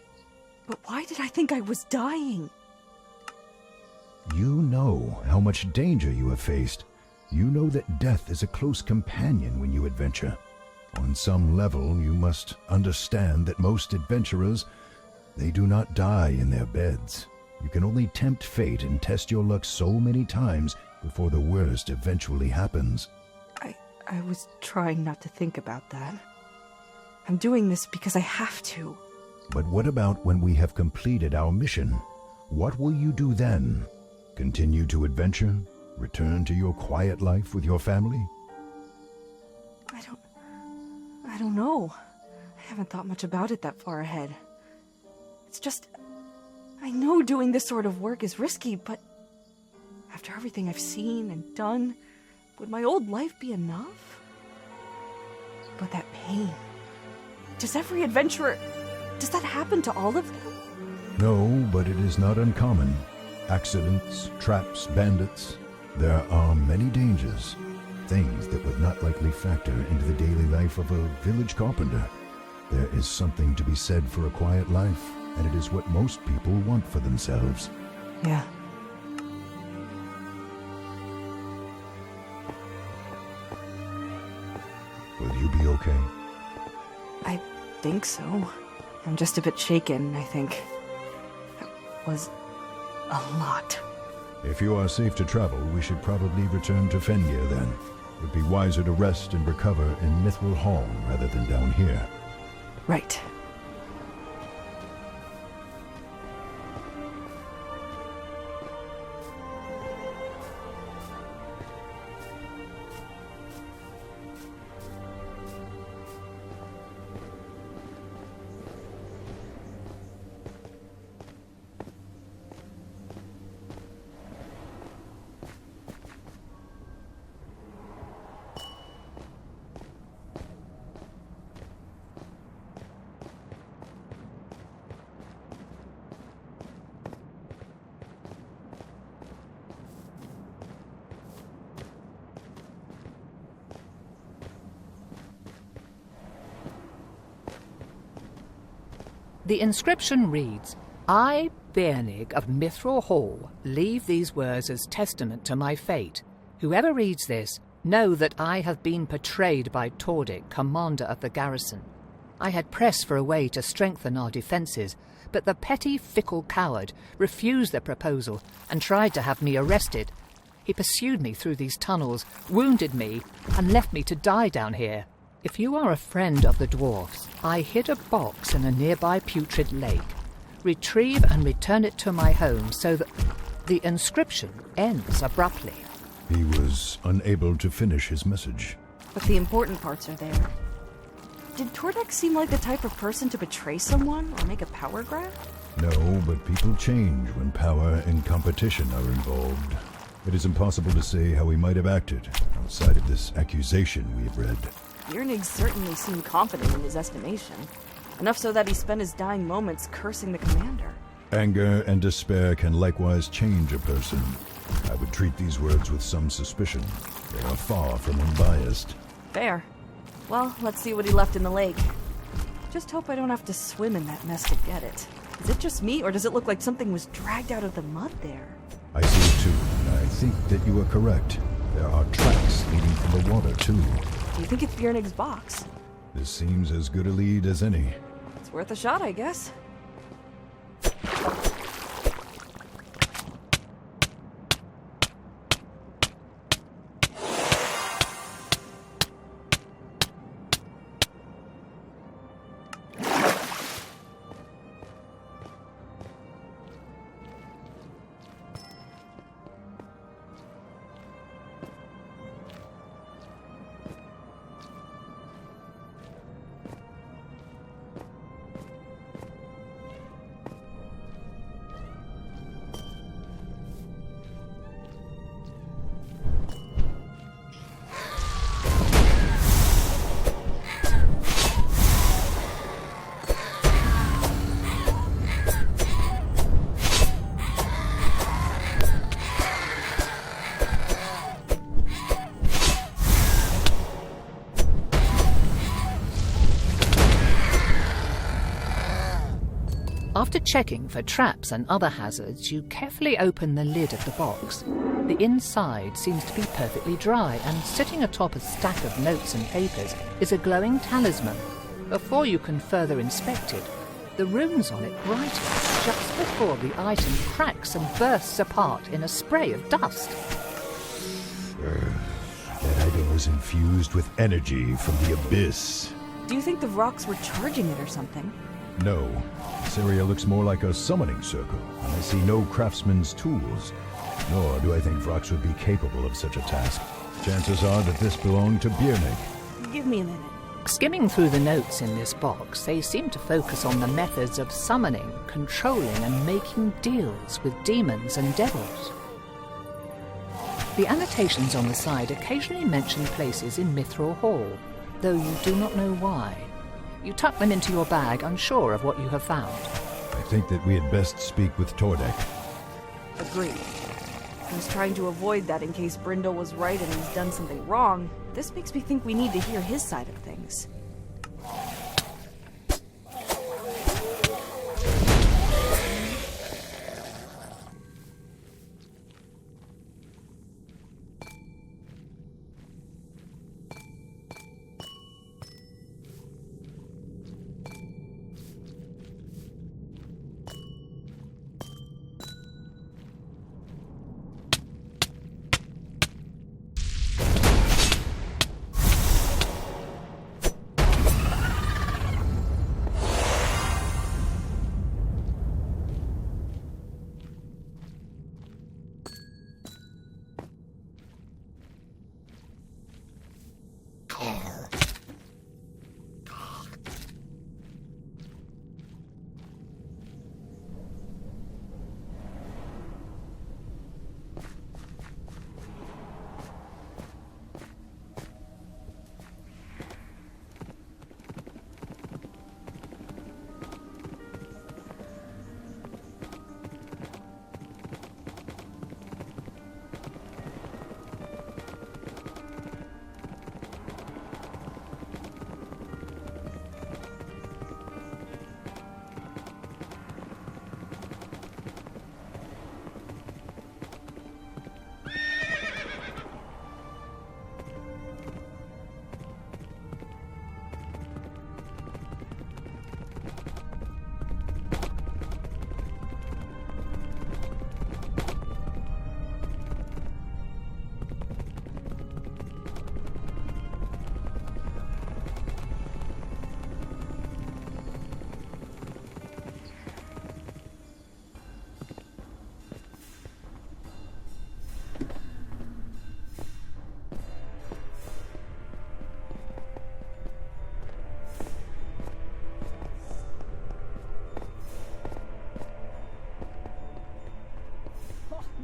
D: But why did I think I was dying?
C: You know how much danger you have faced. You know that death is a close companion when you adventure. On some level, you must understand that most adventurers, they do not die in their beds. You can only tempt fate and test your luck so many times before the worst eventually happens.
D: I was trying not to think about that. I'm doing this because I have to.
C: But what about when we have completed our mission? What will you do then? Continue to adventure? Return to your quiet life with your family?
D: I don't know. I haven't thought much about it that far ahead. It's just... I know doing this sort of work is risky, but... after everything I've seen and done, would my old life be enough? But that pain... Does every adventurer... Does that happen to all of them?
C: No, but it is not uncommon. Accidents, traps, bandits. There are many dangers. Things that would not likely factor into the daily life of a village carpenter. There is something to be said for a quiet life, and it is what most people want for themselves.
D: Yeah.
C: Will you be okay?
D: I think so. I'm just a bit shaken, I think. That was a lot.
C: If you are safe to travel, we should probably return to Fenrir then. It would be wiser to rest and recover in Mithril Hall rather than down here.
D: Right.
A: The inscription reads, I, Bernig of Mithril Hall, leave these words as testament to my fate. Whoever reads this, know that I have been betrayed by Tordic, commander of the garrison. I had pressed for a way to strengthen our defences, but the petty, fickle coward refused the proposal and tried to have me arrested. He pursued me through these tunnels, wounded me, and left me to die down here. If you are a friend of the dwarfs, I hid a box in a nearby putrid lake. Retrieve and return it to my home so that the inscription ends abruptly.
C: He was unable to finish his message.
D: But the important parts are there. Did Tordak seem like the type of person to betray someone or make a power grab?
C: No, but people change when power and competition are involved. It is impossible to say how he might have acted outside of this accusation we have read.
D: Bjernig certainly seemed confident in his estimation. Enough so that he spent his dying moments cursing the commander.
C: Anger and despair can likewise change a person. I would treat these words with some suspicion. They are far from unbiased.
D: Fair. Well, let's see what he left in the lake. Just hope I don't have to swim in that mess to get it. Is it just me, or does it look like something was dragged out of the mud there?
C: I see it too, and I think that you are correct. There are tracks leading from the water, too.
D: Do you think it's Bjernig's box?
C: This seems as good a lead as any.
D: It's worth a shot, I guess.
A: After checking for traps and other hazards, you carefully open the lid of the box. The inside seems to be perfectly dry, and sitting atop a stack of notes and papers is a glowing talisman. Before you can further inspect it, the runes on it brighten just before the item cracks and bursts apart in a spray of dust.
C: That item was infused with energy from the abyss.
D: Do you think the rocks were charging it or something?
C: No. This area looks more like a summoning circle, and I see no craftsman's tools. Nor do I think Vrox would be capable of such a task. Chances are that this belonged to Biernig.
D: Give me a minute.
A: Skimming through the notes in this box, they seem to focus on the methods of summoning, controlling, and making deals with demons and devils. The annotations on the side occasionally mention places in Mithril Hall, though you do not know why. You tuck them into your bag, unsure of what you have found.
C: I think that we had best speak with Tordek.
D: Agreed. I was trying to avoid that in case Brindle was right and he's done something wrong. This makes me think we need to hear his side of things.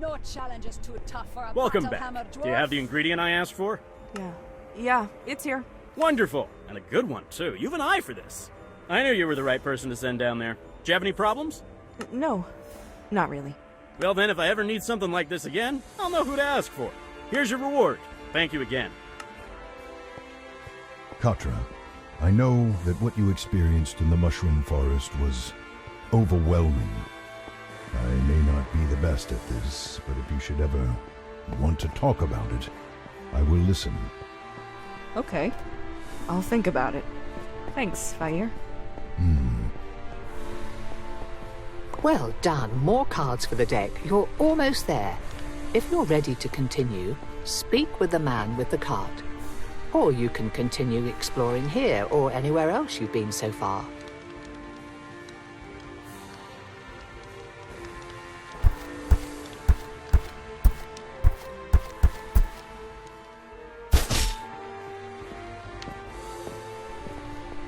J: No challenge is too tough for a
R: Welcome back.
J: battle-hammered dwarf.
R: Do you have the ingredient I asked for?
D: Yeah, it's here.
R: Wonderful. And a good one, too. You have an eye for this. I knew you were the right person to send down there. Do you have any problems?
D: No, not really.
R: Well then, if I ever need something like this again, I'll know who to ask for. Here's your reward. Thank you again.
C: Katra, I know that what you experienced in the Mushroom Forest was overwhelming. I may not be the best at this, but if you should ever want to talk about it, I will listen.
D: Okay. I'll think about it. Thanks, Vaer.
A: Well done. More cards for the deck. You're almost there. If you're ready to continue, speak with the man with the cart. Or you can continue exploring here or anywhere else you've been so far.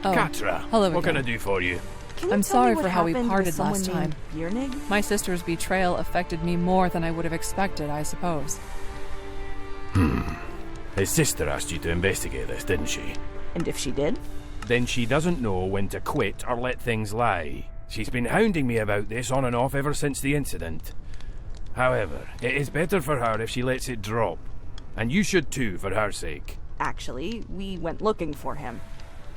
M: Katra,
L: hello
M: what can I
L: again.
M: do for you?
L: I'm sorry for how we parted last time. My sister's betrayal affected me more than I would have expected, I suppose.
M: His sister asked you to investigate this, didn't she?
D: And if she did?
M: Then she doesn't know when to quit or let things lie. She's been hounding me about this on and off ever since the incident. However, it is better for her if she lets it drop. And you should too, for her sake.
D: Actually, we went looking for him.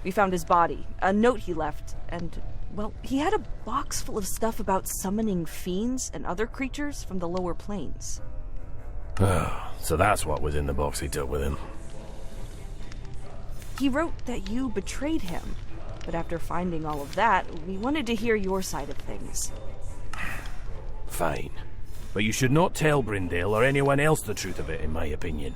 D: We found his body, a note he left, and, well, he had a box full of stuff about summoning fiends and other creatures from the lower planes.
M: So that's what was in the box he took with him.
D: He wrote that you betrayed him, but after finding all of that, we wanted to hear your side of things.
M: Fine. But you should not tell Brindale or anyone else the truth of it, in my opinion.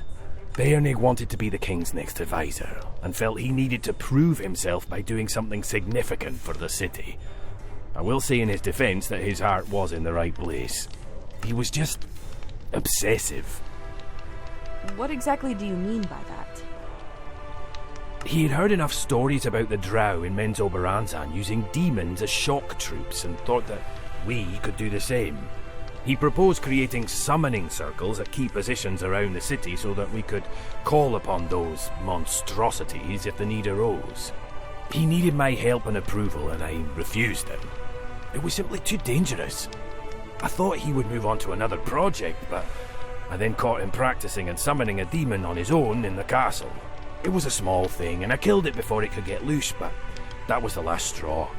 M: Baernig wanted to be the king's next advisor, and felt he needed to prove himself by doing something significant for the city. I will say in his defense that his heart was in the right place. He was just obsessive.
D: What exactly do you mean by that?
M: He had heard enough stories about the Drow in Menzoberranzan using demons as shock troops and thought that we could do the same. He proposed creating summoning circles at key positions around the city so that we could call upon those monstrosities if the need arose. He needed my help and approval, and I refused him. It was simply too dangerous. I thought he would move on to another project, but I then caught him practicing and summoning a demon on his own in the castle. It was a small thing, and I killed it before it could get loose, but that was the last straw.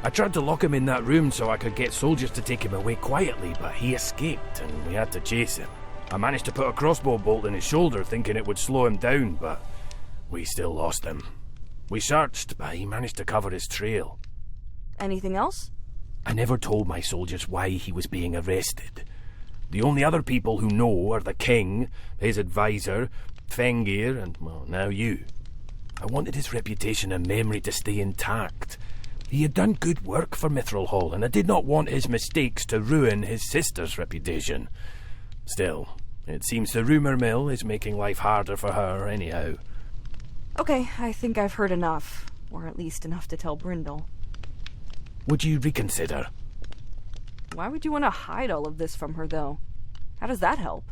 M: I tried to lock him in that room so I could get soldiers to take him away quietly, but he escaped and we had to chase him. I managed to put a crossbow bolt in his shoulder thinking it would slow him down, but we still lost him. We searched, but he managed to cover his trail.
D: Anything else?
M: I never told my soldiers why he was being arrested. The only other people who know are the king, his advisor, Fengir, and, well, now you. I wanted his reputation and memory to stay intact. He had done good work for Mithril Hall, and I did not want his mistakes to ruin his sister's reputation. Still, it seems the rumour mill is making life harder for her anyhow.
D: Okay, I think I've heard enough. Or at least enough to tell Brindle.
M: Would you reconsider?
D: Why would you want to hide all of this from her, though? How does that help?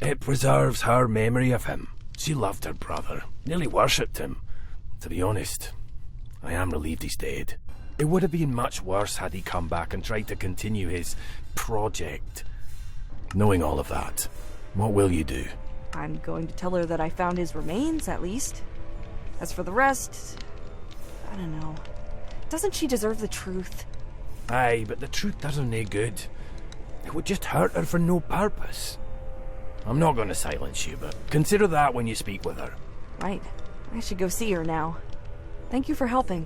M: It preserves her memory of him. She loved her brother, nearly worshipped him. To be honest, I am relieved he's dead. It would have been much worse had he come back and tried to continue his project. Knowing all of that, what will you do?
D: I'm going to tell her that I found his remains, at least. As for the rest, I don't know. Doesn't she deserve the truth?
M: Aye, but the truth does her no good. It would just hurt her for no purpose. I'm not going to silence you, but consider that when you speak with her.
D: Right. I should go see her now. Thank you for helping.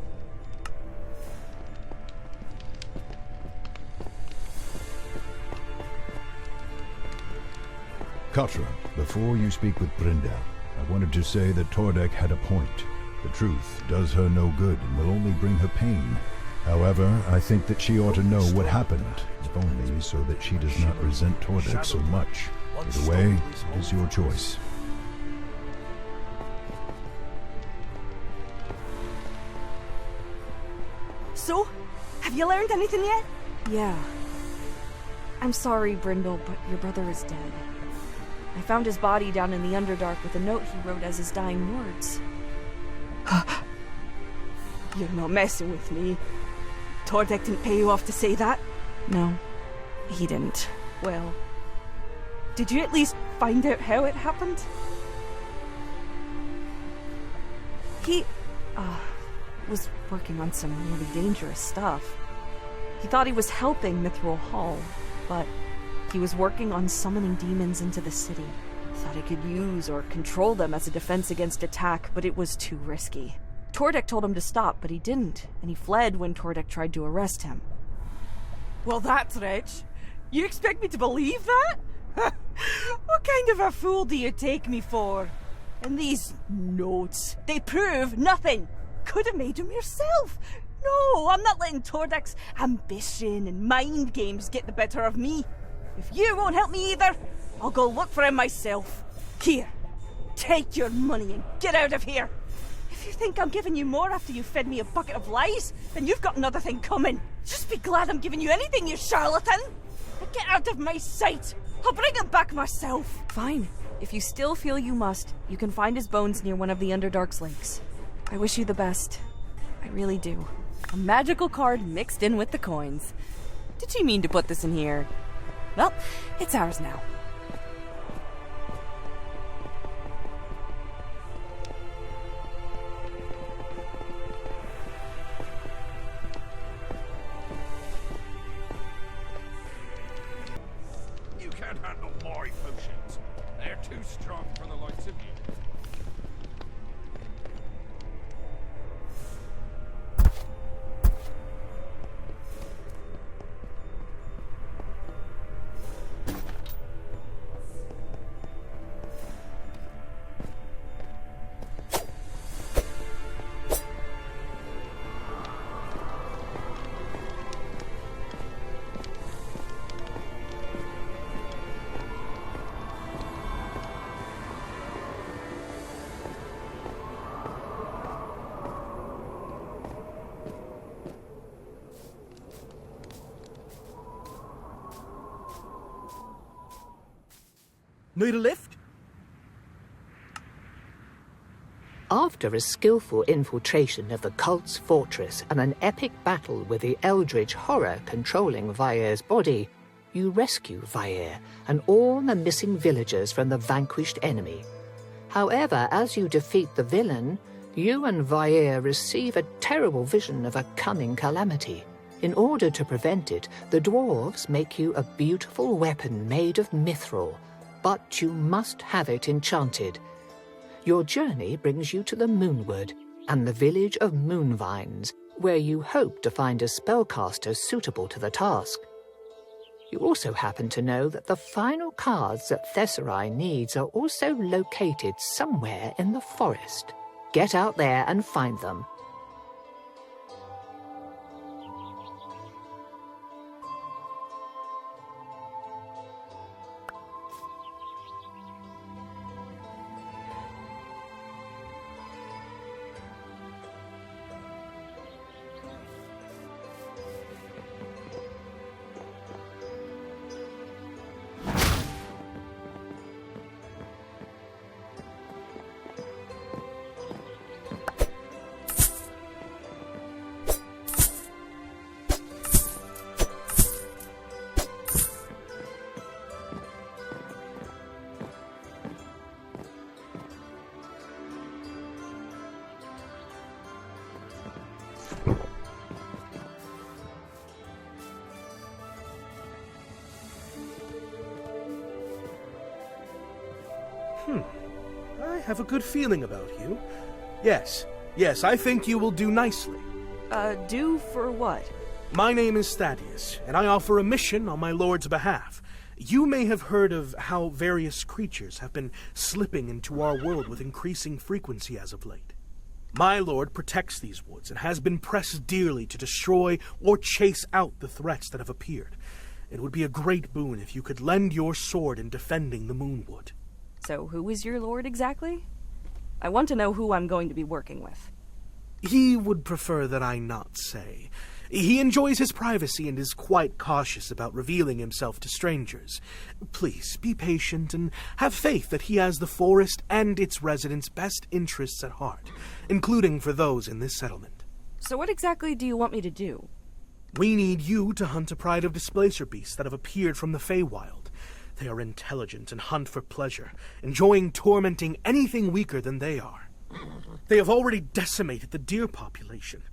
C: Katra, before you speak with Brindle, I wanted to say that Tordek had a point. The truth does her no good and will only bring her pain. However, I think that she ought to know what happened, if only so that she does not resent Tordek so much. Either way, it is your choice.
D: So, have you learned anything yet? Yeah. I'm sorry, Brindle, but your brother is dead. I found his body down in the Underdark with a note he wrote as his dying words. You're not messing with me. Tordek didn't pay you off to say that? No, he didn't. Well, did you at least find out how it happened? He, was working on some really dangerous stuff. He thought he was helping Mithril Hall, but he was working on summoning demons into the city. Thought he could use or control them as a defense against attack, but it was too risky. Tordek told him to stop, but he didn't, and he fled when Tordek tried to arrest him. Well, that's rich. You expect me to believe that? What kind of a fool do you take me for? And these notes, they prove nothing. Could have made them yourself. No, I'm not letting Tordek's ambition and mind games get the better of me. If you won't help me either, I'll go look for him myself. Here, take your money and get out of here. If you think I'm giving you more after you fed me a bucket of lies, then you've got another thing coming. Just be glad I'm giving you anything, you charlatan. Now get out of my sight. I'll bring him back myself. Fine. If you still feel you must, you can find his bones near one of the Underdark's lakes. I wish you the best. I really do. A magical card mixed in with the coins. Did she mean to put this in here? Well, it's ours now.
O: Need a lift?
A: After a skillful infiltration of the cult's fortress and an epic battle with the eldritch horror controlling Vaer's body, you rescue Vaer and all the missing villagers from the vanquished enemy. However, as you defeat the villain, you and Vaer receive a terrible vision of a coming calamity. In order to prevent it, the dwarves make you a beautiful weapon made of mithril, but you must have it enchanted. Your journey brings you to the Moonwood and the village of Moonvines, where you hope to find a spellcaster suitable to the task. You also happen to know that the final cards that Thesserai needs are also located somewhere in the forest. Get out there and find them.
O: I have a good feeling about you. Yes, I think you will do nicely.
D: Do for what?
O: My name is Thaddeus, and I offer a mission on my lord's behalf. You may have heard of how various creatures have been slipping into our world with increasing frequency as of late. My lord protects these woods and has been pressed dearly to destroy or chase out the threats that have appeared. It would be a great boon if you could lend your sword in defending the Moonwood.
D: So who is your lord exactly? I want to know who I'm going to be working with.
O: He would prefer that I not say. He enjoys his privacy and is quite cautious about revealing himself to strangers. Please, be patient and have faith that he has the forest and its residents' best interests at heart, including for those in this settlement.
D: So what exactly do you want me to do?
O: We need you to hunt a pride of displacer beasts that have appeared from the Feywild. They are intelligent and hunt for pleasure, enjoying tormenting anything weaker than they are. They have already decimated the deer population,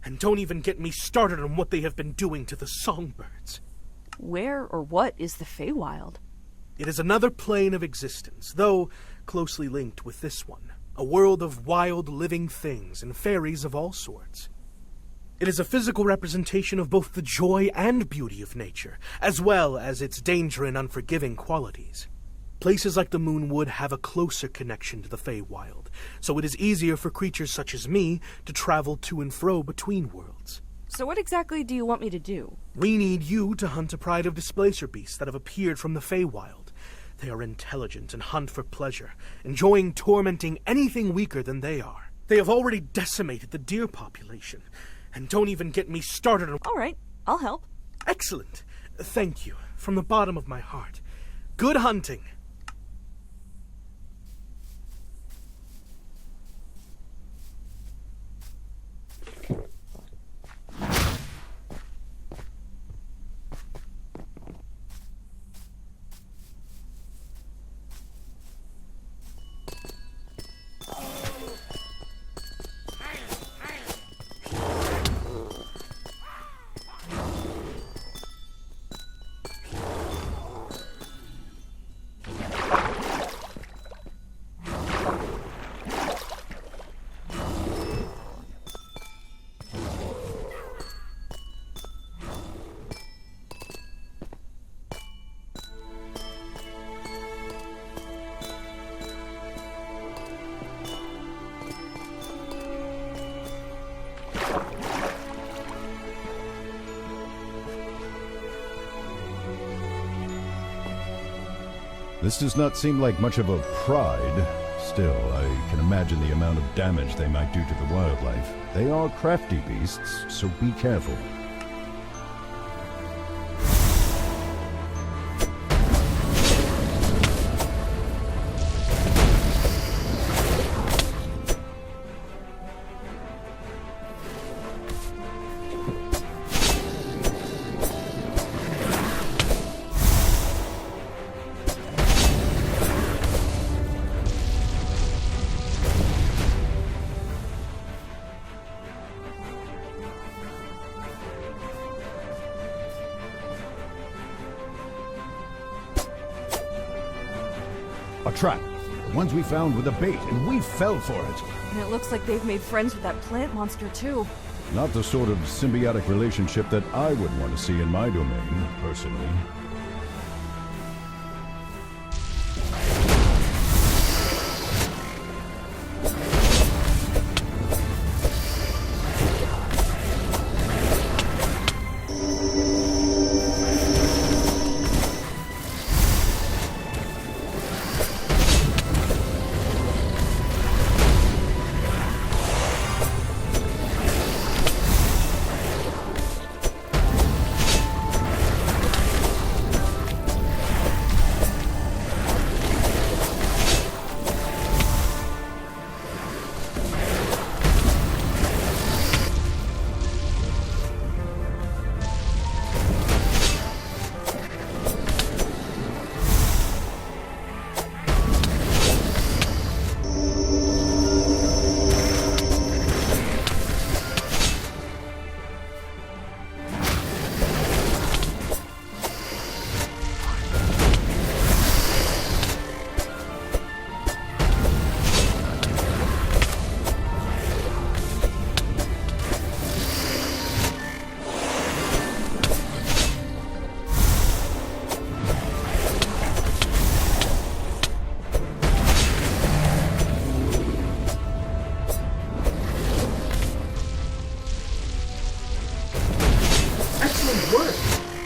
O: and don't even get me started on what they have been doing to the songbirds.
D: Where or what is the Feywild?
O: It is another plane of existence, though closely linked with this one. A world of wild living things and fairies of all sorts. It is a physical representation of both the joy and beauty of nature, as well as its danger and unforgiving qualities. Places like the Moonwood have a closer connection to the Feywild, so it is easier for creatures such as me to travel to and fro between worlds.
D: So what exactly do you want me to do?
O: We need you to hunt a pride of displacer beasts that have appeared from the Feywild. They are intelligent and hunt for pleasure, enjoying tormenting anything weaker than they are. They have already decimated the deer population, and don't even get me started on—
D: All right, I'll help.
O: Excellent. Thank you, from the bottom of my heart. Good hunting.
C: This does not seem like much of a pride. Still, I can imagine the amount of damage they might do to the wildlife. They are crafty beasts, so be careful. A trap. The ones we found were the bait, and we fell for it.
D: And it looks like they've made friends with that plant monster, too.
C: Not the sort of symbiotic relationship that I would want to see in my domain, personally.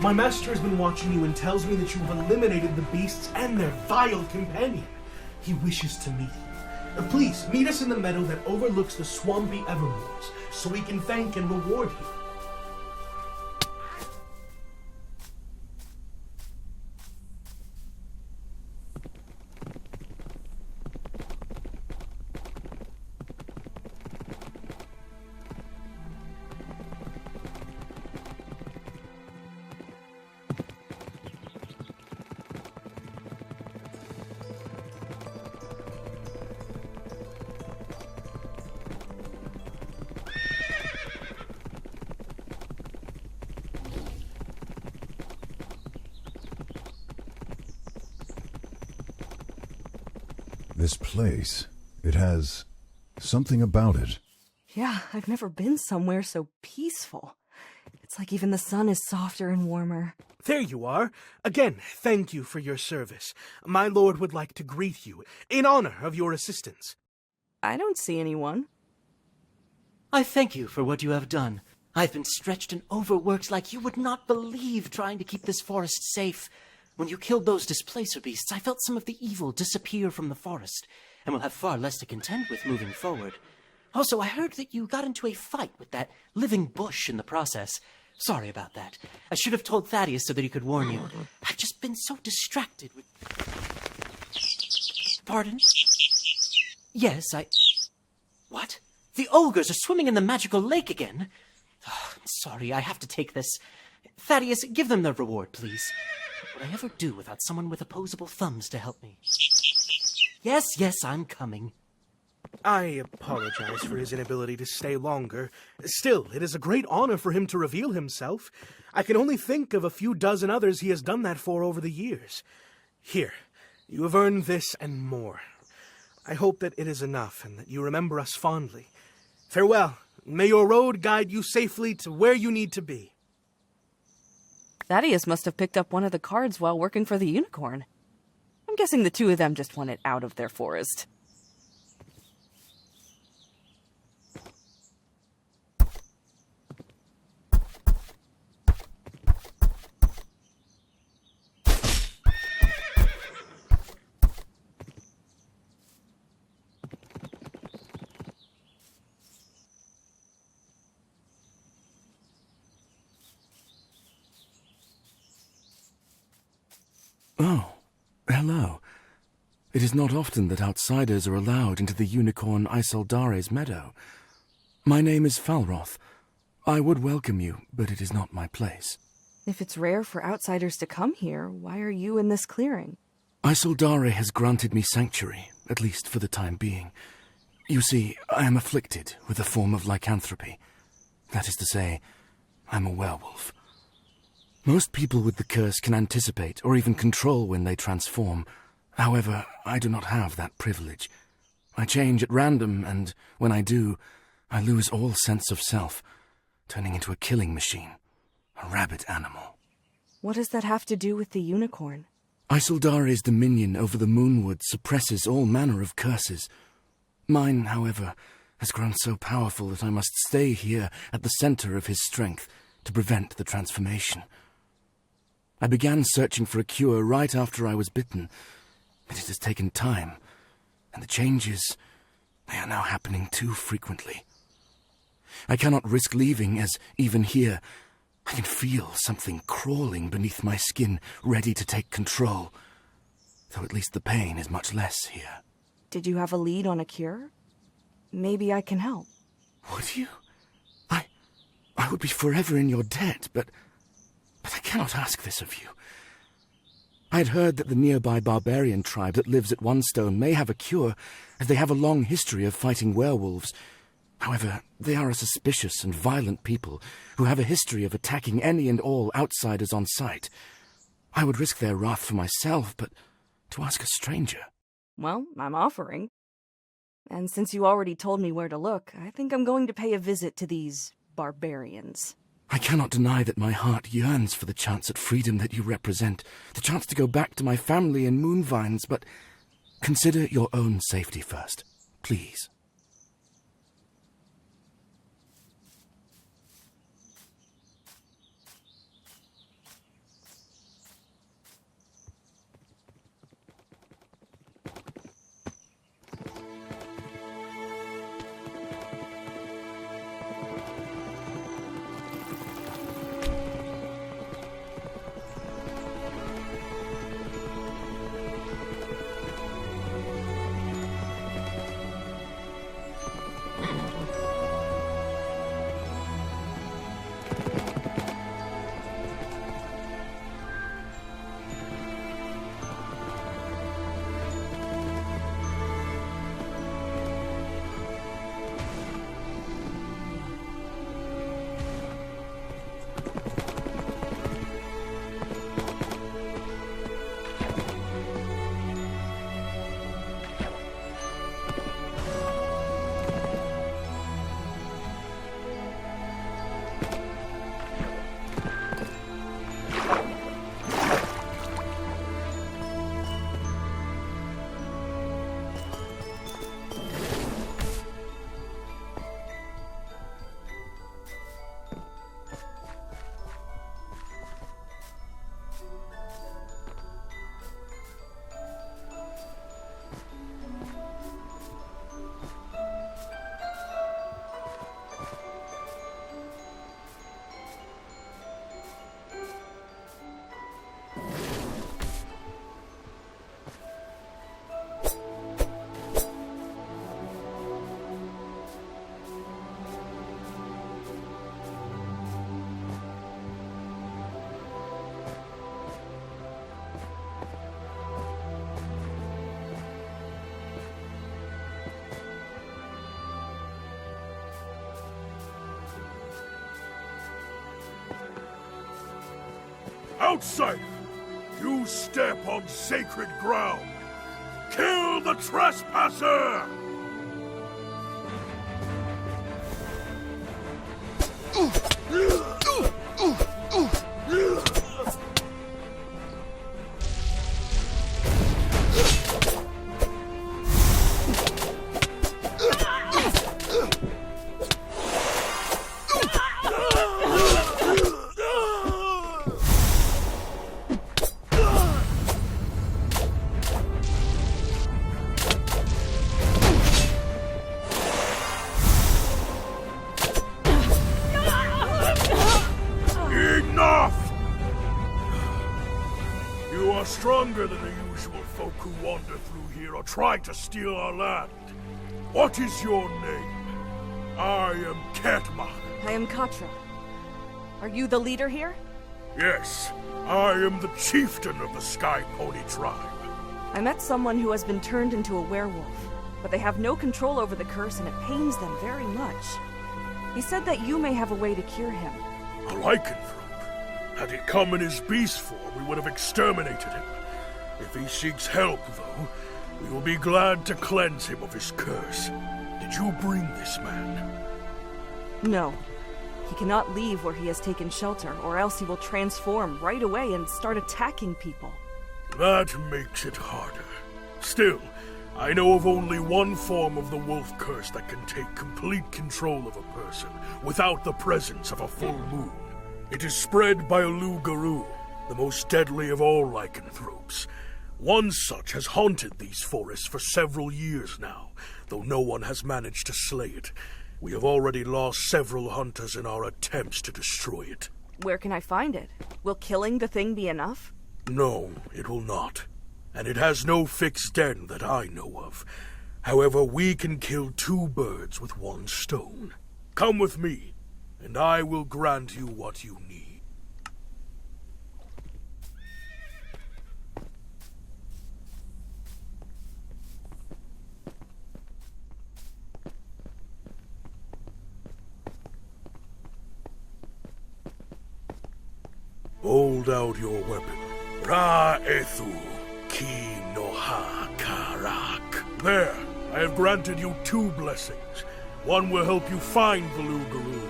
O: My master has been watching you and tells me that you have eliminated the beasts and their vile companion. He wishes to meet you. Please, meet us in the meadow that overlooks the swampy Evermoors, so we can thank and reward you.
C: This place, it has something about it.
D: Yeah, I've never been somewhere so peaceful. It's like even the sun is softer and warmer.
O: There you are. Again, thank you for your service. My lord would like to greet you in honor of your assistance.
D: I don't see anyone.
S: I thank you for what you have done. I've been stretched and overworked like you would not believe trying to keep this forest safe. When you killed those displacer beasts, I felt some of the evil disappear from the forest, and will have far less to contend with moving forward. Also, I heard that you got into a fight with that living bush in the process. Sorry about that. I should have told Thaddeus so that he could warn you. I've just been so distracted with... Pardon? Yes, What? The ogres are swimming in the magical lake again? Oh, I'm sorry, I have to take this. Thaddeus, give them their reward, please. What would I ever do without someone with opposable thumbs to help me? Yes, I'm coming.
O: I apologize for his inability to stay longer. Still, it is a great honor for him to reveal himself. I can only think of a few dozen others he has done that for over the years. Here, you have earned this and more. I hope that it is enough and that you remember us fondly. Farewell. May your road guide you safely to where you need to be.
D: Thaddeus must have picked up one of the cards while working for the unicorn. I'm guessing the two of them just want it out of their forest.
Q: Oh, hello. It is not often that outsiders are allowed into the unicorn Isoldare's meadow. My name is Falroth. I would welcome you, but it is not my place.
D: If it's rare for outsiders to come here, why are you in this clearing?
Q: Isoldare has granted me sanctuary, at least for the time being. You see, I am afflicted with a form of lycanthropy. That is to say, I'm a werewolf. Most people with the curse can anticipate or even control when they transform. However, I do not have that privilege. I change at random, and when I do, I lose all sense of self, turning into a killing machine, a rabid animal.
D: What does that have to do with the unicorn?
Q: Isildare's dominion over the Moonwood suppresses all manner of curses. Mine, however, has grown so powerful that I must stay here at the center of his strength to prevent the transformation. I began searching for a cure right after I was bitten, but it has taken time, and the changes, they are now happening too frequently. I cannot risk leaving, as even here, I can feel something crawling beneath my skin, ready to take control, though at least the pain is much less here.
D: Did you have a lead on a cure? Maybe I can help.
Q: Would you? I would be forever in your debt, but I cannot ask this of you. I had heard that the nearby barbarian tribe that lives at One Stone may have a cure, as they have a long history of fighting werewolves. However, they are a suspicious and violent people who have a history of attacking any and all outsiders on sight. I would risk their wrath for myself, but to ask a stranger...
D: Well, I'm offering. And since you already told me where to look, I think I'm going to pay a visit to these barbarians.
Q: I cannot deny that my heart yearns for the chance at freedom that you represent, the chance to go back to my family in Moonvines, but consider your own safety first, please.
K: Outsider! You step on sacred ground! Kill the trespasser! Stronger than the usual folk who wander through here or try to steal our land. What is your name? I am Ketma.
D: I am Katra. Are you the leader here?
K: Yes, I am the chieftain of the Sky Pony tribe.
D: I met someone who has been turned into a werewolf, but they have no control over the curse and it pains them very much. He said that you may have a way to cure him.
K: A lycanthrope. Had he come in his beast form, we would have exterminated him. If he seeks help, though, we will be glad to cleanse him of his curse. Did you bring this man?
D: No. He cannot leave where he has taken shelter, or else he will transform right away and start attacking people.
K: That makes it harder. Still, I know of only one form of the wolf curse that can take complete control of a person without the presence of a full moon. It is spread by a loup-garou, the most deadly of all lycanthropes. One such has haunted these forests for several years now, though no one has managed to slay it. We have already lost several hunters in our attempts to destroy it.
D: Where can I find it? Will killing the thing be enough?
K: No, it will not. And it has no fixed den that I know of. However, we can kill 2 birds with 1 stone. Come with me, and I will grant you what you need. Hold out your weapon. Ra-ethu ki no ha karak. There, I have granted you 2 blessings. One will help you find the loup-garou.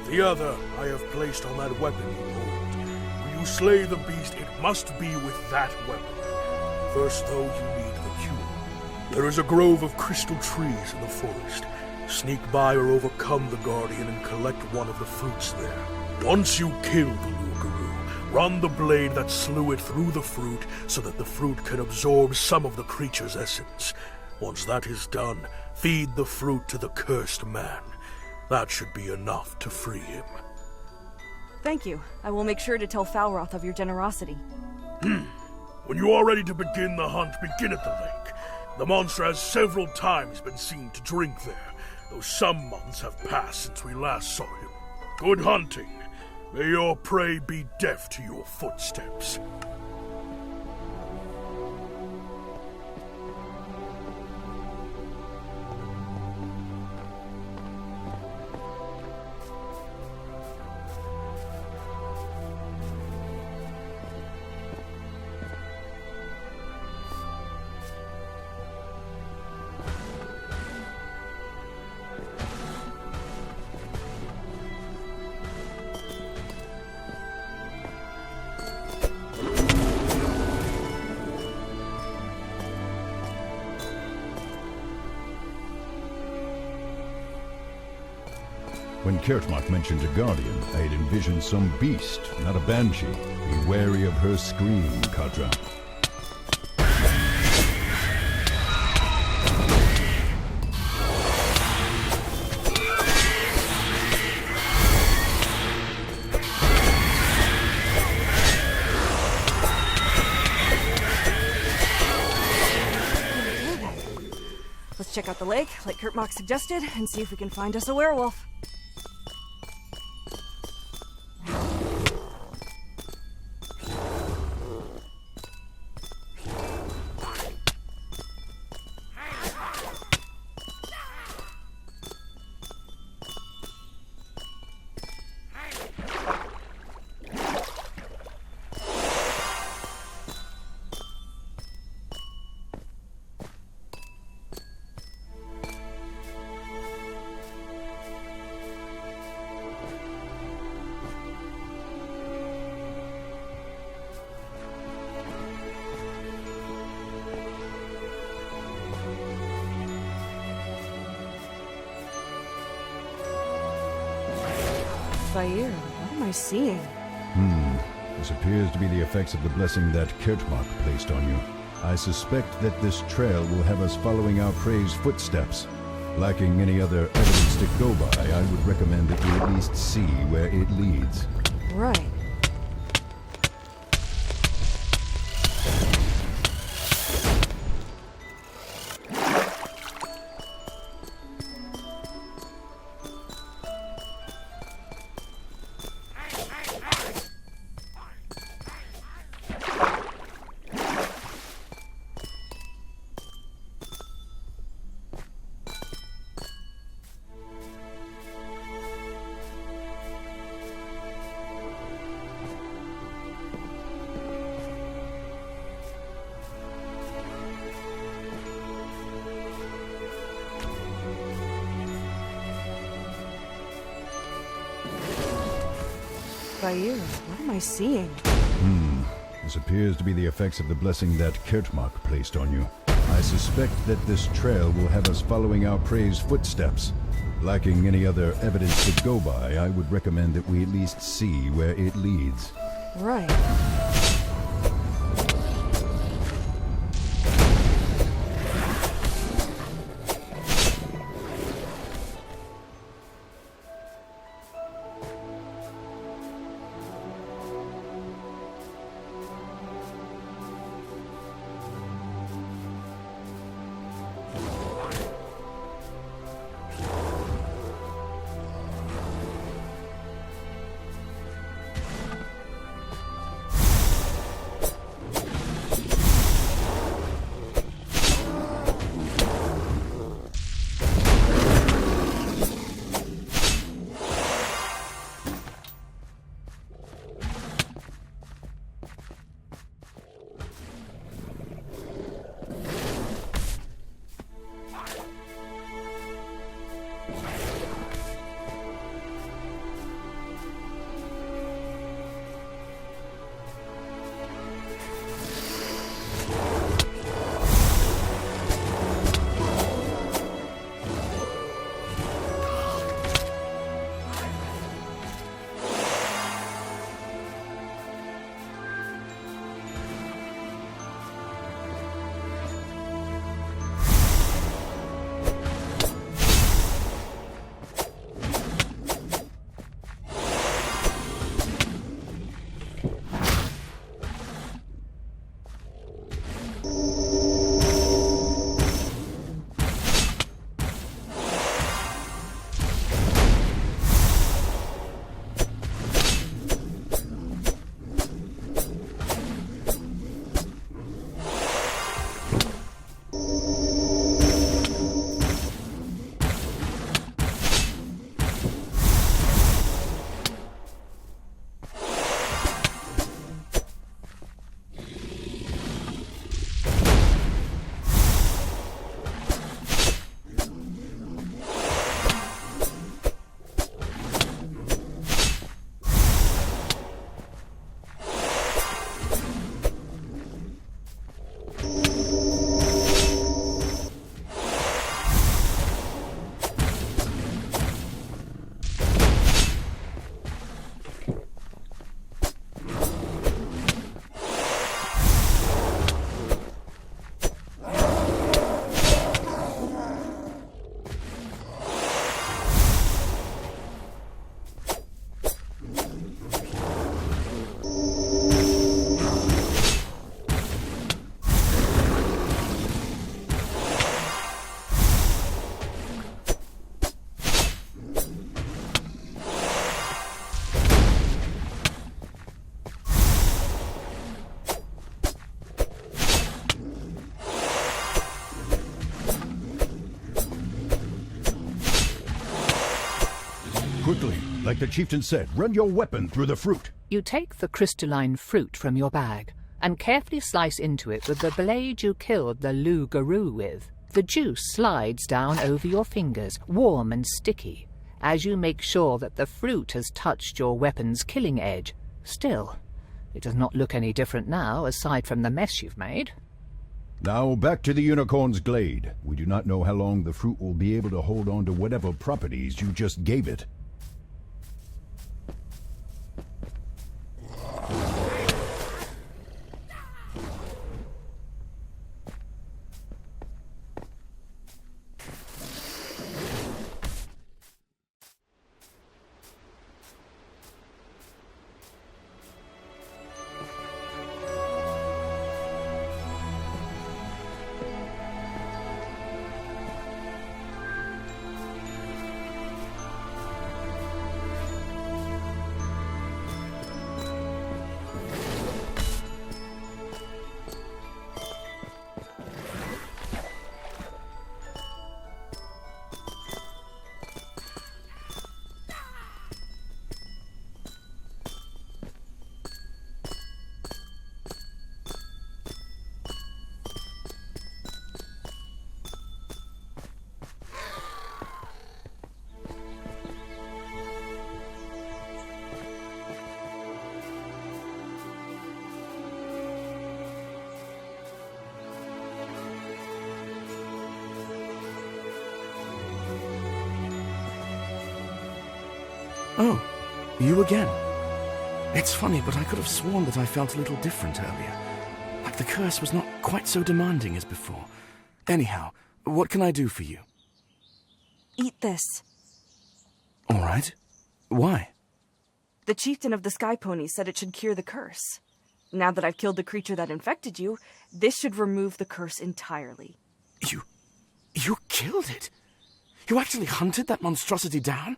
K: The other I have placed on that weapon you hold. When you slay the beast, it must be with that weapon. First, though, you need the cure. There is a grove of crystal trees in the forest. Sneak by or overcome the Guardian and collect one of the fruits there. Once you kill the loup-garou, run the blade that slew it through the fruit so that the fruit can absorb some of the creature's essence. Once that is done, feed the fruit to the cursed man. That should be enough to free him.
D: Thank you. I will make sure to tell Falroth of your generosity.
K: When you are ready to begin the hunt, begin at the lake. The monster has several times been seen to drink there, though some months have passed since we last saw him. Good hunting. May your prey be deaf to your footsteps.
C: When Kertmark mentioned a guardian, I had envisioned some beast, not a banshee. Be wary of her scream, Katra.
D: Let's check out the lake, like Kurtmark suggested, and see if we can find us a werewolf. Vaer, what am I seeing?
C: This appears to be the effects of the blessing that Kertmark placed on you. I suspect that this trail will have us following our prey's footsteps. Lacking any other evidence to go by, I would recommend that we at least see where it leads.
D: Right. Vaer, what am I seeing?
C: This appears to be the effects of the blessing that Kertmark placed on you. I suspect that this trail will have us following our prey's footsteps. Lacking any other evidence to go by, I would recommend that we at least see where it leads.
D: Right.
C: Quickly, like the chieftain said, run your weapon through the fruit.
A: You take the crystalline fruit from your bag and carefully slice into it with the blade you killed the loup-garou with. The juice slides down over your fingers, warm and sticky, as you make sure that the fruit has touched your weapon's killing edge. Still, it does not look any different now, aside from the mess you've made.
C: Now back to the unicorn's glade. We do not know how long the fruit will be able to hold on to whatever properties you just gave it.
V: Oh, you again. It's funny, but I could have sworn that I felt a little different earlier. Like the curse was not quite so demanding as before. Anyhow, what can I do for you?
D: Eat this.
V: All right. Why?
D: The chieftain of the Sky Ponies said it should cure the curse. Now that I've killed the creature that infected you, this should remove the curse entirely.
V: You killed it? You actually hunted that monstrosity down?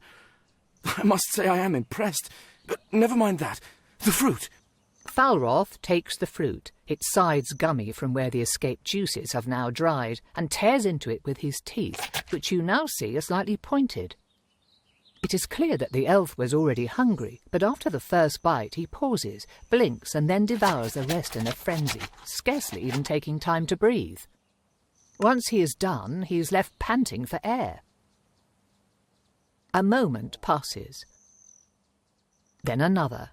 V: I must say I am impressed, but never mind that. The fruit.
A: Falroth takes the fruit, its sides gummy from where the escaped juices have now dried, and tears into it with his teeth, which you now see are slightly pointed. It is clear that the elf was already hungry, but after the first bite he pauses, blinks, and then devours the rest in a frenzy, scarcely even taking time to breathe. Once he is done, he is left panting for air. A moment passes. Then another.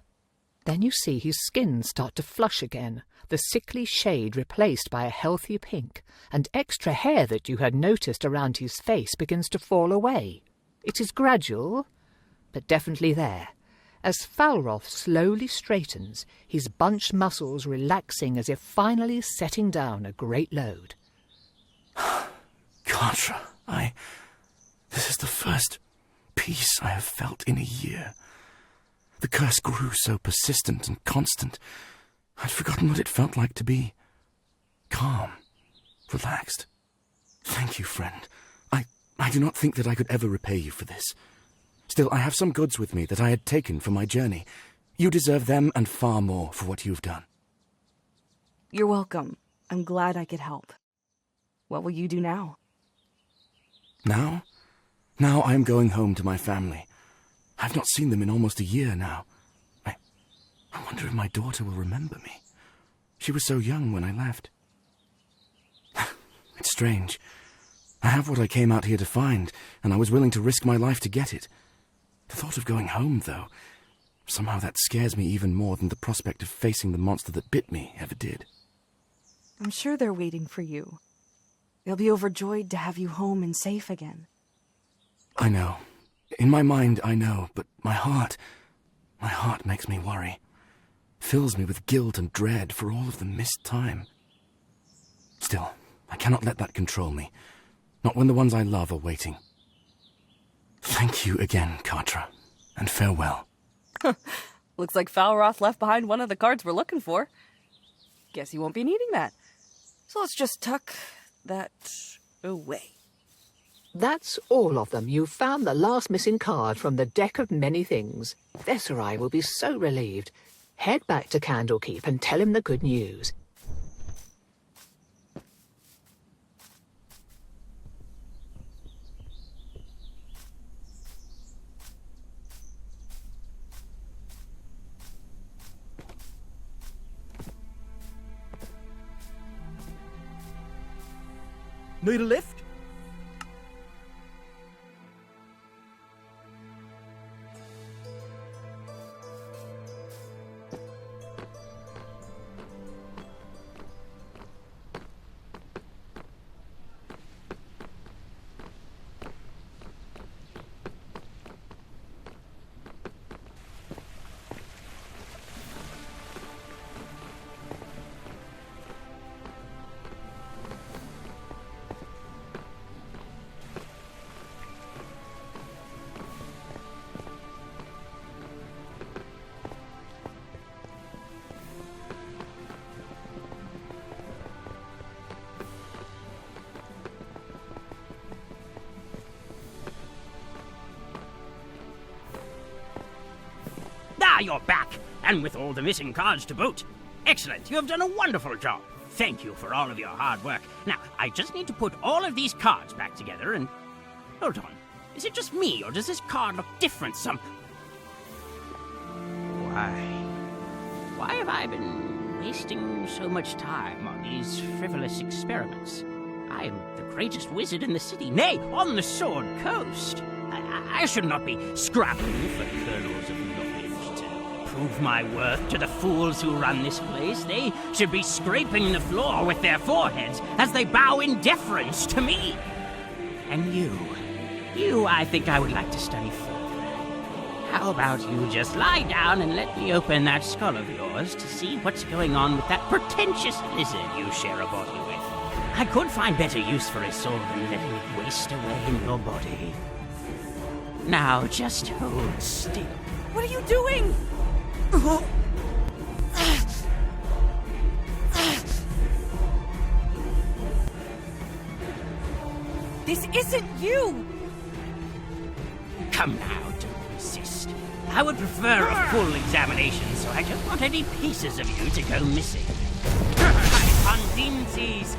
A: Then you see his skin start to flush again, the sickly shade replaced by a healthy pink, and extra hair that you had noticed around his face begins to fall away. It is gradual, but definitely there, as Falroth slowly straightens, his bunched muscles relaxing as if finally setting down a great load.
V: Katra, this is the first peace I have felt in a year. The curse grew so persistent and constant, I'd forgotten what it felt like to be calm, relaxed. Thank you, friend. I do not think that I could ever repay you for this. Still, I have some goods with me that I had taken for my journey. You deserve them and far more for what you've done.
D: You're welcome. I'm glad I could help. What will you do now?
V: Now? Now I am going home to my family. I've not seen them in almost a year now. I wonder if my daughter will remember me. She was so young when I left. It's strange. I have what I came out here to find, and I was willing to risk my life to get it. The thought of going home, though, somehow that scares me even more than the prospect of facing the monster that bit me ever did.
D: I'm sure they're waiting for you. They'll be overjoyed to have you home and safe again.
V: I know. In my mind, I know, but my heart makes me worry. Fills me with guilt and dread for all of the missed time. Still, I cannot let that control me. Not when the ones I love are waiting. Thank you again, Katra, and farewell.
D: Looks like Falroth left behind one of the cards we're looking for. Guess he won't be needing that. So let's just tuck that away.
A: That's all of them. You've found the last missing card from the deck of many things. Vesserai will be so relieved. Head back to Candlekeep and tell him the good news.
O: Need a lift?
B: You're back, and with all the missing cards to boot. Excellent, you have done a wonderful job. Thank you for all of your hard work. Now, I just need to put all of these cards back together and... Hold on, is it just me, or does this card look different Why have I been wasting so much time on these frivolous experiments? I am the greatest wizard in the city, nay, on the Sword Coast. I should not be scrapping for kernels of knowledge to prove my worth to the fools who run this place. They should be scraping the floor with their foreheads as they bow in deference to me. And you, I think I would like to study further. How about you just lie down and let me open that skull of yours to see what's going on with that pretentious lizard you share a body with? I could find better use for his soul than letting it waste away in your body. Now, just hold still.
D: What are you doing? This isn't you!
B: Come now, don't resist. I would prefer a full examination, so I don't want any pieces of you to go missing. Pandinsis,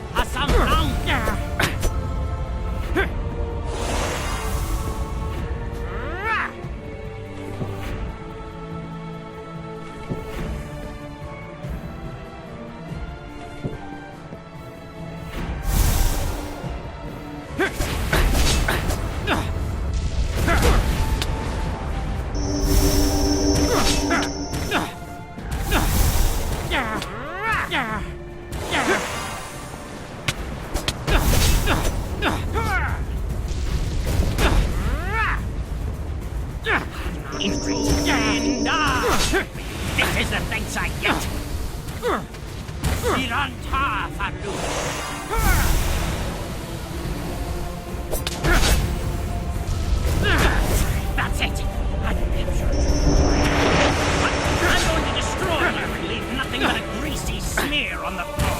B: This is the thanks I get. Siranta Falu. That's it. I'm going to destroy you and leave nothing but a greasy smear on the floor.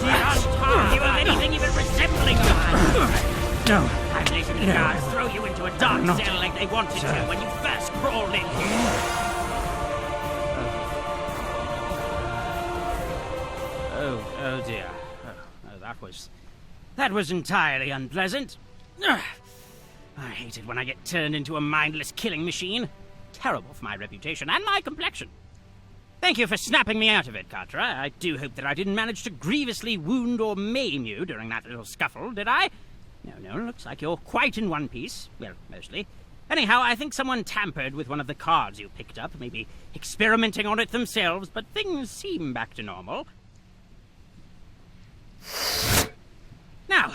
B: Siranta, you have anything even resembling a man.
R: No.
B: I'm letting the guards throw you into a dark cell like they wanted to when you first crawled in here. Oh dear. Oh, that was entirely unpleasant. Ugh. I hate it when I get turned into a mindless killing machine. Terrible for my reputation and my complexion. Thank you for snapping me out of it, Katra. I do hope that I didn't manage to grievously wound or maim you during that little scuffle, did I? No, looks like you're quite in one piece. Well, mostly. Anyhow, I think someone tampered with one of the cards you picked up, maybe experimenting on it themselves, but things seem back to normal. Now,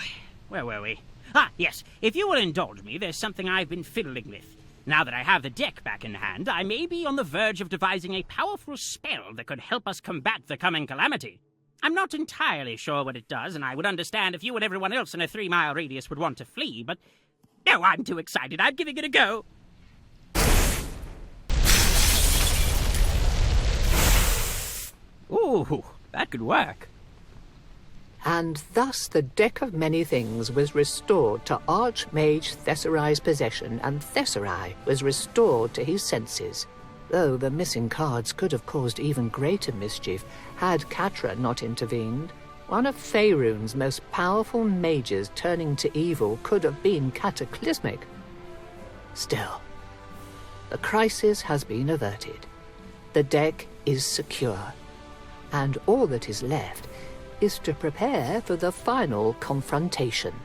B: where were we? Ah, yes, if you will indulge me, there's something I've been fiddling with. Now that I have the deck back in hand, I may be on the verge of devising a powerful spell that could help us combat the coming calamity. I'm not entirely sure what it does, and I would understand if you and everyone else in a 3-mile radius would want to flee, but... No, I'm too excited. I'm giving it a go. Ooh, that could work.
A: And thus the deck of many things was restored to Archmage Thesserai's possession, and Thesserai was restored to his senses. Though the missing cards could have caused even greater mischief had Katra not intervened. One of Faerun's most powerful mages turning to evil could have been cataclysmic. Still, the crisis has been averted. The deck is secure, and all that is left is to prepare for the final confrontation.